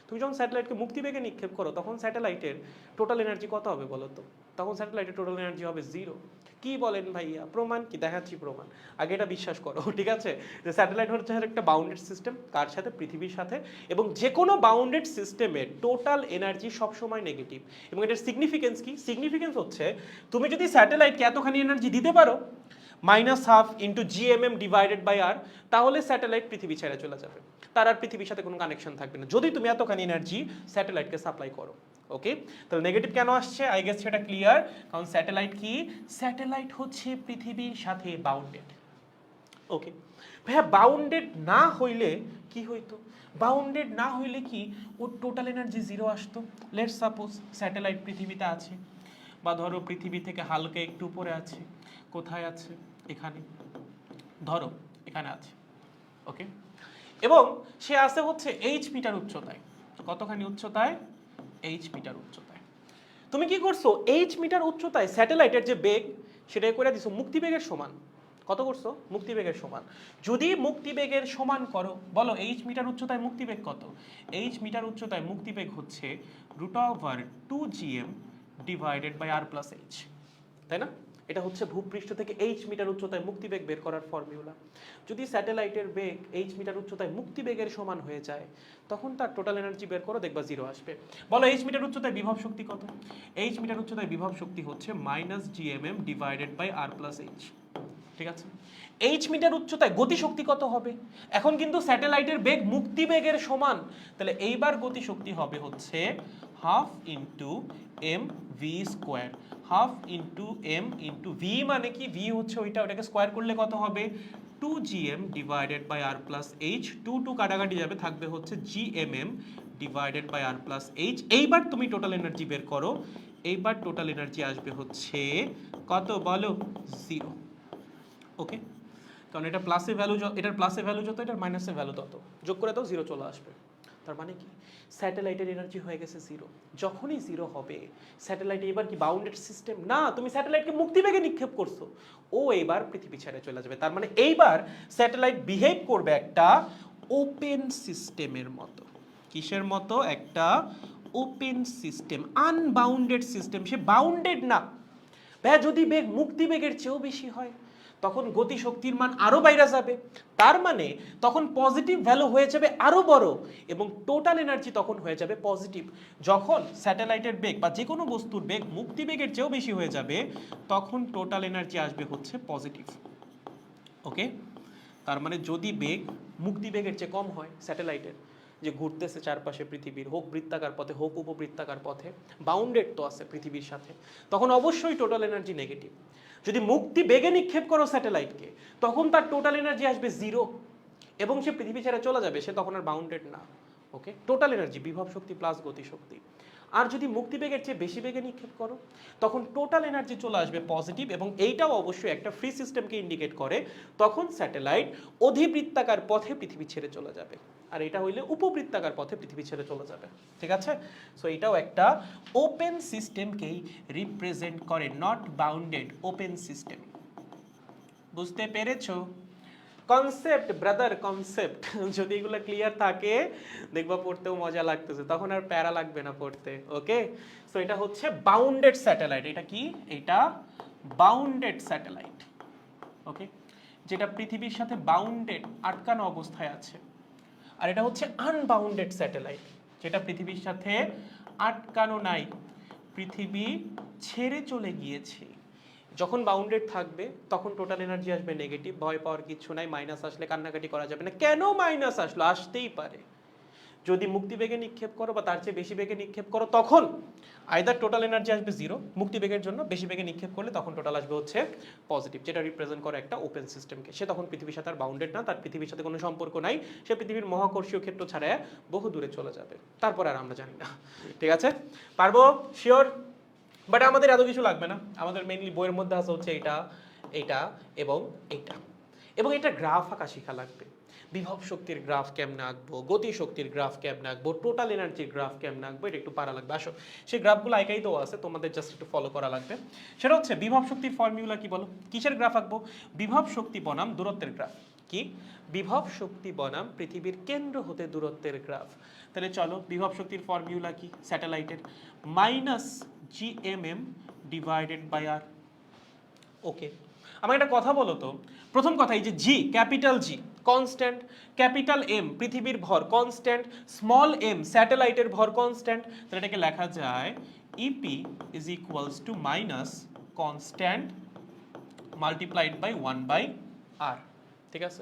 Speaker 1: তুমি যখন স্যাটেলাইটকে মুক্তিবেগে নিক্ষেপ করো, তখন স্যাটেলাইটের টোটাল এনার্জি কত হবে বলো তো? তখন স্যাটেলাইটের টোটাল এনার্জি হবে জিরো। কি বলেন ভাইয়া? প্রমাণ কি? দেখাচ্ছি প্রমাণ, আগে এটা বিশ্বাস করো, ঠিক আছে? যে স্যাটেলাইট হচ্ছে একটা বাউন্ডেড সিস্টেম, কার সাথে? পৃথিবীর সাথে। এবং যে কোনো বাউন্ডেড সিস্টেমের টোটাল এনার্জি সবসময় নেগেটিভ। এবং এটার সিগনিফিকেন্স কি? সিগনিফিকেন্স হচ্ছে, তুমি যদি স্যাটেলাইটকে এতখানি এনার্জি দিতে পারো, -12 ইন্টু GMM ডিভাইডেড বাই আর, তাহলে স্যাটেলাইট পৃথিবী ছেড়ে চলে যাবে। তার আর পৃথিবীর সাথে কোনো কানেকশন থাকবে না, যদি তুমি এতখানি এনার্জি স্যাটেলাইটকে সাপ্লাই করো। ওকে, তাহলে নেগেটিভ কেন আসছে? আই গেস সেটা ক্লিয়ার। কারণ স্যাটেলাইট কি? স্যাটেলাইট হচ্ছে পৃথিবীর সাথে বাউন্ডেড। ওকে ভাইয়া, বাউন্ডেড না হইলে কি হইতো? বাউন্ডেড না হইলে কি ওর টোটাল এনার্জি জিরো আসতো। লেটস সাপোজ স্যাটেলাইট পৃথিবীতে আছে, বা ধরো পৃথিবী থেকে হালকা একটু উপরে আছে। কোথায় আছে? এখানে, ধরো এখানে আছে। ওকে, এবং সে আছে হচ্ছে h মিটার উচ্চতায়। কতখানি উচ্চতায়? h মিটার উচ্চতায়। তুমি কি করছো? h মিটার উচ্চতায় স্যাটেলাইটের যে বেগ, সেটাই করে দিছো মুক্তিবেগের সমান। কত করছো? মুক্তিবেগের সমান। যদি মুক্তিবেগের সমান করো, বলো h মিটার উচ্চতায় মুক্তিবেগ কত? h মিটার উচ্চতায় মুক্তিবেগ হচ্ছে √2gm divided by r plus h, তাই না? এটা হচ্ছে ভূপৃষ্ঠ থেকে h মিটার উচ্চতায় মুক্তিবেগ বের করার ফর্মুলা। যদি স্যাটেলাইটের বেগ h মিটার উচ্চতায় মুক্তিবেগের সমান হয়ে যায়, তখন তার টোটাল এনার্জি বের করো, দেখবা জিরো আসবে। বলো h মিটার উচ্চতায় বিভব শক্তি কত? h মিটার উচ্চতায় বিভব শক্তি হচ্ছে -GMM divided by r plus h। ঠিক আছে, h মিটার উচ্চতায় গতি শক্তি কত হবে? এখন কিন্তু স্যাটেলাইটের বেগ মুক্তিবেগের সমান, তাহলে এইবার গতি শক্তি হবে হচ্ছে half into M V square. Half into M into V মানে কি? ভি হচ্ছে ওইটা, ওটাকে স্কোয়ার করলে কত হবে? 2gm divided by R plus H. 2 কাটাকাটি যাবে, থাকবে হচ্ছে GMM divided by R plus H. এইবার তুমি টোটাল এনার্জি বের করো। এইবার টোটাল এনার্জি আসবে হচ্ছে কত বলো? জিরো। ওকে, কারণ এটা প্লাসের ভ্যালু, এটার প্লাসের ভ্যালু যত, এটার মাইনাসের ভ্যালু তত, যোগ করে দাও, জিরো চলে আসবে। তার মানে কি? স্যাটেলাইটের এনার্জি হয়ে গেছে জিরো। যখনই জিরো হবে, স্যাটেলাইট এবার কি বাউন্ডেড সিস্টেম না, তুমি স্যাটেলাইটকে মুক্তিবেগে নিক্ষেপ করছো, ও এবার পৃথিবী ছেড়ে চলে যাবে। তার মানে এইবার স্যাটেলাইট বিহেভ করবে একটা ওপেন সিস্টেমের মতো। কিসের মতো? একটা ওপেন সিস্টেম, আনবাউন্ডেড সিস্টেম। সে বাউন্ডেড না। ভাই, যদি বেগ মুক্তিবেগের চেয়েও বেশি হয়, তখন গতি শক্তির মান আরো বাইরে যাবে। তার মানে তখন পজিটিভ ভ্যালু হয়ে যাবে আরো বড়, এবং টোটাল এনার্জি তখন হয়ে যাবে পজিটিভ। যখন স্যাটেলাইটের বেগ বা যে কোনো বস্তুর বেগ মুক্তিবেগের চেয়েও বেশি হয়ে যাবে, তখন টোটাল এনার্জি আসবে হচ্ছে পজিটিভ। ওকে, তার মানে যদি বেগ মুক্তিবেগের চেয়ে কম হয় স্যাটেলাইটের, যে ঘুরতেছে চারপাশে পৃথিবীর, হোক বৃত্তাকার পথে হোক উপবৃত্তাকার পথে, বাউন্ডেড তো আছে পৃথিবীর সাথে, তখন অবশ্যই টোটাল এনার্জি নেগেটিভ। যদি মুক্তি বেগে নিক্ষেপ করো স্যাটেলাইটকে, তখন তার টোটাল এনার্জি আসবে জিরো এবং সে পৃথিবী ছেড়ে চলে যাবে, সে তখন আর বাউন্ডেড না। ওকে, টোটাল এনার্জি বিভব শক্তি প্লাস গতিশক্তি। আর যদি মুক্তিবেগের চেয়ে বেশি বেগে নিক্ষেপ করো, তখন টোটাল এনার্জি চলে আসবে পজিটিভ, এবং এইটাও অবশ্যই একটা ফ্রি সিস্টেমকে ইন্ডিকেট করে। তখন স্যাটেলাইট অধিবৃত্তাকার পথে পৃথিবী ছেড়ে চলে যাবে, আর এটা হইলে উপবৃত্তাকার পথে পৃথিবী ছেড়ে চলে যাবে। ঠিক আছে, সো এটাও একটা ওপেন সিস্টেমকেই রিপ্রেজেন্ট করে, নট বাউন্ডেড, ওপেন সিস্টেম। বুঝতে পেরেছো? Concept brother, concept. যদি এগুলো ক্লিয়ার থাকে, দেখবা পড়তেও মজা লাগতেছে, তখন আর প্যারা লাগবে না পড়তে। ওকে, সো এটা হচ্ছে বাউন্ডেড স্যাটেলাইট। এটা কি? এটা বাউন্ডেড স্যাটেলাইট। ওকে, যেটা পৃথিবীর সাথে বাউন্ডেড, আটকানো অবস্থায় আছে। আর এটা হচ্ছে আনবাউন্ডেড স্যাটেলাইট, যেটা পৃথিবীর সাথে আটকানো নাই, পৃথিবী ছেড়ে চলে গিয়েছে। যখন বাউন্ডেড থাকবে তখন টোটাল এনার্জি আসবে নেগেটিভ, ভয় পাওয়ার কিছু নাই। মাইনাস আসলে কান্নাকাটি করা যাবে না, কেন মাইনাস আসলো, আসতেই পারে। যদি মুক্তিবেগে নিক্ষেপ করো বা তার চেয়ে বেশি বেগে নিক্ষেপ করো, তখন আইদার টোটাল এনার্জি আসবে জিরো মুক্তিবেগের জন্য, বেশি বেগে নিক্ষেপ করলে তখন টোটাল আসবে হচ্ছে পজিটিভ, যেটা রিপ্রেজেন্ট করে একটা ওপেন সিস্টেমকে। সে তখন পৃথিবীর সাথে আর বাউন্ডেড না, তার পৃথিবীর সাথে কোনো সম্পর্ক নাই, সে পৃথিবীর মহাকর্ষীয় ক্ষেত্র ছাড়া বহু দূরে চলে যাবে, তারপর আর আমরা জানি না। ঠিক আছে, পারবো? শিওর? বাট আমাদের এত কিছু লাগবে না, আমাদের মেইনলি বইয়ের মধ্যে আছে হচ্ছে এটা, এটা এবং এটা, এবং এটা গ্রাফ আঁকা শেখা লাগবে। বিভব শক্তির গ্রাফ কেমনে আঁকবো, গতি শক্তির গ্রাফ কেমনে আঁকবো, টোটাল এনার্জির গ্রাফ কেমনে আঁকবো, এটা একটু পারা লাগবে। আসো, সেই গ্রাফগুলো আঁকাই তো আছে, তোমাদের জাস্ট একটু ফলো করা লাগবে। সেটা হচ্ছে বিভব শক্তির ফর্মুলা কি বলো? কিসের গ্রাফ আঁকবো? বিভব শক্তি বনাম দূরত্বের গ্রাফ। কি? বিভব শক্তি বনাম পৃথিবীর কেন্দ্র হতে দূরত্বের গ্রাফ। তাহলে চলো, বিভব শক্তির ফর্মুলা কি স্যাটেলাইটের? Minus GMM divided by R. Okay, আমার একটা কথা বলো তো, প্রথম কথা, এই যে G, capital G constant, capital M পৃথিবীর ভর কনস্ট্যান্ট, স্মল এম স্যাটেলাইটের ভর কনস্ট্যান্ট, তাহলে এটাকে লেখা যায় EP is equals to minus constant multiplied by 1/r। ঠিক আছে,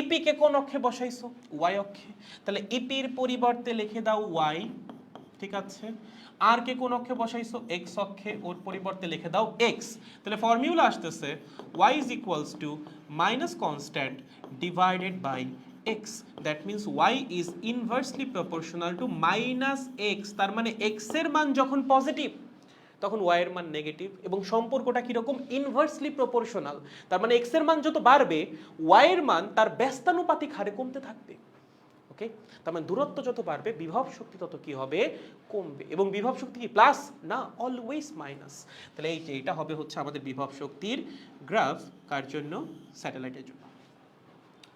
Speaker 1: ইপি কে কোন অক্ষে বসাইছো? ওয়াই অক্ষে, তাহলে ইপির পরিবর্তে লিখে দাও ওয়াই। ঠিক আছে, আর কে কোন অক্ষে বসাইছো? এক্স অক্ষে, ওর পরিবর্তে লিখে দাও এক্স। তাহলে ফর্মুলা আসতেছে y is equals to minus constant divided by x, that means y is inversely proportional to minus x। তার মানে x এর মান যখন পজিটিভ তখন y এর মান নেগেটিভ, এবং সম্পর্কটা কিরকম? Inversely proportional. তার মানে x এর মান যত বাড়বে y এর মান তার ব্যস্তানুপাতিক হারে কমতে থাকবে। ওকে, তার মানে দূরত্ব যত বাড়বে বিভব শক্তি তত কি হবে? কমবে। এবং বিভব শক্তি কি প্লাস না, অলওয়েজ মাইনাস। তাহলে এই যে এটা হবে হচ্ছে আমাদের বিভব শক্তির গ্রাফ, কার জন্য? স্যাটেলাইটের জন্য।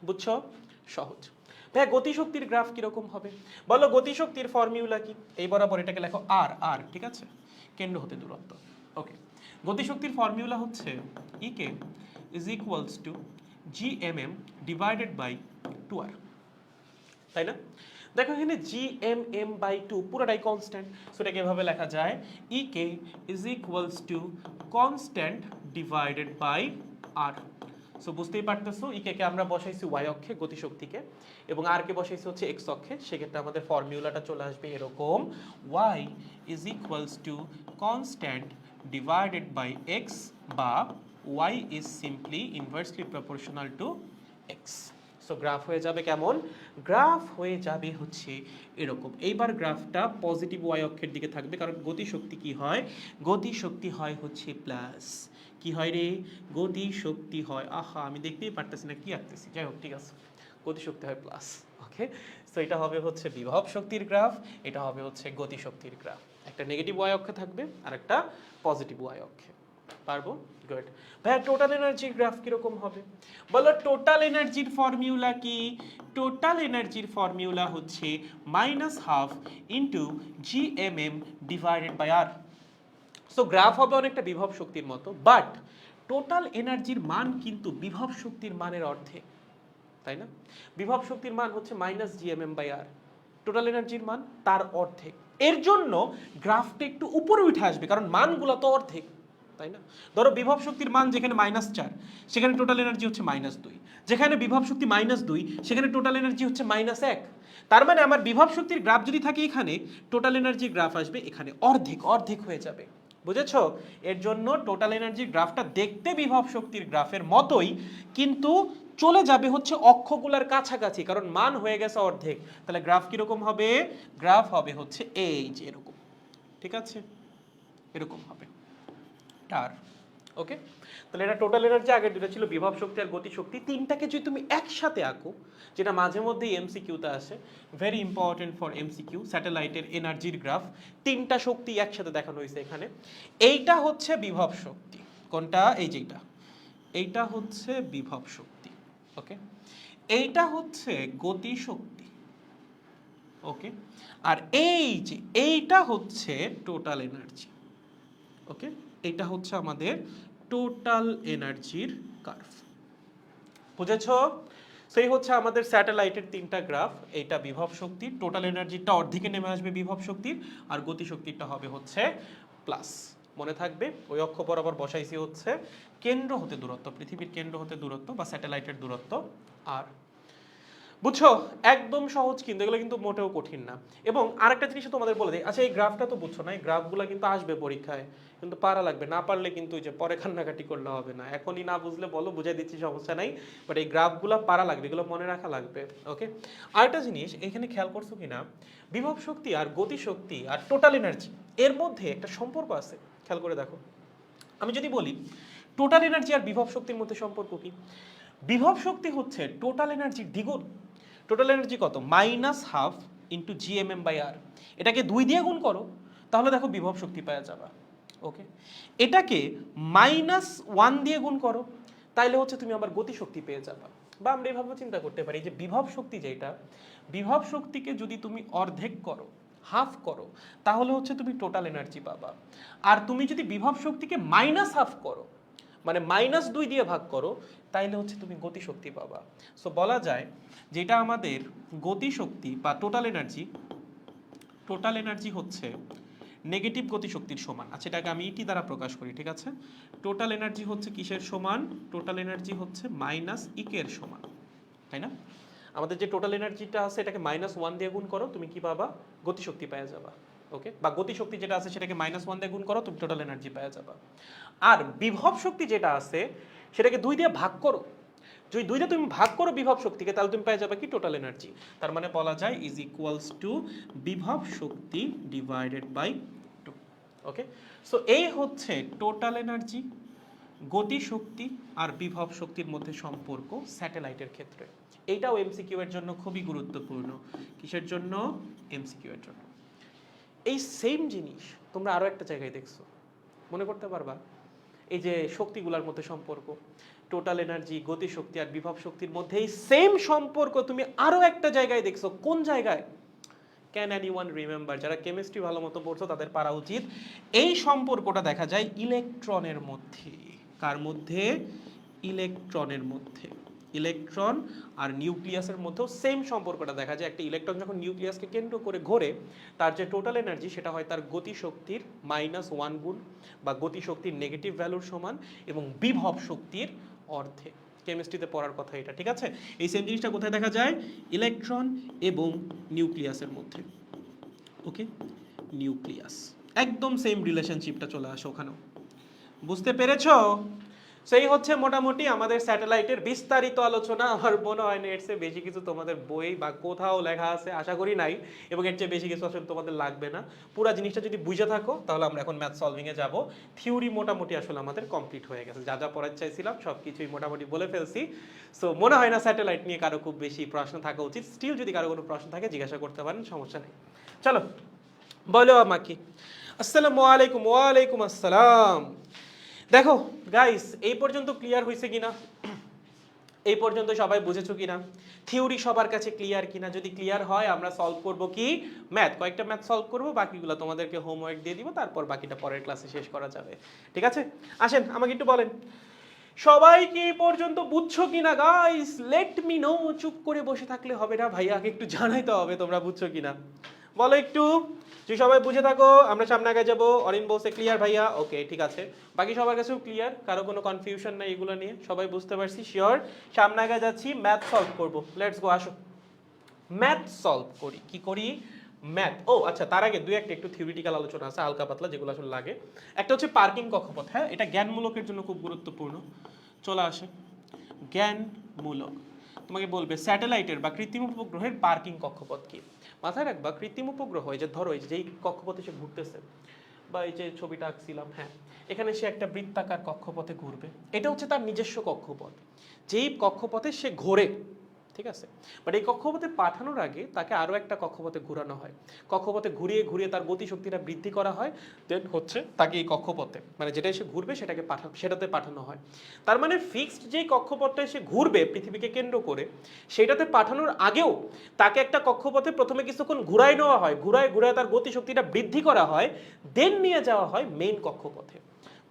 Speaker 1: বুঝছো? সহজ। ভাই গতিশক্তির গ্রাফ কিরকম হবে বলো? গতিশক্তির ফর্মুলা কি? এই বরাবর এটাকে লেখো আর, আর ঠিক আছে, কেন্দ্র হতে দূরত্ব। ওকে, গতিশক্তির ফর্মুলা হচ্ছে EK is equals to GMM divided by 2r, তাই না? দেখো এখানে GMM/2 পুরোটাই কনস্ট্যান্ট, সো এটাকে এভাবে লেখা যায় EK is equals to constant divided by r। So বুঝতেই পারতেছো, EK কে আমরা বসাইছি y অক্ষে গতিশক্তিকে, এবং r কে বসাইছি হচ্ছে x অক্ষে। সেক্ষেত্রে আমাদের ফর্মুলাটা চলে আসবে এরকম, y is equals to constant divided by x, বা y is simply inversely proportional to x। So graph হয়ে যাবে কেমন? গ্রাফ হয়ে যাবে হচ্ছে এরকম। এইবার গ্রাফটা পজিটিভ ওয়াই অক্ষের দিকে থাকবে, কারণ গতিশক্তি কি হয়? গতিশক্তি হয় হচ্ছে প্লাস। কি হয় রে? গতিশক্তি হয়, আহা আমি দেখতেই পারতেছি না কি আঁকতেছি, যাই হোক ঠিক আছে, গতিশক্তি হয় প্লাস। ওকে, সো এটা হবে হচ্ছে বিভব শক্তির গ্রাফ, এটা হবে হচ্ছে গতিশক্তির গ্রাফ। একটা নেগেটিভ ওয়াই অক্ষে থাকবে আর একটা পজিটিভ ওয়াই অক্ষে। পারবো? গুড। ভাইয়া টোটাল এনার্জির গ্রাফ কিরকম হবে বলো? টোটাল এনার্জির ফর্মুলা কি? টোটাল এনার্জির ফর্মুলা হচ্ছে -12 into GMM divided by R. So graph হবে অনেকটা বিভব শক্তির মতো, বাট টোটাল এনার্জির মান কিন্তু বিভব শক্তির মানের অর্ধেক, তাই না? বিভব শক্তির মান হচ্ছে -GMM/r, টোটাল এনার্জির মান তার অর্ধেক। এর জন্য গ্রাফটা একটু উপরে উঠে আসবে, কারণ মানগুলো তো অর্ধেক। তাই না? ধরো বিভব শক্তির মান যেখানে -4, সেখানে টোটাল এনার্জি হচ্ছে -2। যেখানে বিভব শক্তি -2, সেখানে টোটাল এনার্জি হচ্ছে -1। তার মানে আমার বিভব শক্তির গ্রাফ যদি থাকে এখানে, টোটাল এনার্জির গ্রাফ আসবে এখানে, অর্ধেক অর্ধেক হয়ে যাবে। বুঝেছো? এর জন্য টোটাল এনার্জির গ্রাফটা দেখতে বিভব শক্তির গ্রাফের মতোই, কিন্তু চলে যাবে হচ্ছে অক্ষগুলার কাছাকাছি, কারণ মান হয়ে গেছে অর্ধেক। তাহলে গ্রাফ কিরকম হবে? গ্রাফ হবে হচ্ছে এই যে এরকম, ঠিক আছে? এরকম হবে টার। ওকে, তাহলে এটা টোটাল এনার্জি, আগের দুটো ছিল বিভব শক্তি আর গতি শক্তি। তিনটাকে যদি তুমি একসাথে আঁকো, যেটা মাঝে মধ্যেই এমসিকিউতে আসে, ভেরি ইম্পর্টেন্ট ফর এমসিকিউ, স্যাটেলাইটের এনার্জির গ্রাফ, তিনটা শক্তি একসাথে দেখানো হয়েছে এখানে। এইটা হচ্ছে বিভব শক্তি, কোনটা? এই যেটা, এইটা হচ্ছে বিভব শক্তি। ওকে, এইটা হচ্ছে গতি শক্তি। ওকে, আর এই যে এইটা হচ্ছে টোটাল এনার্জি। ওকে, এটা হচ্ছে আমাদের টোটাল এনার্জির কার্ভ। বুঝেছো? সেই হচ্ছে আমাদের স্যাটেলাইটের তিনটা গ্রাফ। এইটা বিভব শক্তি, টোটাল এনার্জিটা অর্ধেকে নেমে আসবে বিভব শক্তির, আর গতি শক্তিটা হবে হচ্ছে প্লাস। মনে থাকবে ওই অক্ষ বরাবর বসাইছি হচ্ছে কেন্দ্র হতে দূরত্ব, পৃথিবীর কেন্দ্র হতে দূরত্ব বা স্যাটেলাইটের দূরত্ব। আর বুঝছো? একদম সহজ, কিন্তু এগুলো কিন্তু মোটেও কঠিন না। এবং আরেকটা জিনিস তোমাদের বলে দিই, আচ্ছা এই গ্রাফটা তো বুঝছো না, এই গ্রাফগুলো কিন্তু আসবে পরীক্ষায়, কিন্তু পারা লাগবে, না পারলে কিন্তু ওই যে পরে কান্নাকাটি করলে হবে না। এখনই না বুঝলে বলো, বুঝাই দিচ্ছি, সমস্যা নাই, বাট এই গ্রাফগুলো পারা লাগবে, এগুলো মনে রাখা লাগবে। ওকে, আরেকটা জিনিস এখানে খেয়াল করছো কিনা, বিভব শক্তি আর গতি শক্তি আর টোটাল এনার্জি, এর মধ্যে একটা সম্পর্ক আছে, খেয়াল করে দেখো। আমি যদি বলি টোটাল এনার্জি আর বিভব শক্তির মধ্যে সম্পর্ক কি, বিভব শক্তি হচ্ছে টোটাল এনার্জির দ্বিগুণ। টোটাল এনার্জি কত? -12 ইন্টু GMM/R। এটাকে 2 দিয়ে গুণ করো, তাহলে দেখো বিভব শক্তি পাওয়া যাবে। ওকে, এটাকে -1 দিয়ে গুণ করো, তাইলে হচ্ছে তুমি আবার গতি শক্তি পেয়ে যাবে। বা আমরা এভাবে চিন্তা করতে পারি যে বিভব শক্তি যেটা, বিভব শক্তিকে যদি তুমি অর্ধেক করো, হাফ করো, তাহলে হচ্ছে তুমি টোটাল এনার্জি পাবা। আর তুমি যদি বিভব শক্তিকে -1/2 করো, মানে -2 দিয়ে ভাগ করো, তাইলে হচ্ছে তুমি গতি শক্তি পাবা। সো বলা যায় যেটা আমাদের গতি শক্তি বা টোটাল এনার্জি হচ্ছে নেগেটিভ গতি শক্তির সমান। আচ্ছা, এটাকে আমি ইটি দ্বারা প্রকাশ করি, ঠিক আছে? টোটাল এনার্জি হচ্ছে কিসের সমান? টোটাল এনার্জি হচ্ছে -E এর সমান, তাই না? আমাদের যে টোটাল এনার্জিটা আছে, এটাকে -1 দিয়ে গুণ করো, তুমি কি পাবা? গতি শক্তি পেয়ে যাবা। ওকে, বা গতি শক্তি যেটা আছে সেটাকে -1 দিয়ে গুণ করো, তুমি টোটাল এনার্জি পেয়ে যাবা। আর বিভব শক্তি যেটা আছে সেটাকে 2 দিয়ে ভাগ করো, যদি 2 দিয়ে তুমি ভাগ করো বিভব শক্তিকে, তাহলে তুমি পেয়ে যাবে কি? Total energy. তার মানে বলা যায় ইজ ইকুয়ালস টু বিভব শক্তি ডিভাইডেড বাই 2। ওকে, সো এই হচ্ছে টোটাল এনার্জি, গতি শক্তি আর বিভব শক্তির মধ্যে সম্পর্ক স্যাটেলাইটের ক্ষেত্রে। এইটাও এমসিকিউ এর জন্য খুবই গুরুত্বপূর্ণ। কিসের জন্য? এমসিকিউ এর জন্য। এই সেম জিনিস তোমরা আরো একটা জায়গায় দেখছো, মনে করতে পারবা? এই যে শক্তিগুলোর মধ্যে সম্পর্ক, টোটাল এনার্জি, গতি শক্তি আর বিভব শক্তির মধ্যে এই সেম সম্পর্ক তুমি আরো একটা জায়গায় দেখছো। কোন জায়গায়? Can anyone remember? যারা কেমিস্ট্রি ভালো মতো পড়ছো তাদের পারা উচিত। এই সম্পর্কটা দেখা যায় ইলেকট্রনের মধ্যে। কার মধ্যে? ইলেকট্রনের মধ্যে। ইলেকট্রন আর নিউক্লিয়াসের মধ্যেও সেম সম্পর্কটা দেখা যায়। একটা ইলেকট্রন যখন নিউক্লিয়াসকে কেন্দ্র করে ঘোরে, তার যে টোটাল এনার্জি সেটা হয় তার গতি শক্তির -1 গুণ, বা গতি শক্তির নেগেটিভ ভ্যালুর সমান, এবং বিভব শক্তির অর্ধেক। কেমিস্ট্রিতে পড়ার কথা এটা, ঠিক আছে? এই সেম জিনিসটা কোথায় দেখা যায়? ইলেকট্রন এবং নিউক্লিয়াসের মধ্যে। ওকে, নিউক্লিয়াস, একদম সেম রিলেশনশিপটা চলে আসে ওখানেও। বুঝতে পেরেছো? সেই হচ্ছে মোটামুটি আমাদের স্যাটেলাইটের বিস্তারিত আলোচনা। আমার মনে হয় না এর চেয়ে বেশি কিছু তোমাদের বই বা কোথাও লেখা আছে, আশা করি নাই, এবং এর চেয়ে বেশি কিছু আসলে তোমাদের লাগবে না। পুরো জিনিসটা যদি বুঝে থাকো, তাহলে আমরা এখন ম্যাথ সলভিং এ যাব। থিওরি মোটামুটি আসলে আমাদের কমপ্লিট হয়ে গেছে, যা যা পড়াতে চাইছিলাম সব কিছুই মোটামুটি বলে ফেলছি। সো মনে হয় না স্যাটেলাইট নিয়ে কারো খুব বেশি প্রশ্ন থাকা উচিত। স্টিল যদি কারো কোনো প্রশ্ন থাকে জিজ্ঞাসা করতে পারেন, সমস্যা নেই। চলো বলো আমাকে। আসসালামু আলাইকুম। ওয়ালাইকুম আসসালাম। দেখো গাইস, এই পর্যন্ত ক্লিয়ার হয়েছে কিনা? এই পর্যন্ত সবাই বুঝেছো কিনা? থিওরি সবার কাছে ক্লিয়ার কিনা? যদি ক্লিয়ার হয়, আমরা সলভ করব কি? ম্যাথ, কয়েকটা ম্যাথ সলভ করব, বাকিগুলো তোমাদেরকে হোমওয়ার্ক দিয়ে দিব, তারপর বাকিটা পরের ক্লাসে শেষ করা যাবে। ঠিক আছে, আসেন আমাকে একটু বলেন সবাই কি এই পর্যন্ত বুঝছো কিনা গাইস? Let me no. চুপ করে বসে থাকলে হবে না, ভাইয়াকে একটু জানাইতে হবে তোমরা বুঝছো কিনা। বলো একটু, যদি সবাই বুঝে থাকো আমরা সামনে আগে যাবো। অরিন বলছে ক্লিয়ার ভাইয়া, ওকে ঠিক আছে। বাকি সবার কাছেও ক্লিয়ার, কারো কোনো কনফিউশন নাই এগুলো নিয়ে, সবাই বুঝতে পারছি শিওর। সামনে আগে যাচ্ছি, ম্যাথ সলভ করবো, লেটস গো, আসো ম্যাথ সলভ করি। কি করি? ম্যাথ। ও আচ্ছা, তার আগে দুই একটা একটু থিওরিটিক্যাল আলোচনা আছে হালকা পাতলা, যেগুলো আসলে লাগে। একটা হচ্ছে পার্কিং কক্ষপথ, হ্যাঁ এটা জ্ঞানমূলকের জন্য খুব গুরুত্বপূর্ণ। চলে আসে জ্ঞানমূলক, তোমাকে বলবে স্যাটেলাইটের বা কৃত্রিম উপগ্রহের পার্কিং কক্ষপথ কি। মাথায় রাখবা কৃত্রিম উপগ্রহ, এই যে ধরো এই যেই কক্ষপথে সে ঘুরতেছে, বা এই যে ছবিটা আঁকছিলাম, হ্যাঁ এখানে সে একটা বৃত্তাকার কক্ষপথে ঘুরবে, এটা হচ্ছে তার নিজস্ব কক্ষপথ, যেই কক্ষপথে সে ঘোরে, ঠিক আছে। বাট এই কক্ষপথে পাঠানোর আগে তাকে আরও একটা কক্ষপথে ঘোরানো হয়, কক্ষপথে ঘুরিয়ে ঘুরিয়ে তার গতিশক্তিটা বৃদ্ধি করা হয়, দেন হচ্ছে তাকে এই কক্ষপথে, মানে যেটা এসে ঘুরবে সেটাতে পাঠানো হয়। তার মানে ফিক্সড যেই কক্ষপথটা এসে ঘুরবে পৃথিবীকে কেন্দ্র করে, সেটাতে পাঠানোর আগেও তাকে একটা কক্ষপথে প্রথমে কিছুক্ষণ ঘুরাই নেওয়া হয়, ঘুরায় ঘুরায় তার গতিশক্তিটা বৃদ্ধি করা হয়, দেন নিয়ে যাওয়া হয় মেইন কক্ষপথে।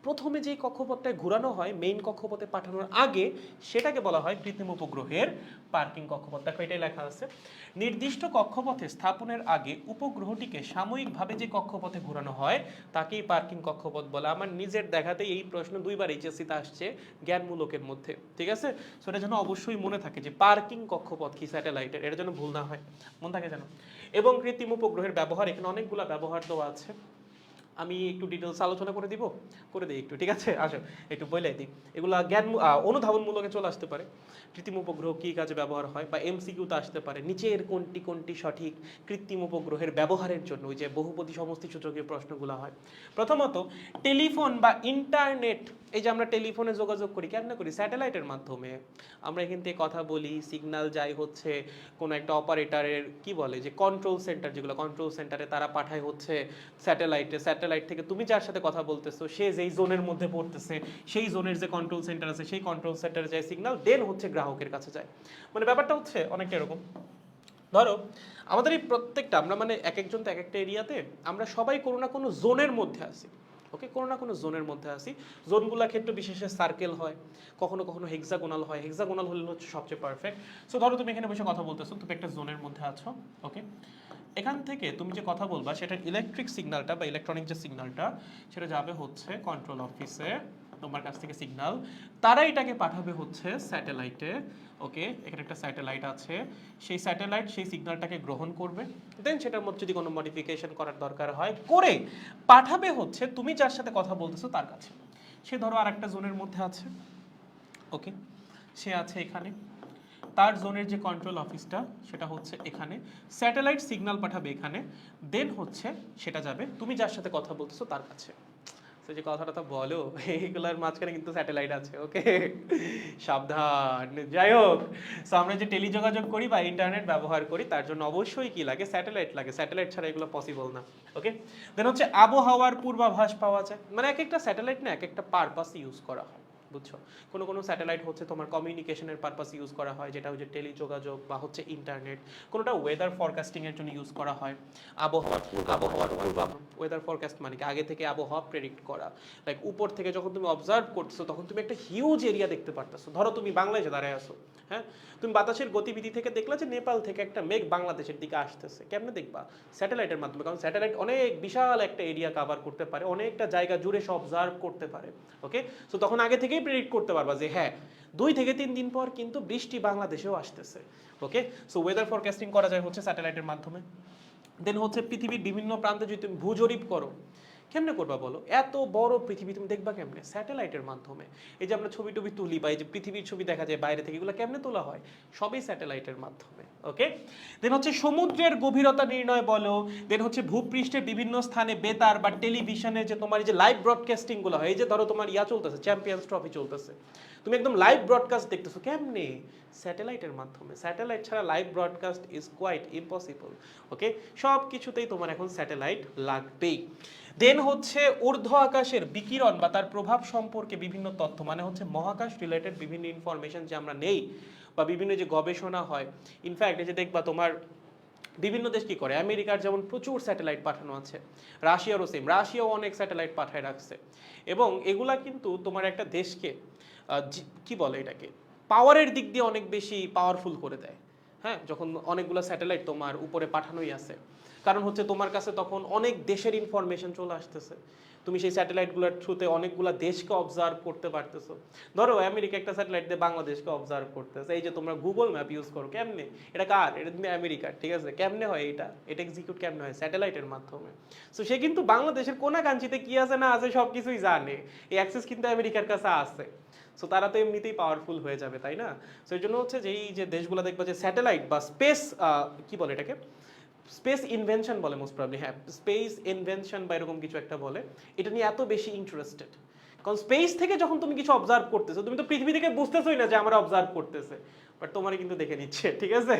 Speaker 1: প্রথমে যেই কক্ষপথটায় ঘোরানো হয় মেইন কক্ষপথে পাঠানোর আগে, সেটাকে বলা হয় কৃত্রিম উপগ্রহের পার্কিং কক্ষপথ। দেখো এটাই লেখা আছে, নির্দিষ্ট কক্ষপথে স্থাপনের আগে উপগ্রহটিকে সাময়িকভাবে যে কক্ষপথে ঘোরানো হয় তাকেই পার্কিং কক্ষপথ বলে। আমার নিজের দেখাতে এই প্রশ্ন দুইবার এইচএসসিতে আসছে জ্ঞানমূলকের মধ্যে, ঠিক আছে। সো এটা যেন অবশ্যই মনে থাকে যে পার্কিং কক্ষপথ কি স্যাটেলাইটের, এটা যেন ভুল না হয়, মনে থাকে যেন। এবং কৃত্রিম উপগ্রহের ব্যবহার, এখানে অনেকগুলো ব্যবহার দেওয়া আছে, আমি একটু ডিটেলস আলোচনা করে দিব, করে দিই একটু, ঠিক আছে। আসো একটু বলে দিই, এগুলা জ্ঞান অনুধাবনমূলকে চলে আসতে পারে। কৃত্রিম উপগ্রহ কী কাজে ব্যবহার হয়, বা এমসিকিউতে আসতে পারে, নিচের কোনটি কোনটি সঠিক কৃত্রিম উপগ্রহের ব্যবহারের জন্য, ওই যে বহুপদী সমষ্টি সূচকের প্রশ্নগুলো হয়। প্রথমত টেলিফোন বা ইন্টারনেট, এই যে আমরা টেলিফোনে যোগাযোগ করি কেমনে করি? স্যাটেলাইটের মাধ্যমে। আমরা এখান থেকে কথা বলি, সিগন্যাল যাই হচ্ছে কোনো একটা অপারেটরের কি বলে যে কন্ট্রোল সেন্টার, যেগুলো কন্ট্রোল সেন্টারে তারা পাঠায় হচ্ছে স্যাটেলাইটে, স্যাটেলাইট থেকে তুমি যার সাথে কথা বলতেছো সে যেই জোনের মধ্যে পড়তেছে, সেই জোনের যে কন্ট্রোল সেন্টার আছে সেই কন্ট্রোল সেন্টারে যায় সিগন্যাল, দেন হচ্ছে গ্রাহকের কাছে যায়। মানে ব্যাপারটা হচ্ছে অনেকটা এরকম। ধরো আমাদের এই প্রত্যেকটা, আমরা মানে এক একজন তো এক একটা এরিয়াতে, আমরা সবাই কোনো না কোনো জোনের মধ্যে আছি, ওকে, কোনো না কোনো জোনের মধ্যে আছি। জোনগুলো ক্ষেত্র বিশেষে সার্কেল হয়, কখনো কখনো হেক্সাগোনাল হয়, হেক্সাগোনাল হলে হচ্ছে সবচেয়ে পারফেক্ট। সো ধরো তুমি এখানে বসে কথা বলতেছো, তুমি একটা জোনের মধ্যে আছো, ওকে। এখান থেকে তুমি যে কথা বলবা সেটার ইলেকট্রিক সিগন্যালটা বা ইলেকট্রনিক যে সিগন্যালটা, সেটা যাবে হচ্ছে কন্ট্রোল অফিসে, তোমার কাছ থেকে সিগন্যাল, তারা এটাকে পাঠাবে হচ্ছে স্যাটেলাইটে, ওকে। এখানে একটা স্যাটেলাইট আছে, সেই স্যাটেলাইট সেই সিগন্যালটাকে গ্রহণ করবে, দেন সেটার মধ্যে যদি কোনো মডিফিকেশন করার দরকার হয় করে পাঠাবে হচ্ছে তুমি যার সাথে কথা বলতেছো তার কাছে। সে ধরো আর একটা জোনের মধ্যে আছে, ওকে, সে আছে এখানে, তার জোনের যে কন্ট্রোল অফিসটা সেটা হচ্ছে এখানে, স্যাটেলাইট সিগন্যাল পাঠাবে এখানে, দেন হচ্ছে সেটা যাবে তুমি যার সাথে কথা বলতেছো তার কাছে। সে যে কথাটা তো বলো, এইগুলোর মাঝখানে কিন্তু স্যাটেলাইট আছে, ওকে, সাবধান। যাই হোক, সো আমরা যে টেলিযোগাযোগ করি বা ইন্টারনেট ব্যবহার করি তার জন্য অবশ্যই কি লাগে? স্যাটেলাইট লাগে, স্যাটেলাইট ছাড়া এগুলো পসিবল না, ওকে। দেন হচ্ছে আবহাওয়ার পূর্বাভাস পাওয়া যায়, মানে এক একটা স্যাটেলাইট না এক একটা পারপাস ইউজ করা হয়, বুঝছো। কোনো কোনো স্যাটেলাইট হচ্ছে তোমার কমিউনিকেশনের পারপাস ইউজ করা হয়, যেটা হচ্ছে টেলিযোগাযোগ বা হচ্ছে ইন্টারনেট। কোনোটা ওয়েদার ফরকাস্টিং এর জন্য ইউজ করা হয়, আবহাওয়ার ওয়েদার ফরকাস্ট মানে কি আগে থেকে আবহাওয়া প্রেডিক্ট করা। লাইক উপর থেকে যখন তুমি অবজার্ভ করতেছো তখন তুমি একটা হিউজ এরিয়া দেখতে পারতেছো, ধরো তুমি বাংলাদেশে দাঁড়ায় আছো, হ্যাঁ, তুমি বাতাসের গতিবিধি থেকে দেখলা যে নেপাল থেকে একটা মেঘ বাংলাদেশের দিকে আসতেছে, কেমনে দেখবা? স্যাটেলাইটের মাধ্যমে, কারণ স্যাটেলাইট অনেক বিশাল একটা এরিয়া কভার করতে পারে, অনেকটা জায়গা জুড়ে সে অবজার্ভ করতে পারে, ওকে। সো তখন আগে থেকেই প্রেডিক্ট করতে পারবা যে হ্যাঁ 2 থেকে 3 দিন পর কিন্তু বৃষ্টি বাংলাদেশেও আসতেছে, ওকে। সো ওয়েদার ফরকাস্টিং করা যায় হচ্ছে স্যাটেলাইটের মাধ্যমে। দেন হচ্ছে পৃথিবীর বিভিন্ন প্রান্তে যদি তুমি ভূজরিপ করো, কেমনে করবা বলো? এত বড় পৃথিবী তুমি দেখবা কেমনে? স্যাটেলাইটের মাধ্যমে। এই যে আমরা ছবি টবি তুলি বা এই যে পৃথিবীর ছবি দেখা যায় বাইরে থেকে, এগুলো কেমনে তোলা হয়? সবই স্যাটেলাইটের মাধ্যমে, ওকে। দেন হচ্ছে সমুদ্রের গভীরতা নির্ণয় বলো, দেন হচ্ছে ভূপৃষ্ঠের বিভিন্ন স্থানে বেতার বা টেলিভিশনে যে তোমার এই যে লাইভ ব্রডকাস্টিং গুলো হয়, এই যে ধরো তোমার ইয়া চলতেছে, চ্যাম্পিয়ন্স ট্রফি চলতেছে, তুমি একদম লাইভ ব্রডকাস্ট দেখতেছো, কেমনে? স্যাটেলাইটের মাধ্যমে। স্যাটেলাইট ছাড়া live broadcast is quite impossible, okay. সব কিছুতেই তোমার এখন স্যাটেলাইট লাগবেই। দেন হচ্ছে ঊর্ধ্ব আকাশের বিকিরণ বা তার প্রভাব সম্পর্কে বিভিন্ন তথ্য, মানে হচ্ছে মহাকাশ রিলেটেড বিভিন্ন ইনফরমেশন যে আমরা নেই বা বিভিন্ন যে গবেষণা হয়। ইনফ্যাক্ট এই যে দেখবা তোমার বিভিন্ন দেশ কি করে, আমেরিকার যেমন প্রচুর স্যাটেলাইট পাঠানো আছে, রাশিয়ারও সেম, রাশিয়াও অনেক স্যাটেলাইট পাঠায় রাখছে, এবং এগুলা কিন্তু তোমার একটা দেশকে কি বলে এটাকে, পাওয়ারের দিক দিয়ে অনেক বেশি পাওয়ারফুল করে দেয়, হ্যাঁ, যখন অনেকগুলো স্যাটেলাইট তোমার উপরে পাঠানোই আছে। কারণ হচ্ছে তোমার কাছে তখন অনেক দেশের ইনফরমেশন চলে আসতেছে, তুমি সেই স্যাটেলাইটগুলোর থ্রুতে অনেকগুলো দেশকে অবজার্ভ করতে পারতেছো। ধরো আমেরিকা একটা স্যাটেলাইট দিয়ে বাংলাদেশকে অবজার্ভ করতেছে, এই যে তোমরা গুগল ম্যাপ ইউজ করো, কেমনে? এটা কার? এটা তুমি আমেরিকার, ঠিক আছে? কেমনে হয় এটা? এটা এক্সিকিউট কেমনে হয়? স্যাটেলাইটের মাধ্যমে। সো সে কিন্তু বাংলাদেশের কোনা কাঞ্চিতে কি আছে না আছে সব কিছুই জানে, এই অ্যাক্সেস কিন্তু আমেরিকার কাছে আছে। সো তারা তো এমনিতেই পাওয়ারফুল হয়ে যাবে, তাই না? সো এই জন্য হচ্ছে যে এই যে দেশগুলো দেখবা যে স্যাটেলাইট বা স্পেস, কি বলে এটাকে, স্পেস ইনভেনশন বলে মোস্ট প্রবলি, হ্যাঁ স্পেস ইনভেনশন বা এরকম কিছু একটা বলে, এটা নিয়ে এত বেশি ইন্টারেস্টেড। কারণ স্পেস থেকে যখন তুমি কিছু অবজার্ভ করতেছো, তুমি তো পৃথিবী থেকে বুঝতেছোই না যে আমরা অবজার্ভ করতেছে, বাট তোমারই কিন্তু দেখে নিচ্ছে, ঠিক আছে?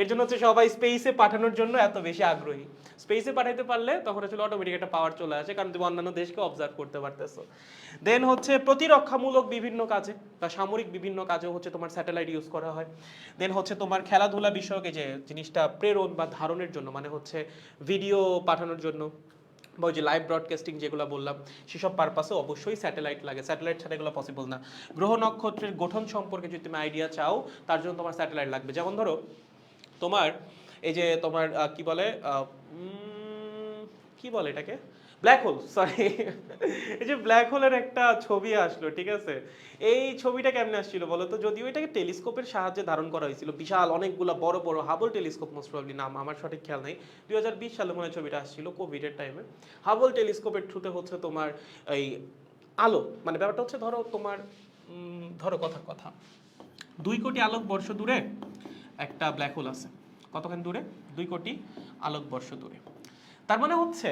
Speaker 1: এর জন্য হচ্ছে সবাই স্পেসে পাঠানোর জন্য এত বেশি আগ্রহী। স্পেসে পাঠাইতে পারলে তখন আসলে অটোমেটিক একটা পাওয়ার চলে আসে, কারণ তুমি অন্যান্য দেশকে অবজার্ভ করতে পারতেছো। দেন হচ্ছে প্রতিরক্ষামূলক বিভিন্ন কাজে বা সামরিক বিভিন্ন কাজেও হচ্ছে তোমার স্যাটেলাইট ইউজ করা হয়। দেন হচ্ছে তোমার খেলাধুলা বিষয়ক যে জিনিসটা প্রেরণ বা ধারণের জন্য, মানে হচ্ছে ভিডিও পাঠানোর জন্য বা ওই যে লাইভ ব্রডকাস্টিং যেগুলো বললাম, সেসব পারপাসে অবশ্যই স্যাটেলাইট লাগে। স্যাটেলাইট ছাড়া এগুলো পসিবল না। গ্রহ নক্ষত্রের গঠন সম্পর্কে যদি তুমি আইডিয়া চাও, তার জন্য তোমার স্যাটেলাইট লাগবে। যেমন ধরো তোমার এই যে তোমার কি বলে, কি বলে এটাকে, ব্ল্যাক হোল, সরি এই যে ব্ল্যাক হোলের একটা ছবি আসলো, ঠিক আছে? এই ছবিটা কেমনে আসছিল বলো তো? যদিও এটাকে টেলিস্কোপের সাহায্যে ধারণ করা হয়েছিল, বিশাল অনেকগুলো বড় বড় হাবল টেলিস্কোপ, মোস্ট প্রবলি নাম আমার সঠিক খেয়াল নাই, 2020 সালে মনে হয় ছবিটা আসছিল কোভিডের টাইমে। হাবল টেলিস্কোপের থ্রুতে হচ্ছে তোমার এই আলো, মানে ব্যাপারটা হচ্ছে ধরো তোমার ধরো কথা কথা 2 কোটি আলোকবর্ষ দূরে একটা ব্ল্যাক হোল আছে। কতখানি দূরে? 2 কোটি আলোকবর্ষ দূরে। তার মানে হচ্ছে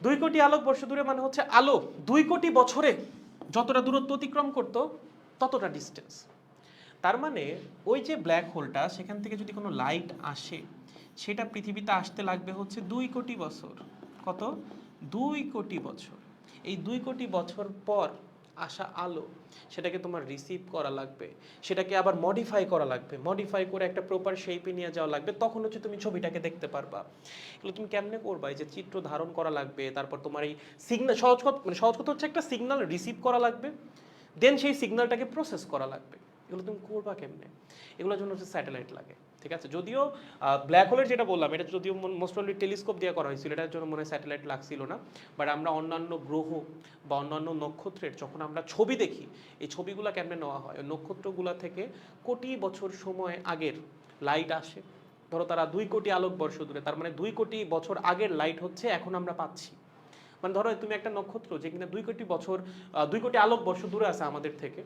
Speaker 1: 2 কোটি আলোকবর্ষ দূরে, মানে হচ্ছে আলো 2 কোটি বছরে যতটা দূরত্ব অতিক্রম করতো ততটা ডিস্টেন্স। তার মানে ওই যে ব্ল্যাক হোলটা, সেখান থেকে যদি কোনো লাইট আসে, সেটা পৃথিবীতে আসতে লাগবে হচ্ছে 2 কোটি বছর। কত? 2 কোটি বছর। এই 2 কোটি বছর পর আসা আলো, সেটাকে তোমার রিসিভ করা লাগবে, সেটাকে আবার মডিফাই করা লাগবে, মডিফাই করে একটা প্রপার শেপে নিয়ে যাওয়া লাগবে, তখন হচ্ছে তুমি ছবিটাকে দেখতে পারবা। এগুলো তুমি কেমনে করবা? এই যে চিত্র ধারণ করা লাগবে, তারপর তোমার এই সিগন্যাল, সহজ কথা মানে সহজ কথা হচ্ছে একটা সিগন্যাল রিসিভ করা লাগবে, দেন সেই সিগন্যালটাকে প্রসেস করা লাগবে। এগুলো তুমি করবা কেমনে? এগুলোর জন্য হচ্ছে স্যাটেলাইট লাগে, ঠিক আছে? যদিও ব্ল্যাক হোলের যেটা বললাম, এটা যদিও মোস্ট প্রবলি টেলিস্কোপ দিয়ে করা হয়েছিল, এটার জন্য মনে হয় স্যাটেলাইট লাগছিল না। বাট আমরা অন্যান্য গ্রহ বা অন্যান্য নক্ষত্রের যখন আমরা ছবি দেখি, এই ছবিগুলো কেমনে নেওয়া হয়? ওই নক্ষত্রগুলো থেকে কোটি বছর সময় আগের লাইট আসে। ধরো তারা 2 কোটি আলোকবর্ষ দূরে, তার মানে 2 কোটি বছর আগের লাইট হচ্ছে এখন আমরা পাচ্ছি। মানে ধরো তুমি একটা নক্ষত্র যে কিনা 2 কোটি বছর 2 কোটি আলোকবর্ষ দূরে আছে আমাদের থেকে,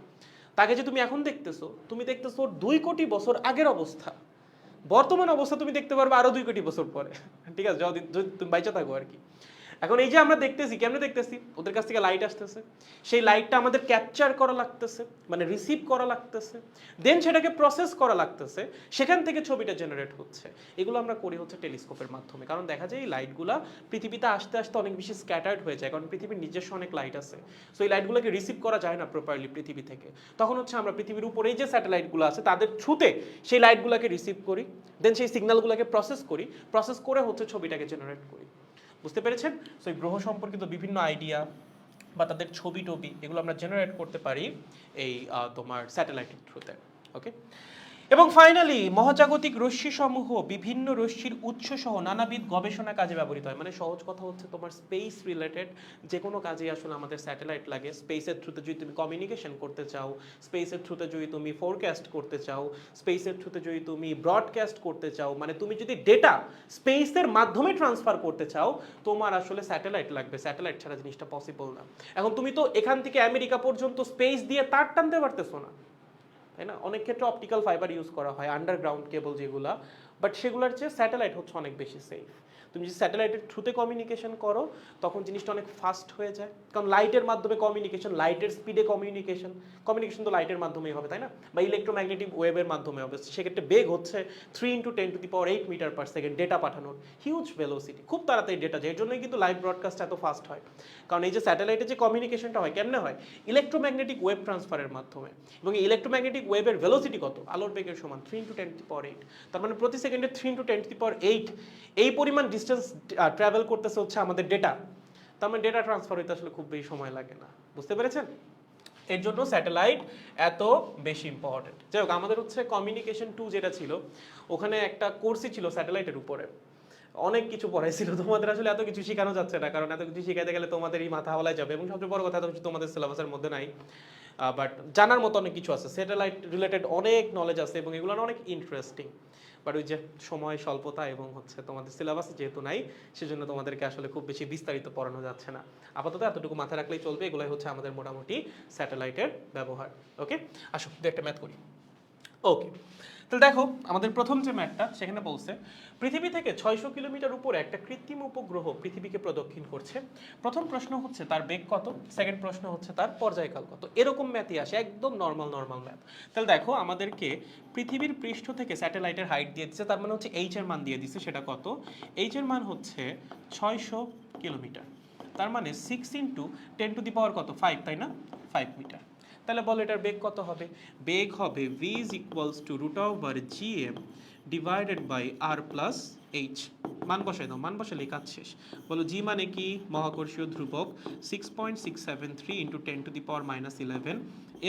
Speaker 1: তাকে যে তুমি এখন দেখতেছো, তুমি দেখতেছো 2 কোটি বছর আগের অবস্থা। বর্তমান অবস্থা তুমি দেখতে পারবে আরো 2 কোটি বছর পরে, ঠিক আছে? যদি তুমি বাইচা থাকো আর কি। এখন এই যে আমরা দেখতেছি, কেমনে দেখতেছি? ওদের কাছ থেকে লাইট আসতেছে, সেই লাইটটা আমাদের ক্যাপচার করা লাগতেছে, মানে রিসিভ করা লাগতেছে, দেন সেটাকে প্রসেস করা লাগতেছে, সেখান থেকে ছবিটা জেনারেট হচ্ছে। এগুলো আমরা করি হচ্ছে টেলিস্কোপের মাধ্যমে। কারণ দেখা যায় এই লাইটগুলো পৃথিবীতে আসতে আসতে অনেক বেশি স্ক্যাটার্ড হয়ে যায়, কারণ পৃথিবীর নিজস্ব অনেক লাইট আছে। সো এই লাইটগুলোকে রিসিভ করা যায় না প্রপারলি পৃথিবী থেকে। তখন হচ্ছে আমরা পৃথিবীর উপরেই যে স্যাটেলাইটগুলো আছে তাদের থ্রুতে সেই লাইটগুলোকে রিসিভ করি, দেন সেই সিগন্যালগুলোকে প্রসেস করি, প্রসেস করে হচ্ছে ছবিটাকে জেনারেট করি। বুঝতে পেরেছেন? সো এই গ্রহ সম্পর্কিত বিভিন্ন আইডিয়া বা তাদের ছবি টবি, এগুলো আমরা জেনারেট করতে পারি এই তোমার স্যাটেলাইটের থ্রুতে। ওকে। এবং ফাইনালি মহাজাগতিক রশ্মিসমূহ বিভিন্ন রশ্মির উৎস সহ নানাবিধ গবেষণা কাজে ব্যবহৃত হয়। মানে সহজ কথা হচ্ছে তোমার স্পেস রিলেটেড যে কোনো কাজে আসলে আমাদের স্যাটেলাইট লাগে। স্পেসের থ্রুতে যদি তুমি কমিউনিকেশন করতে চাও, স্পেসের থ্রুতে যদি তুমি ফোরকাস্ট করতে চাও, স্পেসের থ্রুতে যদি তুমি ব্রডকাস্ট করতে চাও, মানে তুমি যদি ডেটা স্পেসের মাধ্যমে ট্রান্সফার করতে চাও, তোমার আসলে স্যাটেলাইট লাগবে। স্যাটেলাইট ছাড়া জিনিসটা পসিবল না। এখন তুমি তো এখান থেকে আমেরিকা পর্যন্ত স্পেস দিয়ে তার টানতে পারতেছো না, তাই না? অনেক ক্ষেত্রে অপটিক্যাল ফাইবার ইউজ করা হয়, আন্ডারগ্রাউন্ড কেবল যেগুলা, বাট সেগুলোর চেয়ে স্যাটেলাইট হচ্ছে অনেক বেশি সেফ। তুমি যদি স্যাটেলাইটের থ্রুতে কমিউনিকেশন করো, তখন জিনিসটা অনেক ফাস্ট হয়ে যায়, কারণ লাইটের মাধ্যমে কমিউনিকেশন, লাইটের স্পিডে কমিউনিকেশন, কমিউনিকেশন তো লাইটের মাধ্যমেই হবে, তাই না? বা ইলেকট্রোম্যাগনেটিক ওয়েভের মাধ্যমে হবে। সেক্ষেত্রে বেগ হচ্ছে 3 × 10⁻⁸ মিটার/সেকেন্ড ডেটা পাঠানোর, হিউজ ভেলোসিটি, খুব তাড়াতাড়ি ডেটা যায়। এর জন্যই কিন্তু লাইভ ব্রডকাস্ট এত ফাস্ট হয়, কারণ এই যে স্যাটেলাইটে যে কমিউনিকেশনটা হয় কেমনে হয়? ইলেকট্রোম্যাগনেটিক ওয়েভ ট্রান্সফারের মাধ্যমে। এবং ইলেকট্রোম্যাগনেটিক ওয়েভের ভেলোসিটি কত? আলোর বেগের সমান 3 × 10⁸। তার মানে প্রতি সেকেন্ডে 3 × 10⁸ এই পরিমাণ ডিস্টেন্স ট্রাভেল করতেছে হচ্ছে আমাদের ডেটা। তার মানে ডেটা ট্রান্সফার হইতে আসলে খুব বেশি সময় লাগে না। বুঝতে পেরেছেন? এর জন্য স্যাটেলাইট এত বেশি ইম্পর্টেন্ট। যাই হোক, আমাদের হচ্ছে কমিউনিকেশন 2 যেটা ছিল, ওখানে একটা কোর্সই ছিল স্যাটেলাইটের উপরে। অনেক কিছু পড়াইছিল, তোমাদের আসলে এত কিছু শেখানো যাচ্ছে না, কারণ এত কিছু শেখাতে গেলে তোমাদেরই মাথা হাওলায় যাবে, এবং সবচেয়ে বড় কথা এত কিছু তোমাদের সিলেবাসের মধ্যে নাই। বাট জানার মতো অনেক কিছু আছে, স্যাটেলাইট রিলেটেড অনেক নলেজ আছে, এবং এগুলো অনেক ইন্টারেস্টিং। বাট ওই যে সময় স্বল্পতা এবং হচ্ছে তোমাদের সিলেবাস যেহেতু নাই, সেজন্য তোমাদেরকে আসলে খুব বেশি বিস্তারিত পড়ানো যাচ্ছে না। আপাতত এতটুকু মাথায় রাখলেই চলবে, এগুলাই হচ্ছে আমাদের মোটামুটি স্যাটেলাইটের ব্যবহার। ওকে, আসো একটা ম্যাথ করি। ওকে, তাহলে দেখো আমাদের প্রথম যে ম্যাথটা, সেখানে বলছে পৃথিবী থেকে 600 কিলোমিটার উপরে একটা কৃত্রিম উপগ্রহ পৃথিবীকে প্রদক্ষিণ করছে। প্রথম প্রশ্ন হচ্ছে তার বেগ কত, সেকেন্ড প্রশ্ন হচ্ছে তার পর্যায়কাল কত। এরকম ম্যাথই আসে, একদম নর্মাল ম্যাথ। তাহলে দেখো আমাদেরকে পৃথিবীর পৃষ্ঠ থেকে স্যাটেলাইটের হাইট দিয়ে দিচ্ছে, তার মানে হচ্ছে এইচ এর মান দিয়ে দিচ্ছে। সেটা কত? এইচ এর মান হচ্ছে 600 কিলোমিটার, তার মানে 6 ইন্টু 10 টু দি পাওয়ার কত, 5, তাই না? 5 মিটার। তাহলে বলো এটার বেগ কত হবে? বেগ হবে v is equals to root over gm divided by r plus h। মান বসাই দাও, মান বসালে কাজ শেষ। বলো g মানে কি? মহাকর্ষীয় ধ্রুবক 6.673 into 10 to the power minus 11।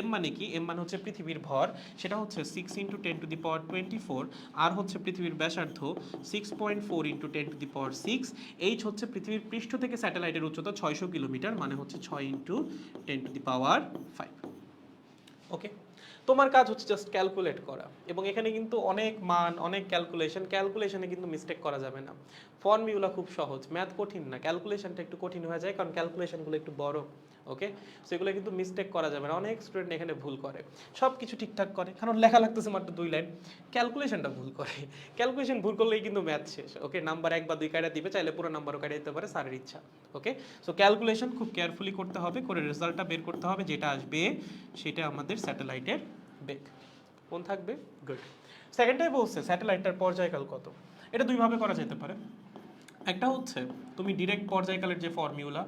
Speaker 1: m মানে কি? m মানে হচ্ছে পৃথিবীর ভর, সেটা হচ্ছে 6 ইন্টু 10 টু দি পাওয়ার 24। আর হচ্ছে পৃথিবীর ব্যাসার্ধ 6.4 into 10 to the power 6। h হচ্ছে পৃথিবীর পৃষ্ঠ থেকে স্যাটেলাইটের উচ্চতা 600 কিলোমিটার, মানে হচ্ছে 6 ইন্টু 10 টু দি পাওয়ার 5। ওকে, তোমার কাজ হচ্ছে জাস্ট ক্যালকুলেট করা, এবং এখানে কিন্তু অনেক মান, অনেক ক্যালকুলেশনে কিন্তু মিস্টেক করা যাবে না। ফর্মুলা খুব সহজ, ম্যাথ কঠিন না, ক্যালকুলেশনটা একটু কঠিন হয়ে যায়, কারণ ক্যালকুলেশনগুলো একটু বড়। ওকে, সো এগুলো কিন্তু মিস্টেক করা যাবে না। অনেক স্টুডেন্ট এখানে ভুল করে, সব কিছু ঠিকঠাক করে, কারণ লেখা লাগতেছে মাত্র 2 লাইন, ক্যালকুলেশনটা ভুল করে। ক্যালকুলেশন ভুল করলেই কিন্তু ম্যাথ শেষ। ওকে, নাম্বার 1 বা 2 কাটা দিবে, চাইলে পুরো নাম্বারও কাটা দিতে পারে, স্যারের ইচ্ছা। ওকে, সো ক্যালকুলেশন খুব কেয়ারফুলি করতে হবে, করে রেজাল্টটা বের করতে হবে, যেটা আসবে সেটা আমাদের স্যাটেলাইটের বেগ। কোন থাকবে? গুড। সেকেন্ডটাই বলছে স্যাটেলাইটটার পর্যায়কাল কত। এটা দুইভাবে করা যেতে পারে। একটা হচ্ছে তুমি ডিরেক্ট পর্যায়কালের যে formula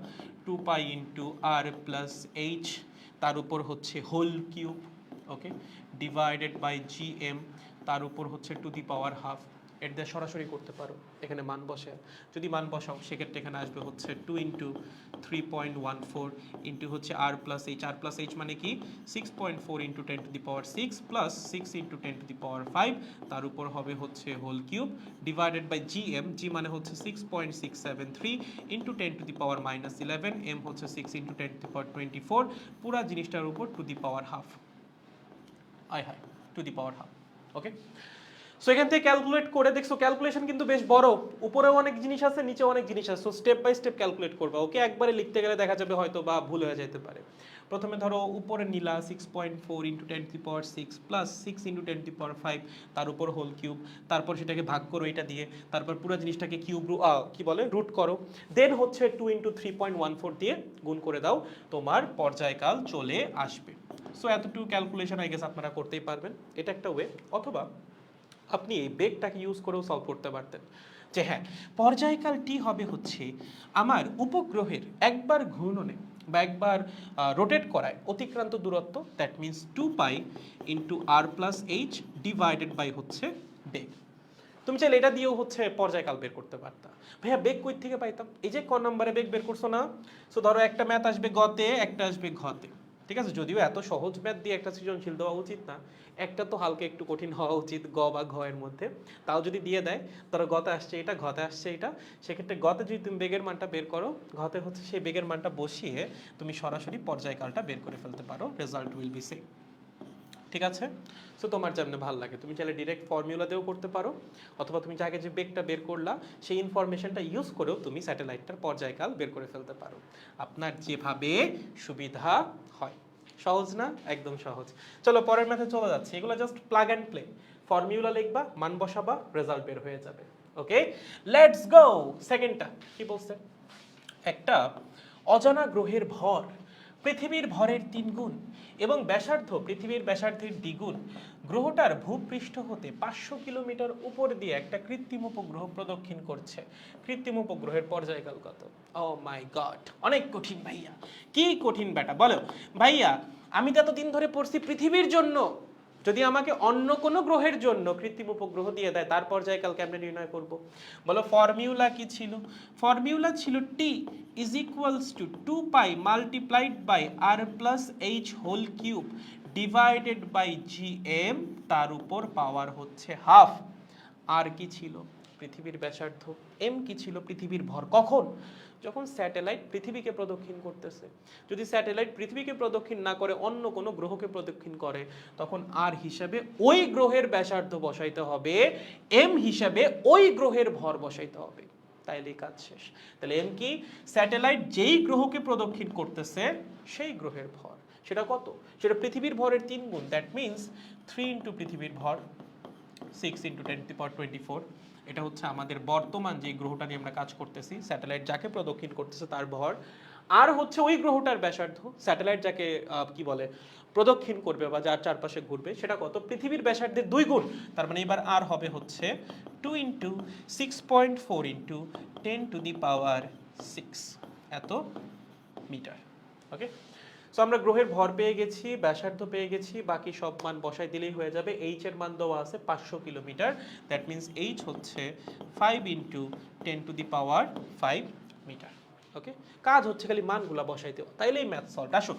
Speaker 1: 2 pi into R plus H, তার উপর হচ্ছে whole cube, okay, divided by G M, তার উপর হচ্ছে টু দি পাওয়ার হাফ। এর দিয়ে সরাসরি করতে পারো, এখানে মান বসে। যদি মান বসাও সেক্ষেত্রে এখানে আসবে হচ্ছে 2 ইন্টু 3.14 ইন্টু হচ্ছে আর প্লাস এইচ মানে কি 6.4 into 10 to the power 6 plus 6 into 10 to the power 5, তার উপর হবে হচ্ছে whole cube divided by G মানে হচ্ছে 6.673 into 10 to the power minus 11, M হচ্ছে 6 ইন্টু 10 টু দি পাওয়ার 24, পুরা জিনিসটার উপর to the power half. High to the power half. Okay, so এখান থেকে ক্যালকুলেট করে দেখছো, ক্যালকুলেশন কিন্তু বেশ বড়, উপরেও অনেক জিনিস আছে, নিচেও অনেক জিনিস আছে। So step by step calculate করবা। ওকে, একবারে লিখতে গেলে দেখা যাবে হয়তো বা ভুল হয়ে যেতে পারে। প্রথমে ধরো উপরে নিলা 6.4 into 10 to the power 6 plus 6 into 10 to the power 5, তার উপর হোল কিউব, তারপর সেটাকে ভাগ করো এটা দিয়ে, তারপর পুরো জিনিসটাকে কিউব কি বলে রুট করো, দেন হচ্ছে 2 ইন্টু 3.14 দিয়ে গুণ করে দাও, তোমার পর্যায়কাল চলে আসবে। সো এতটুকু ক্যালকুলেশন আই গেস আপনারা করতেই পারবেন, এটা একটা ওয়ে। অথবা আপনি এই বেগটাকে ইউজ করেও সলভ করতে পারতেন, যে হ্যাঁ পর্যায়কাল টি হবে হচ্ছে আমার উপগ্রহের একবার ঘূর্ণনে বা একবার রোটেট করায় অতিক্রান্ত দূরত্ব, that means 2 pi into R plus H divided by হচ্ছে বেগ। তুমি চাইলে এটা দিয়েও হচ্ছে পর্যায়কাল বের করতে পারতা। ভাইয়া বেগ কই থেকে পাইতাম? এই যে ক নম্বরে বেগ বের করছো না, সো ধরো একটা ম্যাথ আসবে গতে, একটা আসবে ঘতে, ঠিক আছে? যদিও এত সহজ ম্যাথ দিয়ে একটা সৃজনশীল দেওয়া উচিত না, একটা তো হালকা একটু কঠিন হওয়া উচিত গ বা ঘ এর মধ্যে। তাও যদি দিয়ে দেয়, ধরো গতে আসছে এটা, ঘতে আসছে এটা, সেক্ষেত্রে গতে যদি তুমি বেগের মানটা বের করো, ঘতে হচ্ছে সেই বেগের মানটা বসিয়ে তুমি সরাসরি পর্যায়কালটা বের করে ফেলতে পারো, রেজাল্ট উইল বি সেম। ঠিক আছে? সো তোমার যেমন ভালো লাগে, তুমি চাইলে ডিরেক্ট ফর্মুলা দিয়েও করতে পারো, অথবা তুমি আগে যে বেগটা বের করলা সেই ইনফরমেশনটা ইউজ করেও তুমি স্যাটেলাইটটার পর্যায়কাল বের করে ফেলতে পারো, আপনার যেভাবে সুবিধা হয়। সহজ না? একদম সহজ। চলো পরের ম্যাথে চলে যাচ্ছে। এগুলো just plug and play, formula লিখবা, মান বসাবা, রেজাল্ট বের হয়ে যাবে। ওকে, লেটস গো। সেকেন্ডটা কি বলছে? একটা অজানা গ্রহের ভর পৃথিবীর ভরের 3 গুণ এবং ব্যাসার্ধ পৃথিবীর ব্যাসার্ধের দ্বিগুণ, গ্রহটার ভূপৃষ্ঠ হতে 500 কিলোমিটার উপর দিয়ে একটা কৃত্রিম উপগ্রহ প্রদক্ষিণ করছে। কৃত্রিম উপগ্রহের পর্যায়কাল কত? ও মাই গড, অনেক কঠিন ভাইয়া। কি কঠিন বেটা, বলো ভাইয়া। আমি তো এতদিন ধরে পড়ছি পৃথিবীর জন্য, যদি আমাকে অন্য কোনো গ্রহের জন্য কৃত্রিম উপগ্রহ দিয়ে দেয়, তার পর্যায়কাল কেমনে নির্ণয় করব? বলো ফর্মুলা কি ছিল? ফর্মুলা ছিল T is equals to 2 pi multiplied by R plus H whole cube divided by G M, তার উপর পাওয়ার হচ্ছে হাফ। আর কি ছিল? পৃথিবীর ব্যাসার্ধ, এম কি ছিল পৃথিবীর ভর। কখন? যখন স্যাটেলাইট পৃথিবীকে প্রদক্ষিণ করতেছে। যদি স্যাটেলাইট পৃথিবীকে প্রদক্ষিণ না করে অন্য কোনো গ্রহকে প্রদক্ষিণ করে, তখন আর হিসাবে ওই গ্রহের ব্যাসার্ধ বসাইতে হবে, এম হিসাবে ওই গ্রহের ভর বসাইতে হবে, তাইলেই কাজ শেষ। তাহলে এম কি? স্যাটেলাইট যেই গ্রহকে প্রদক্ষিণ করতেছে সেই গ্রহের ভর। সেটা কত? সেটা পৃথিবীর ভরের 3 গুণ। দ্যাট মিনস 3 ইন্টু পৃথিবীর ভর, 6 ইন্টু 10⁻24। এটা হচ্ছে আমাদের বর্তমান যে গ্রহটা নিয়ে আমরা কাজ করতেছি, স্যাটেলাইট যাকে প্রদক্ষিণ করতেছে তার ভর। আর হচ্ছে ওই গ্রহটার ব্যাসার্ধ, স্যাটেলাইট যাকে কি বলে প্রদক্ষিণ করবে বা যার চারপাশে ঘুরবে, সেটা কত? পৃথিবীর ব্যাসার্ধের 2 গুণ। তার মানে এবার আর হবে হচ্ছে 2 ইন্টু 6.4 ইন্টু 10⁻6 এত মিটার। ওকে, সো আমরা গ্রহের ভর পেয়ে গেছি, ব্যাসার্ধ পেয়ে গেছি, বাকি সব মান বসাই দিলেই হয়ে যাবে। এইচ এর মান দেওয়া আছে 500 কিলোমিটার। দ্যাট মিনস এইচ হচ্ছে 5 ইন্টু 10⁻5 মিটার। ওকে, কাজ হচ্ছে খালি মানগুলা বসাইতে, তাইলেই ম্যাথ সলভ। আসো,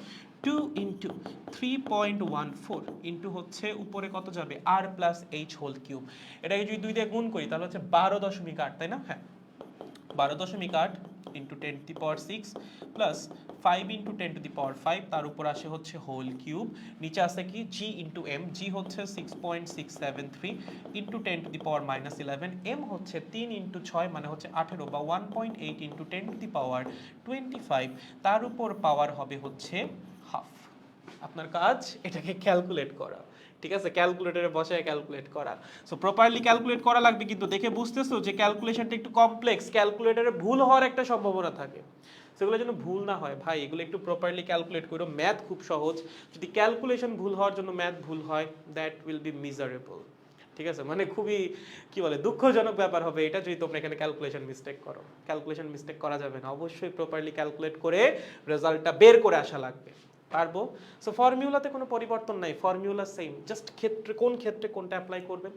Speaker 1: 2 ইন্টু 3.14 ইন্টু হচ্ছে উপরে কত যাবে? আর প্লাস এইচ হোল কিউব। এটাকে যদি 2 দিয়ে গুণ করি তাহলে হচ্ছে 12.8, তাই না? হ্যাঁ, 12.8 ইন্টু 10⁻6 প্লাস 5 ইন্টু 10⁻5, তার উপর আসে হচ্ছে হোল কিউব, নিচে আসে কি জি ইন্টু এম, জি হচ্ছে 6.673 ইন্টু 10⁻11, এম হচ্ছে 3 ইন্টু 6 মানে হচ্ছে 18 বা 1.8 ইন্টু 10⁻25, তার উপর পাওয়ার হবে হচ্ছে হাফ। আপনার কাজ এটাকে ক্যালকুলেট করা, ঠিক আছে? ক্যালকুলেটরে বসায় ক্যালকুলেট করা। সো প্রপারলি ক্যালকুলেট করা লাগবে, কিন্তু দেখে বুঝতেছো যে ক্যালকুলেশনটা একটু কমপ্লেক্স, ক্যালকুলেটরে ভুল হওয়ার একটা সম্ভাবনা থাকে। সেগুলো যেন ভুল না হয় ভাই, এগুলো একটু প্রপারলি ক্যালকুলেট করো। ম্যাথ খুব সহজ, যদি ক্যালকুলেশন ভুল হওয়ার জন্য ম্যাথ ভুল হয়, দ্যাট উইল বি মিজারেবল। ঠিক আছে, মানে খুবই কি বলে দুঃখজনক ব্যাপার হবে এটা যদি তোমরা এখানে ক্যালকুলেশন মিস্টেক করো। ক্যালকুলেশন মিস্টেক করা যাবে না, অবশ্যই প্রপারলি ক্যালকুলেট করে রেজাল্টটা বের করে আসা লাগবে। পারবো? সো ফর্মুলাতে কোনো পরিবর্তন নাই, ফর্মুলা সেম, জাস্ট কোন ক্ষেত্রে কোনটা অ্যাপ্লাই করবেন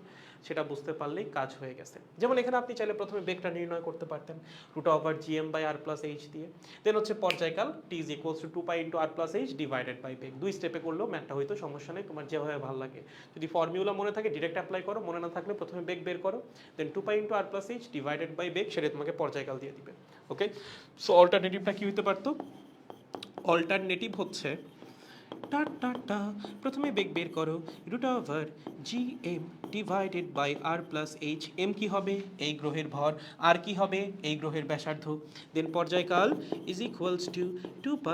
Speaker 1: সেটা বুঝতে পারলেই কাজ হয়ে গেছে। যেমন এখানে আপনি চাইলে প্রথমে বেগটা নির্ণয় করতে পারতেন √gm/r+h দিয়ে, দেন হচ্ছে পর্যায়কাল t is equals to 2π into r+h divided by বেগ। 2 স্টেপে করলেও ম্যাথটা হয়তো সমস্যা নেই, তোমার যেভাবে ভালো লাগে। যদি ফর্মুলা মনে থাকে ডিরেক্ট অ্যাপ্লাই করো, মনে না থাকলে প্রথমে বেগ বের করো, দেন 2π into r+h ডিভাইডেড বাই বেগ, সেটা তোমাকে পর্যায়কাল দিয়ে দিবে। ওকে, সো অল্টারনেটিভটা কি হতে পারতো? অল্টারনেটিভ হচ্ছে প্রথমে বেগ বের করো, √gm divided by r+h। M কি হবে? এই গ্রহের ভর। আর কি হবে? এই গ্রহের ব্যাসার্ধ। দেন পর্যায়কাল is equals to 2π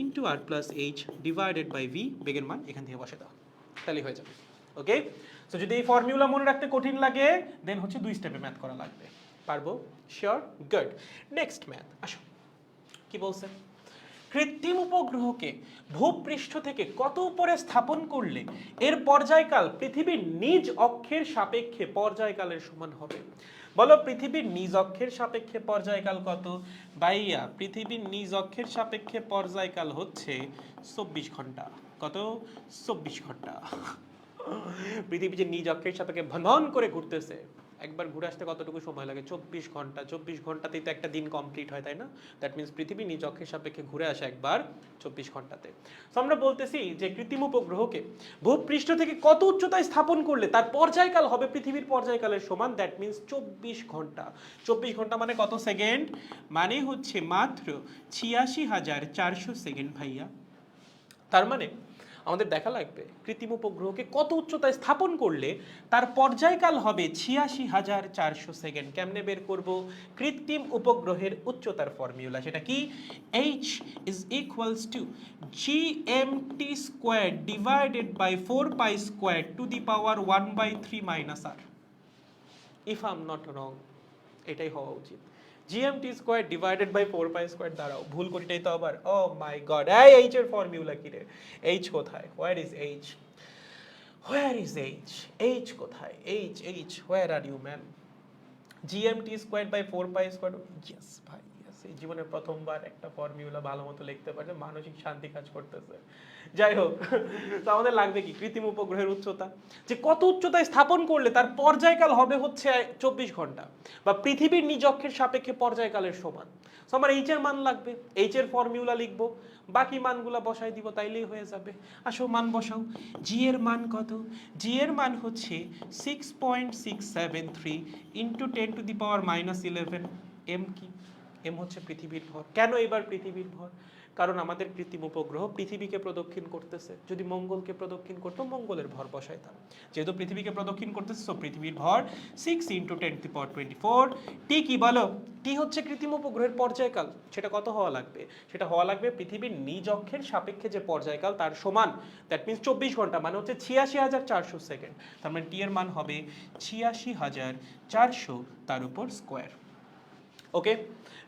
Speaker 1: into r+h divided by v, বেগের মান এখান থেকে বসে দাও, তাহলেই হয়ে যাবে। ওকে, সো যদি এই ফর্মুলা মনে রাখতে কঠিন লাগে, দেন হচ্ছে 2 স্টেপে ম্যাথ করা লাগবে। পারবো? শিওর? গুড। নেক্সট ম্যাথ, আসো কি বলছে? কৃত্রিম উপগ্রহকে ভূপৃষ্ঠ থেকে কত উপরে স্থাপন করলে এর পর্যায়কাল পৃথিবীর নিজ অক্ষের সাপেক্ষে পর্যায়কালের সমান হবে? বলো, পৃথিবীর নিজ অক্ষের সাপেক্ষে পর্যায়কাল কত? ভাইয়া, পৃথিবীর নিজ অক্ষের সাপেক্ষে পর্যায়কাল হচ্ছে 24 ঘন্টা। কত? 24 ঘন্টা। পৃথিবী যে নিজ অক্ষের সাপেক্ষে ভ্রমণ করে ঘুরতেছে, একবার ঘুরে আসতে কতটুকু সময় লাগে? 24 ঘন্টা। 24 ঘন্টাতেই তো একটা দিন কমপ্লিট হয়, তাই না? দ্যাট মিনস পৃথিবী নিজ অক্ষের সাপেক্ষে ঘুরে আসে একবার 24 ঘন্টাতে। সো আমরা বলতেছি যে কৃত্রিম উপগ্রহকে ভূপৃষ্ঠ থেকে কত উচ্চতায় স্থাপন করলে তার পর্যায়কাল হবে পৃথিবীর পর্যায়কালের সমান, দ্যাট মিনস 24 ঘন্টা। 24 ঘন্টা মানে কত সেকেন্ড? মানে হচ্ছে মাত্র 86,400 সেকেন্ড ভাইয়া। তার মানে আমাদের দেখা লাগবে কৃত্রিম উপগ্রহকে কত উচ্চতায় স্থাপন করলে তার পর্যায়কাল হবে 86,400 সেকেন্ড। কেমনে বের করব? কৃত্রিম উপগ্রহের উচ্চতার ফর্মুলা, সেটা কি? h is equals to gmt² divided by 4π² to the power 1/3 minus r। If I am not wrong, এটাই হওয়া উচিত। gmt² ডিভাইডেড বাই 4π², দাঁড়াও ভুল করিটাই তো আবার। ও মাই গড, এই এইচ এর ফর্মুলা কি রে? এইচ কোথায়? Where is H? Where is H? H কোথায়? H where are you man? gmt² by 4π², yes ভাই ইয়েস। সেই জীবনের প্রথমবার একটা ফর্মুলা ভালো মতো লিখতে পারছে, মানসিক শান্তি কাজ করতেছে। যাই হোক, তো আমাদের লাগবে কি কৃত্রিম উপগ্রহের উচ্চতা, যে কত উচ্চতায় স্থাপন করলে তার পর্যায়কাল হবে হচ্ছে 24 ঘন্টা বা পৃথিবীর নিজ অক্ষের সাপেক্ষে পর্যায়কালের সমান। তো আমার এইচ এর মান লাগবে, এইচ এর ফর্মুলা লিখবো, বাকি মানগুলা বসাই দিব, তাইলেই হয়ে যাবে। আসো মান বসাও। জি এর মান কত? জি এর মান হচ্ছে 6.673 ইন্টু 10⁻11। এম কি? এম হচ্ছে পৃথিবীর ভর। কেন এবার পৃথিবীর ভর? কারণ আমাদের কৃত্রিম উপগ্রহ পৃথিবীকে প্রদক্ষিণ করতেছে। যদি মঙ্গলকে প্রদক্ষিণ করতো, মঙ্গলের ভর বসাইতাম। যেহেতু পৃথিবীকে প্রদক্ষিণ করতেছে, সো পৃথিবীর ভর 6 ইন্টু 10⁻24। টি কি বলো? টি হচ্ছে কৃত্রিম উপগ্রহের পর্যায়কাল। সেটা কত হওয়া লাগবে? সেটা হওয়া লাগবে পৃথিবীর নিজ অক্ষের সাপেক্ষে যে পর্যায়কাল তার সমান। দ্যাট মিনস 24 ঘন্টা, মানে হচ্ছে 86,400 সেকেন্ড। তার মানে টি এর মান হবে 86,400 তার উপর square. Okay,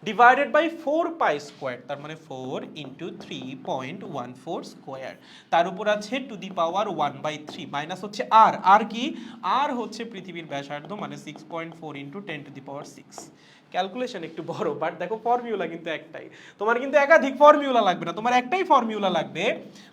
Speaker 1: divided by 4 pi square, তার মানে 4 ইন্টু 3.14 স্কোয়ার, তার উপর আছে টু দি পাওয়ার 1/3 মাইনাস হচ্ছে আর। আর কি? আর হচ্ছে পৃথিবীর ব্যাসার্ধ, মানে 6.4 ইন্টু 10⁶। ক্যালকুলেশন একটু বড়, বাট দেখো ফর্মুলা কিন্তু একটাই। তোমার কিন্তু একাধিক ফর্মুলা লাগবে না, তোমার একটাই ফর্মুলা লাগবে,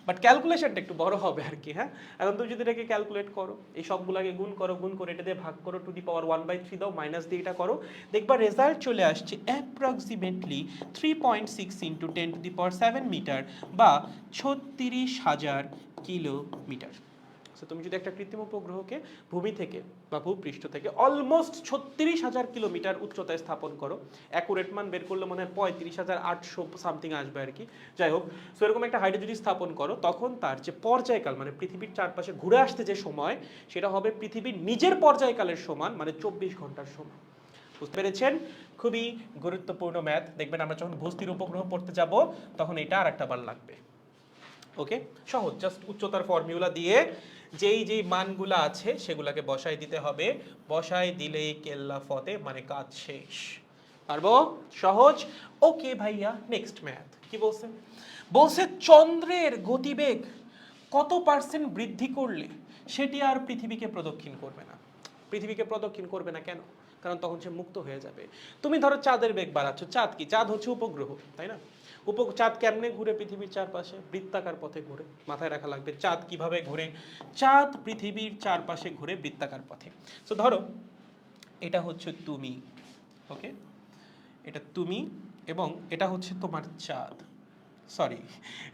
Speaker 1: বাট ক্যালকুলেশনটা একটু বড় হবে আর কি। হ্যাঁ, এখন তুমি যদি এটাকে ক্যালকুলেট করো, এই সবগুলোকে গুণ করো, গুণ করে এটা দিয়ে ভাগ করো, টু দি পাওয়ার 1/3 দাও, মাইনাস দিয়ে এটা করো, দেখবা রেজাল্ট চলে আসছে অ্যাপ্রক্সিমেটলি 3.6 ইন্টু 10⁷ মিটার বা 36,000 কিলোমিটার। সো তুমি যদি একটা কৃত্রিম উপগ্রহকে ভূমি থেকে বা ভূপৃষ্ঠ থেকে অলমোস্ট 36,000 কিলোমিটার উচ্চতায় স্থাপন করো, অ্যাকুরেট মান বের করলে মনে হয় 35,800 সামথিং আসবে আর কি। যাই হোক, সো এরকম একটা হাইটে যদি স্থাপন করো, তখন তার যে পর্যায়কাল, মানে পৃথিবীর চারপাশে ঘুরে আসতে যে সময়, সেটা হবে পৃথিবীর নিজের পর্যায়কালের সমান, মানে 24 ঘন্টার সমান। বুঝতে পেরেছেন? খুবই গুরুত্বপূর্ণ ম্যাথ। দেখবেন আমরা যখন ভূস্থির উপগ্রহ পড়তে যাব, তখন এটা আর একটা বার লাগবে। ওকে, সহজ, জাস্ট উচ্চতার ফর্মুলা দিয়ে যেই যেই মানগুলো আছে সেগুলোকে বসাই দিতে হবে। বসাই দিলেই কেল্লা ফতে, মানে কাজ শেষ। পারবো? সহজ। ওকে ভাইয়া, নেক্সট ম্যাথ কি বলছে? বলছে চন্দ্রের গতিবেগ কত পার্সেন্ট বৃদ্ধি করলে সেটি আর পৃথিবীকে প্রদক্ষিণ করবে না। পৃথিবীকে প্রদক্ষিণ করবে না কেন? কারণ তখন সে মুক্ত হয়ে যাবে। তুমি ধরো চাঁদের বেগ বাড়াচ্ছ। চাঁদ কি? চাঁদ হচ্ছে উপগ্রহ, তাই না? চাঁদ কেমনে ঘুরে পৃথিবীর চারপাশে? বৃত্তাকার পথে ঘুরে। মাথায় রাখা লাগবে চাঁদ কিভাবে ঘুরে। চাঁদ পৃথিবীর চারপাশে ঘুরে বৃত্তাকার পথে। সো ধরো এটা হচ্ছে তুমি, ওকে, এটা তুমি, এবং এটা হচ্ছে তোমার চাঁদ, সরি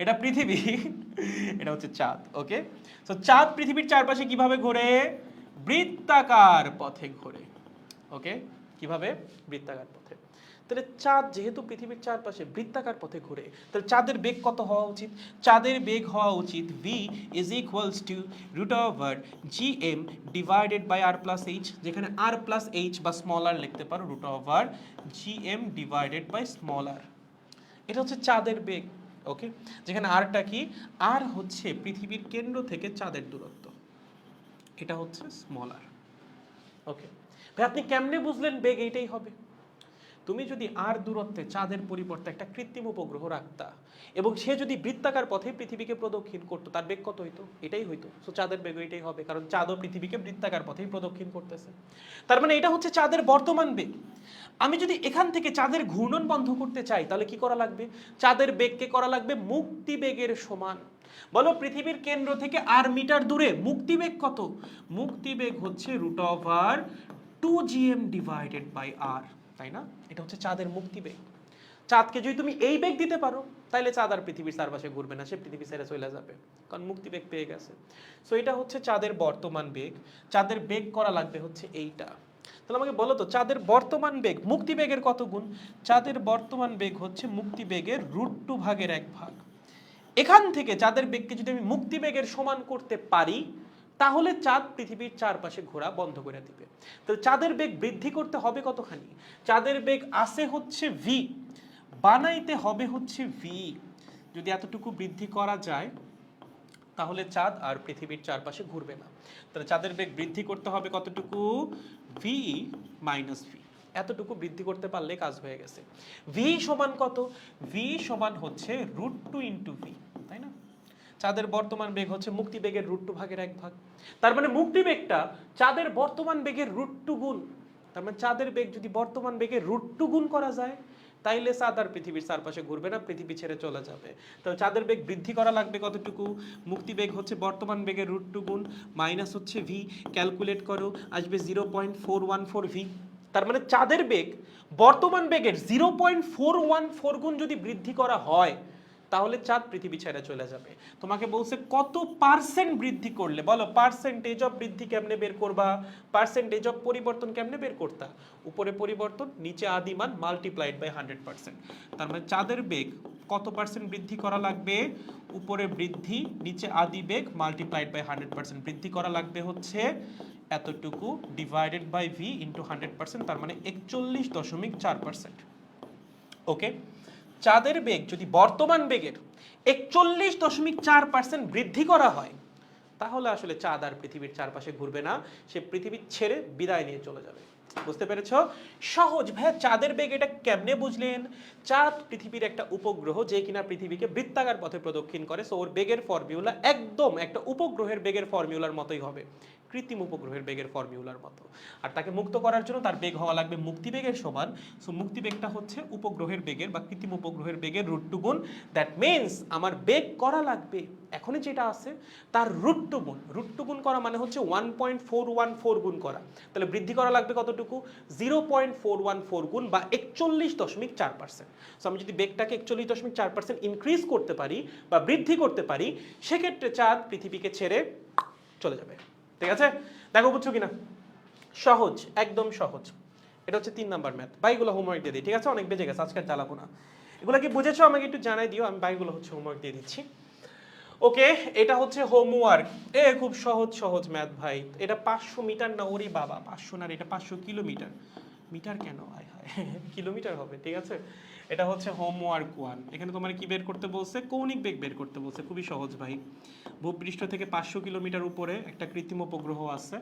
Speaker 1: এটা পৃথিবী, এটা হচ্ছে চাঁদ। ওকে, সো চাঁদ পৃথিবীর চারপাশে কিভাবে ঘোরে? বৃত্তাকার পথে ঘোরে। ওকে, কিভাবে? বৃত্তাকার পথে। তাহলে চাঁদ যেহেতু পৃথিবীর চারপাশে বৃত্তাকার পথে ঘুরে, তাহলে চাঁদের বেগ কত হওয়া উচিত? চাঁদের বেগ হওয়া উচিত v is equals to √gm divided by r plus h, যেখানে r প্লাস h বা স্মল r লিখতে পারো, √gm divided by small r। এটা হচ্ছে চাঁদের বেগ। ওকে, যেখানে আরটা কি? আর হচ্ছে পৃথিবীর কেন্দ্র থেকে চাঁদের দূরত্ব, এটা হচ্ছে স্মল r। ওকে ভাই, আপনি কেমনে বুঝলেন বেগ এইটাই হবে? তুমি যদি আর দূরত্বে চাঁদের পরিবর্তে একটা কৃত্রিম উপগ্রহ রাখতা এবং সে যদি বৃত্তাকার পথে পৃথিবীকে প্রদক্ষিণ করতো, তার বেগ কত হইতো? এটাই হইতো। সো চাঁদের বেগ এটাই হবে, কারণ চাঁদও পৃথিবীকে বৃত্তাকার পথেই প্রদক্ষিণ করতেছে। তার মানে এটা হচ্ছে চাঁদের বর্তমান বেগ। আমি যদি এখান থেকে চাঁদের ঘূর্ণন বন্ধ করতে চাই, তাহলে কি করা লাগবে? চাঁদের বেগকে করা লাগবে মুক্তি বেগের সমান। বলো, পৃথিবীর কেন্দ্র থেকে আর মিটার দূরে মুক্তিবেগ কত? মুক্তিবেগ হচ্ছে √2gm ডিভাইডেড বাই r, তাই না? এটা হচ্ছে চাঁদের মুক্তিবেগ। চাঁদকে যদি তুমি এই বেগ দিতে পারো, তাহলে চাঁদ আর পৃথিবীর চারপাশে ঘুরবে না, সে পৃথিবী ছেড়ে চলে যাবে, কারণ মুক্তিবেগ পেয়ে গেছে। সো এটা হচ্ছে চাঁদের বর্তমান বেগ। চাঁদের বেগ করা লাগবে হচ্ছে এইটা। তাহলে আমাকে বলো তো, চাঁদের বর্তমান বেগ মুক্তিবেগের কত গুণ? চাঁদের বর্তমান বেগ হচ্ছে মুক্তিবেগের √2 ভাগের 1 ভাগ। এখান থেকে চাঁদের বেগকে যদি আমি মুক্তিবেগের সমান করতে পারি, তাহলে চাঁদ পৃথিবীর চারপাশে ঘোরা বন্ধ করে দিবে। তাহলে চাঁদের বেগ বৃদ্ধি করতে হবে কতখানি? চাঁদের বেগ আসে হচ্ছে v, বানাইতে হবে হচ্ছে v। যদি এতটুকু বৃদ্ধি করা যায়, তাহলে চাঁদ আর পৃথিবীর চারপাশে ঘুরবে না। তাহলে চাঁদের বেগ বৃদ্ধি করতে হবে কতটুকু? v minus v। এতটুকু বৃদ্ধি করতে পারলে কাজ হয়ে গেছে। v সমান কত? v সমান হচ্ছে √2 ইন্টু v, তাই না? চাঁদের বর্তমান বেগ হচ্ছে মুক্তিবেগের √2 ভাগের 1 ভাগ। তার মানে মুক্তিবেগটা চাঁদের বর্তমান বেগের √2 গুণ। তার মানে চাঁদের বেগ যদি বর্তমান বেগের √2 গুণ করা যায়, তাইলে চাঁদ আর পৃথিবীর চারপাশে ঘুরবে না, পৃথিবী ছেড়ে চলে যাবে। তো চাঁদের বেগ বৃদ্ধি করা লাগবে কতটুকু? মুক্তিবেগ হচ্ছে বর্তমান বেগের √2 গুণ, মাইনাস হচ্ছে ভি, ক্যালকুলেট করো, আসবে 0.414 ভি। তার মানে চাঁদের বেগ বর্তমান বেগের 0.414 গুণ যদি বৃদ্ধি করা হয়, তাহলে চাঁদ পৃথিবী ছেড়ে চলে যাবে। তোমাকে বলছে কত পার্সেন্ট বৃদ্ধি করলে, বলো পার্সেন্টেজ অফ বৃদ্ধি কেমনে বের করবা, পার্সেন্টেজ অফ পরিবর্তন কেমনে বের করতা? উপরে পরিবর্তন, নিচে আদিমান, মাল্টিপ্লাইড বাই 100%। তার মানে চাঁদের বেগ কত পার্সেন্ট বৃদ্ধি করা লাগবে? উপরে বৃদ্ধি, নিচে আদি বেগ, মাল্টিপ্লাইড বাই 100%। বৃদ্ধি করা লাগবে হচ্ছে এতটুকু ডিভাইডেড বাই ভি ইন্টু 100%, তার মানে 41.4%। ওকে, চাঁদের বেগ যদি বর্তমান বেগের 41.4% বৃদ্ধি করা হয়, তাহলে আসলে চাঁদ আর পৃথিবীর চারপাশে ঘুরবে না, সে পৃথিবী ছেড়ে বিদায় নিয়ে চলে যাবে। বুঝতে পেরেছো? সহজ ভাইয়া। চাঁদের বেগ এটা কেমনে বুঝলেন? চাঁদ পৃথিবীর একটা উপগ্রহ যে কিনা পৃথিবীকে বৃত্তাকার পথে প্রদক্ষিণ করে, সো ওর বেগের ফর্মুলা একদম একটা উপগ্রহের বেগের ফর্মুলার মতোই হবে, কৃত্রিম উপগ্রহের বেগের ফর্মুলার মতো। আর তাকে মুক্ত করার জন্য তার বেগ হওয়া লাগবে মুক্তিবেগের সমান। সো মুক্তিবেগটা হচ্ছে উপগ্রহের বেগের বা কৃত্রিম উপগ্রহের বেগের √2 গুণ। দ্যাট মিনস আমার বেগ করা লাগবে এখনই যেটা আছে তার √2 গুণ। √2 গুণ করা মানে হচ্ছে 1.414 গুণ করা। তাহলে বৃদ্ধি করা লাগবে কতটুকু? 0.414 গুণ বা 41.4%। সো আমি যদি বেগটাকে 41.4% ইনক্রিজ করতে পারি বা বৃদ্ধি করতে পারি, সেক্ষেত্রে চাঁদ পৃথিবীকে ছেড়ে চলে যাবে। ঠিক আছে? দেখো বুঝছো কিনা? সহজ, একদম সহজ। এটা হচ্ছে 3 নাম্বার ম্যাথ। বাইগুলো হোমওয়ার্ক দিয়ে দিই, ঠিক আছে? অনেক বেজে গেছে, আজকে চালাবো না। এগুলো কি বুঝেছো আমাকে একটু জানাই দিও, আমি বাইগুলো হচ্ছে হোমওয়ার্ক দিয়ে দিচ্ছি। ওকে, এটা হচ্ছে হোমওয়ার্ক। খুব সহজ সহজ ম্যাথ ভাই। এটা 500 মিটার না, ওরে বাবা 500 না, এটা 500 কিলোমিটার। মিটার কেন? হায় হায়, কিলোমিটার হবে, ঠিক আছে? এটা হচ্ছে হোমওয়ার্ক 1। এখানে তোমার কি বের করতে বলছে? কৌণিক বেগ বের করতে বলছে। খুবই সহজ ভাই। ভূপৃষ্ঠ থেকে 500 কিলোমিটার উপরে একটা কৃত্রিম উপগ্রহ আছে,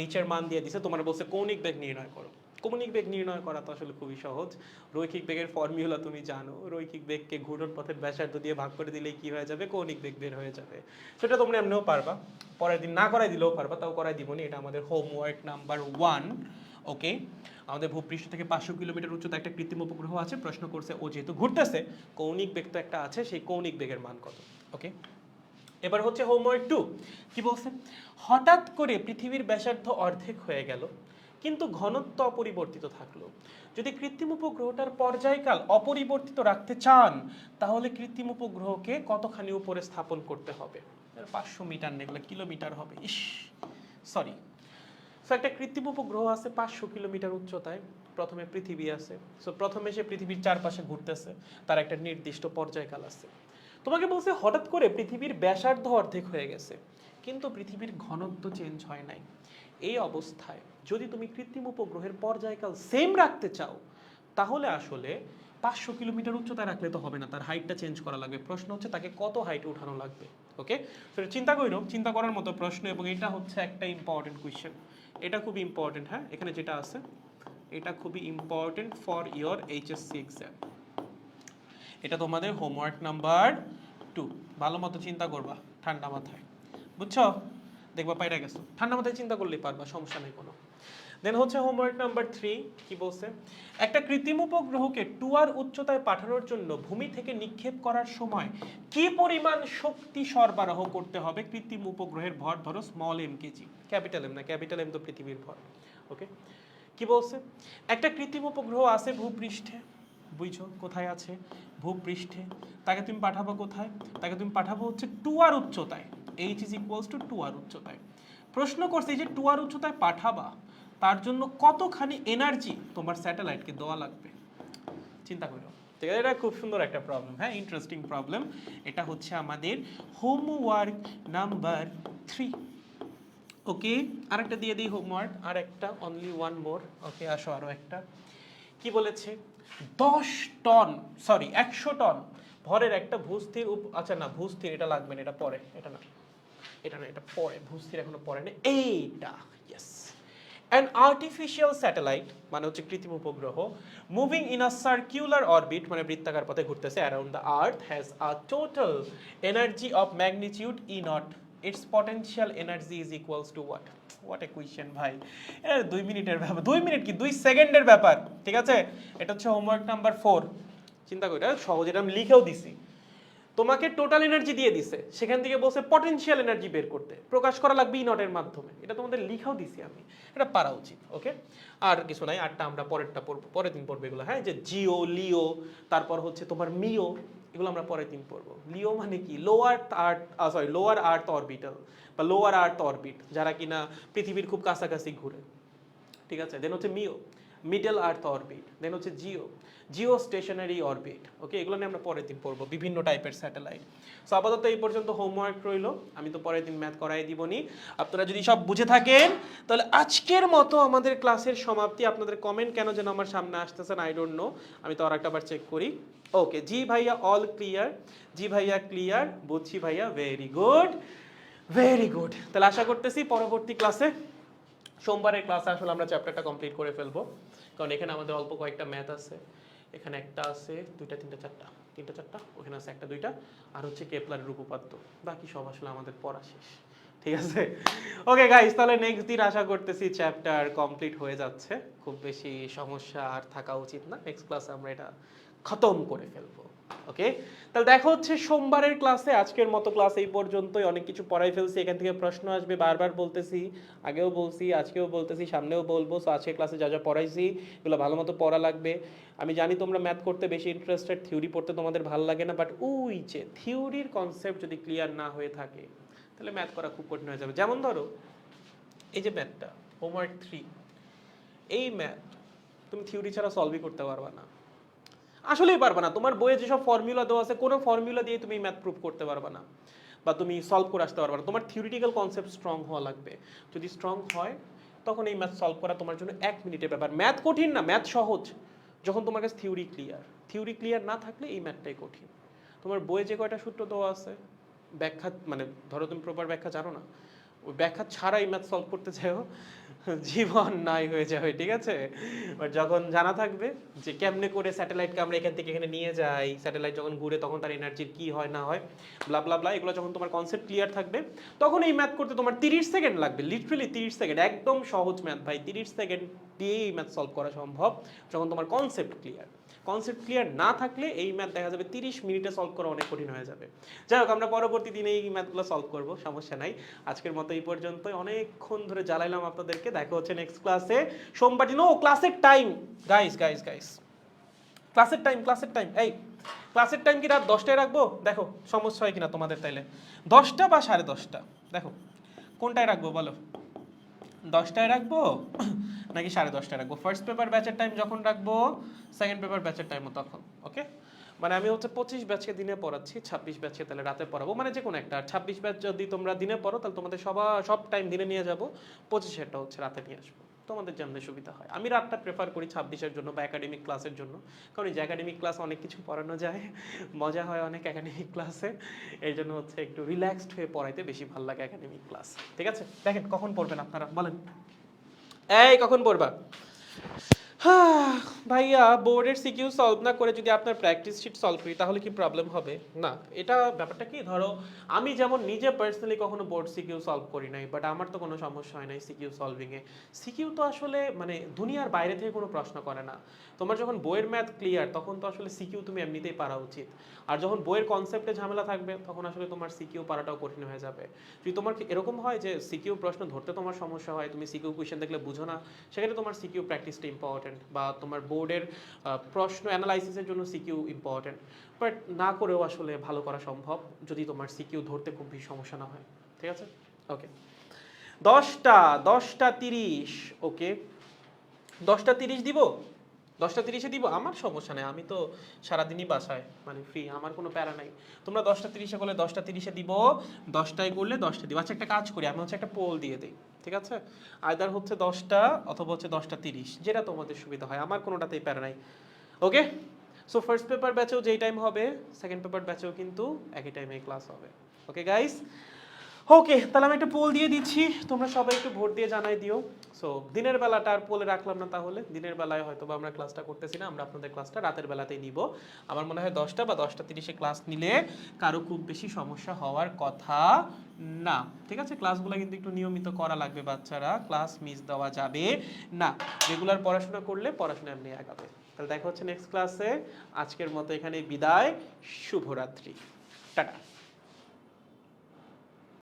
Speaker 1: এইচ এর মান দিয়ে দিছে, তোমার বলছে কৌণিক বেগ নির্ণয় করো। কৌণিক বেগ নির্ণয় করা তো আসলে খুবই সহজ। রৈখিক বেগের ফর্মুলা তুমি জানো, রৈখিক বেগকে ঘূর্ণন পথের ব্যাসার্ধ দিয়ে ভাগ করে দিলেই কি হয়ে যাবে? কৌণিক বেগ বের হয়ে যাবে। সেটা তোমরা এমনিও পারবা, পরের দিন না করাই দিলেও পারবা, তাও করাই দিবনি। এটা আমাদের হোমওয়ার্ক নাম্বার 1। ওকে, আমাদের ভূপৃষ্ঠ থেকে 500 কিলোমিটার উচ্চতা একটা কৃত্রিম উপগ্রহ আছে। প্রশ্ন করছে ও যেহেতু ঘুরতেছে, কৌণিক বেগ তো একটা আছে, সেই কৌণিক বেগের মান কত? ওকে, এবার হচ্ছে হোমওয়ার্ক 2। কি বলছে? হঠাৎ করে পৃথিবীর ব্যাসার্ধ অর্ধেক হয়ে গেল, কিন্তু ঘনত্ব অপরিবর্তিত থাকলো। যদি কৃত্রিম উপগ্রহটার পর্যায়কাল অপরিবর্তিত রাখতে চান, তাহলে কৃত্রিম উপগ্রহকে কতখানি উপরে স্থাপন করতে হবে? 500 মিটার না, এগুলো কিলোমিটার হবে। ইস, সরি। সো একটা কৃত্রিম উপগ্রহ আছে 500 কিলোমিটার উচ্চতায়, প্রথমে পৃথিবী আছে। সো প্রথমে সে পৃথিবীর চারপাশে ঘুরতেছে, তার একটা নির্দিষ্ট পর্যায়কাল আছে। তোমাকে বলছে হঠাৎ করে পৃথিবীর ব্যাসার্ধ অর্ধেক হয়ে গেছে, কিন্তু পৃথিবীর ঘনত্ব চেঞ্জ হয় নাই। এই অবস্থায় যদি তুমি কৃত্রিম উপগ্রহের পর্যায়কাল সেম রাখতে চাও, তাহলে আসলে 500 কিলোমিটার উচ্চতায় রাখলে তো হবে না, তার হাইটটা চেঞ্জ করা লাগবে। প্রশ্ন হচ্ছে তাকে কত হাইটে উঠানো লাগবে। ওকে, সেটা চিন্তা করো, চিন্তা করার মতো প্রশ্ন, এবং এটা হচ্ছে একটা ইম্পর্টেন্ট কোয়েশ্চেন। এটা খুবই ইম্পর্টেন্ট। হ্যাঁ, এখানে যেটা আছে এটা খুবই important for your HSC exam. এটা তোমাদের হোমওয়ার্ক নাম্বার 2। ভালো মতো চিন্তা করবা ঠান্ডা মাথায়, বুঝছো? দেখবা পাইরা গেছো, ঠান্ডা মাথায় চিন্তা করলেই পারবা, সমস্যা নেই কোনো। দেন হচ্ছে হোমওয়ার্ক নাম্বার 3। কি বলছে? একটা কৃত্রিম উপগ্রহকে 2r উচ্চতায় পাঠানোর জন্য ভূমি থেকে নিক্ষেপ করার সময় কি পরিমাণ শক্তি সরবরাহ করতে হবে? কৃত্রিম উপগ্রহের ভর ধরো small m KG, capital M না, ক্যাপিটাল এম তো পৃথিবীর ভর। ওকে, কি বলছে? একটা কৃত্রিম উপগ্রহ আছে ভূপৃষ্ঠে, বুঝছো কোথায় আছে? ভূপৃষ্ঠে। তাকে তুমি পাঠাবো কোথায়? তাকে তুমি পাঠাবো হচ্ছে 2r উচ্চতায়, h is equals to 2r উচ্চতায়। প্রশ্ন করছে এই যে 2r উচ্চতায় পাঠাবা, তার জন্য কতখানি এনার্জি তোমার স্যাটেলাইটকে দেওয়া লাগবে? চিন্তা করো। ঠিক আছে, এটা খুব সুন্দর একটা প্রবলেম। হ্যাঁ, ইন্টারেস্টিং প্রবলেম। এটা হচ্ছে আমাদের হোমওয়ার্ক নাম্বার 3। ওকে, আরেকটা দিয়ে দিই হোমওয়ার্ক, আর একটা, অনলি ওয়ান মোর। ওকে, আসো আরো একটা। কি বলেছে? 10 টন, সরি 100 টন ভরের একটা ভূস্থির আচ্ছা না, ভূস্থির এটা লাগবে না, এটা পরে, এটা না, এটা না, এটা পরে, ভূস্থির এখনো পরে না, এইটা। ইয়েস, an artificial satellite মানে হচ্ছে কৃত্রিম উপগ্রহ, moving in a circular orbit মানে বৃত্তাকার পথে ঘুরতেছে, around the earth, has a total energy of magnitude E not. It's potential energy is equals two what a question ভাই, এটা 2 মিনিটের ব্যাপার, 2 মিনিট কি 2 সেকেন্ডের ব্যাপার, ঠিক আছে। এটা হচ্ছে হোমওয়ার্ক নাম্বার 4। চিন্তা করি, এটা সহজে আমি লিখেও দিছি। তোমাকে টোটাল এনার্জি দিয়ে দিছে, সেখান থেকে বলছে পটেনশিয়াল এনার্জি বের করতে, প্রকাশ করা লাগবে ই নটের মাধ্যমে, এটা তোমাদের লিখাও দিছি আমি, এটা পারা উচিত। ওকে, আর কিছু নাই, আরটা আমরা পরেরটা পড়বো, পরের দিন পড়বো এগুলো, হ্যাঁ, যে জিও, লিও, তারপর হচ্ছে তোমার মিও, এগুলো আমরা পরের দিন পড়বো। লিও মানে কি, লোয়ার আর্থ অরবিটাল বা লোয়ার আর্থ অরবিট, যারা কিনা পৃথিবীর খুব কাছাকাছি ঘুরে, ঠিক আছে। দেন হচ্ছে মিও, মিডল আর্থ অরবিট। দেন হচ্ছে জিও স্টেশনারি অরবিট। ওকে, এগুলো নিয়ে আমরা পরের দিন পড়বো, বিভিন্ন টাইপের স্যাটেলাইট। সো আপাতত এই পর্যন্ত হোমওয়ার্ক রইলো, আমি তো পরের দিন ম্যাথ করাই দিবনি। আপনারা যদি সব বুঝে থাকেন তাহলে আজকের মতো আমাদের ক্লাসের সমাপ্তি। আপনাদের কমেন্ট কেন যেন আমার সামনে আসতেছেন, আই ডোন্ট নো, আমি তো আর একটাবার চেক করি। ওকে, জি ভাইয়া অল ক্লিয়ার, জি ভাইয়া ক্লিয়ার, বুঝছি ভাইয়া, ভেরি গুড ভেরি গুড। তাহলে আশা করতেছি পরবর্তী ক্লাসে, সোমবারের ক্লাসে আসলে আমরা চ্যাপ্টারটা কমপ্লিট করে ফেলবো, কারণ এখানে আমাদের অল্প কয়েকটা ম্যাথ আছে। এখানে একটা আছে, দুইটা, তিনটা, চারটা, ওখানে আছে একটা, দুইটা, আর হচ্ছে কেপলারের উপপাদ্য, বাকি সব আসলে আমাদের পড়া শেষ, ঠিক আছে। ওকে গাইস, তাহলে নেক্সট দিন আশা করতেছি চ্যাপ্টার কমপ্লিট হয়ে যাচ্ছে, খুব বেশি সমস্যা আর থাকা উচিত না, নেক্সট ক্লাসে আমরা এটা খতম করে ফেলবো। ওকে, তাহলে দেখা হচ্ছে সোমবারের ক্লাসে। আজকের মতো ক্লাস এই পর্যন্তই, অনেক কিছু পড়াই ফেলছি, এখান থেকে প্রশ্ন আসবে, বারবার বলতেছি, আগেও বলছি, আজকেও বলতেছি, সামনেও বলবো। সো আজকের ক্লাসে যা যা পড়াইছি এগুলো ভালো মতো পড়া লাগবে। আমি জানি তোমরা ম্যাথ করতে বেশি ইন্টারেস্টেড, থিওরি পড়তে তোমাদের ভালো লাগে না, বাট ওই যে থিওরির কনসেপ্ট যদি ক্লিয়ার না হয়ে থাকে তাহলে ম্যাথ করা খুব কঠিন হয়ে যাবে। যেমন ধরো এই যে ম্যাথটা হোমওয়ার্ক 3, এই ম্যাথ তুমি থিওরি ছাড়া সলভই করতে পারবা না, আসলেই পারবা না। তোমার বইয়ে যেসব ফর্মুলা দেওয়া আছে, কোনো ফর্মুলা দিয়ে তুমি ম্যাথ প্রুফ করতে পারবা না, বা তুমি সলভ করে আসতে পারবা না। তোমার থিওরিটিক্যাল কনসেপ্ট স্ট্রং হওয়া লাগবে। যদি স্ট্রং হয় তখন এই ম্যাথ সলভ করা তোমার জন্য 1 মিনিটের ব্যাপার। ম্যাথ কঠিন না, ম্যাথ সহজ যখন তোমার কাছে থিওরি ক্লিয়ার। থিওরি ক্লিয়ার না থাকলে এই ম্যাথটাই কঠিন। তোমার বইয়ে যে কয়টা সূত্র দেওয়া আছে, ব্যাখ্যা, মানে ধরো তুমি প্রপার ব্যাখ্যা জানো না, ওই ব্যাখ্যা ছাড়াই ম্যাথ সলভ করতে চাও, জীবন নাই হয়ে যাবে, ঠিক আছে। বাট যখন জানা থাকবে যে কেমনে করে স্যাটেলাইটকে আমরা এখান থেকে এখানে নিয়ে যাই, স্যাটেলাইট যখন ঘুরে তখন তার এনার্জির কি হয় না হয়, ব্লা ব্লা ব্লা, এগুলো যখন তোমার কনসেপ্ট ক্লিয়ার থাকবে তখন এই ম্যাথ করতে তোমার 30 সেকেন্ড লাগবে, লিটারালি 30 সেকেন্ড, একদম সহজ ম্যাথ ভাই, 30 সেকেন্ড দিয়ে এই ম্যাথ সলভ করা সম্ভব যখন তোমার কনসেপ্ট ক্লিয়ার। কনসেপ্ট ক্লিয়ার না থাকলে এই ম্যাথ দেখা যাবে 30 মিনিটে সলভ করা অনেক কঠিন হয়ে যাবে। যাই হোক, আমরা পরবর্তী দিনে এই ম্যাথগুলো সলভ করব, সমস্যা নাই। আজকের মতো এই পর্যন্তই, অনেকক্ষণ ধরে জ্বালাইলাম আপনাদেরকে। দেখা হচ্ছে নেক্সট ক্লাসে সোমবার দিন। ও ক্লাসের টাইম, গাইস ক্লাসের টাইম, এই ক্লাসের টাইম কি রাত 10টায় রাখবো? দেখো সমস্যা হয় কিনা তোমাদের, তাইলে 10টা বা 10:30, দেখো কোনটায় রাখবো বলো, 10টায় রাখবো নাকি 10:30টায় রাখবো? ফার্স্ট পেপার ব্যাচের টাইম যখন রাখবো, সেকেন্ড পেপার ব্যাচের টাইমও তখন। ওকে, মানে আমি হচ্ছে 25 ব্যাচকে দিনে পড়াচ্ছি, 26 ব্যাচকে তাহলে রাতে পড়াবো, মানে যে কোনো একটা। আর 26 ব্যাচ যদি তোমরা দিনে পড়ো তাহলে তোমাদের সব টাইম দিনে নিয়ে যাবো, 25এরটা হচ্ছে রাতে নিয়ে আসবো, তোমাদের যেমন সুবিধা হয়। আমি রাতটা প্রেফার করি 26-এর জন্য বা একাডেমিক ক্লাসের জন্য, কারণ এই যে একাডেমিক ক্লাস অনেক কিছু পড়ানো যায়, মজা হয় অনেক একাডেমিক ক্লাসে, এই জন্য হচ্ছে একটু রিল্যাক্সড হয়ে পড়াইতে বেশি ভালো লাগে একাডেমিক ক্লাস, ঠিক আছে। দেখেন কখন পড়বেন আপনারা বলেন, এই কখন পড়বা? ভাইয়া বোর্ডের সিকিউ সলভ না করে যদি আপনার প্র্যাকটিস শিট সলভ করি তাহলে কি প্রবলেম হবে? না, এটা ব্যাপারটা কি, ধরো আমি যেমন নিজে পার্সোনালি কখনো বোর্ড সিকিউ সলভ করি নাই, বাট আমার তো কোনো সমস্যা হয় নাই সিকিউ সলভিংয়ে। সিকিউ তো আসলে মানে দুনিয়ার বাইরে থেকে কোনো প্রশ্ন করে না। তোমার যখন বইয়ের ম্যাথ ক্লিয়ার তখন তো আসলে সিকিউ তুমি এমনিতেই পারা উচিত। আর যখন বইয়ের কনসেপ্টে ঝামেলা থাকবে তখন আসলে তোমার সিকিউ পারাটাও কঠিন হয়ে যাবে। যদি তোমার এরকম হয় যে সিকিউ প্রশ্ন ধরতে তোমার সমস্যা হয়, তুমি সিকিউ কোয়েশ্চেন দেখলে বুঝো না, সেক্ষেত্রে তোমার সিকিউ প্র্যাকটিসটা ইম্পর্টেন্ট, বা তোমার বোর্ডের প্রশ্ন অ্যানালাইসিসের জন্য সিকিউ ইম্পর্টেন্ট। বাট না করেও আসলে ভালো করা সম্ভব যদি তোমার সিকিউ ধরতে খুব বেশি সমস্যা না হয়, ঠিক আছে। ওকে, 10টা 30, ওকে 10টা 30 দিব, 10টা 30-এ দিব, আমার সমস্যা নেই, আমি তো সারাদিনই বাসায় মানে ফ্রি, আমার কোনো প্যারা নাই। তোমরা 10টা 30-এ করলে 10টা 30-এ দিব, 10টায় করলে 10টা দিব। আচ্ছা একটা কাজ করি, আমি হচ্ছে একটা পোল দিয়ে দিই, ঠিক আছে। আইদার হচ্ছে 10টা অথবা হচ্ছে 10টা 30, যেটা তোমাদের সুবিধা হয়, আমার কোনোটাতেই প্যারা নাই। ওকে, সো ফার্স্ট পেপার ব্যাচেও যেই টাইম হবে, সেকেন্ড পেপার ব্যাচেও কিন্তু একই টাইমে ক্লাস হবে। ওকে গাইস, ওকে, তাহলে আমি একটা পোল দিয়ে দিচ্ছি, তোমরা সবাই একটু ভোট দিয়ে জানাই দিও। সো দিনের বেলাটা আর পোলে রাখলাম না, তাহলে দিনের বেলায় হয়তো বা আমরা ক্লাসটা করতেছি না, আমরা আপনাদের ক্লাসটা রাতের বেলাতেই নিব। আমার মনে হয় 10টা বা 10টা 30-এ ক্লাস নিলে কারো খুব বেশি সমস্যা হওয়ার কথা না। ঠিক আছে, ক্লাসগুলো কিন্তু একটু নিয়মিত করা লাগবে বাচ্চারা, ক্লাস মিস দেওয়া যাবে না। রেগুলার পড়াশোনা করলে পড়াশোনা এমনি আগাবে। তাহলে দেখা হচ্ছে নেক্সট ক্লাসে। আজকের মতো এখানে বিদায়, শুভরাত্রি, টাটা।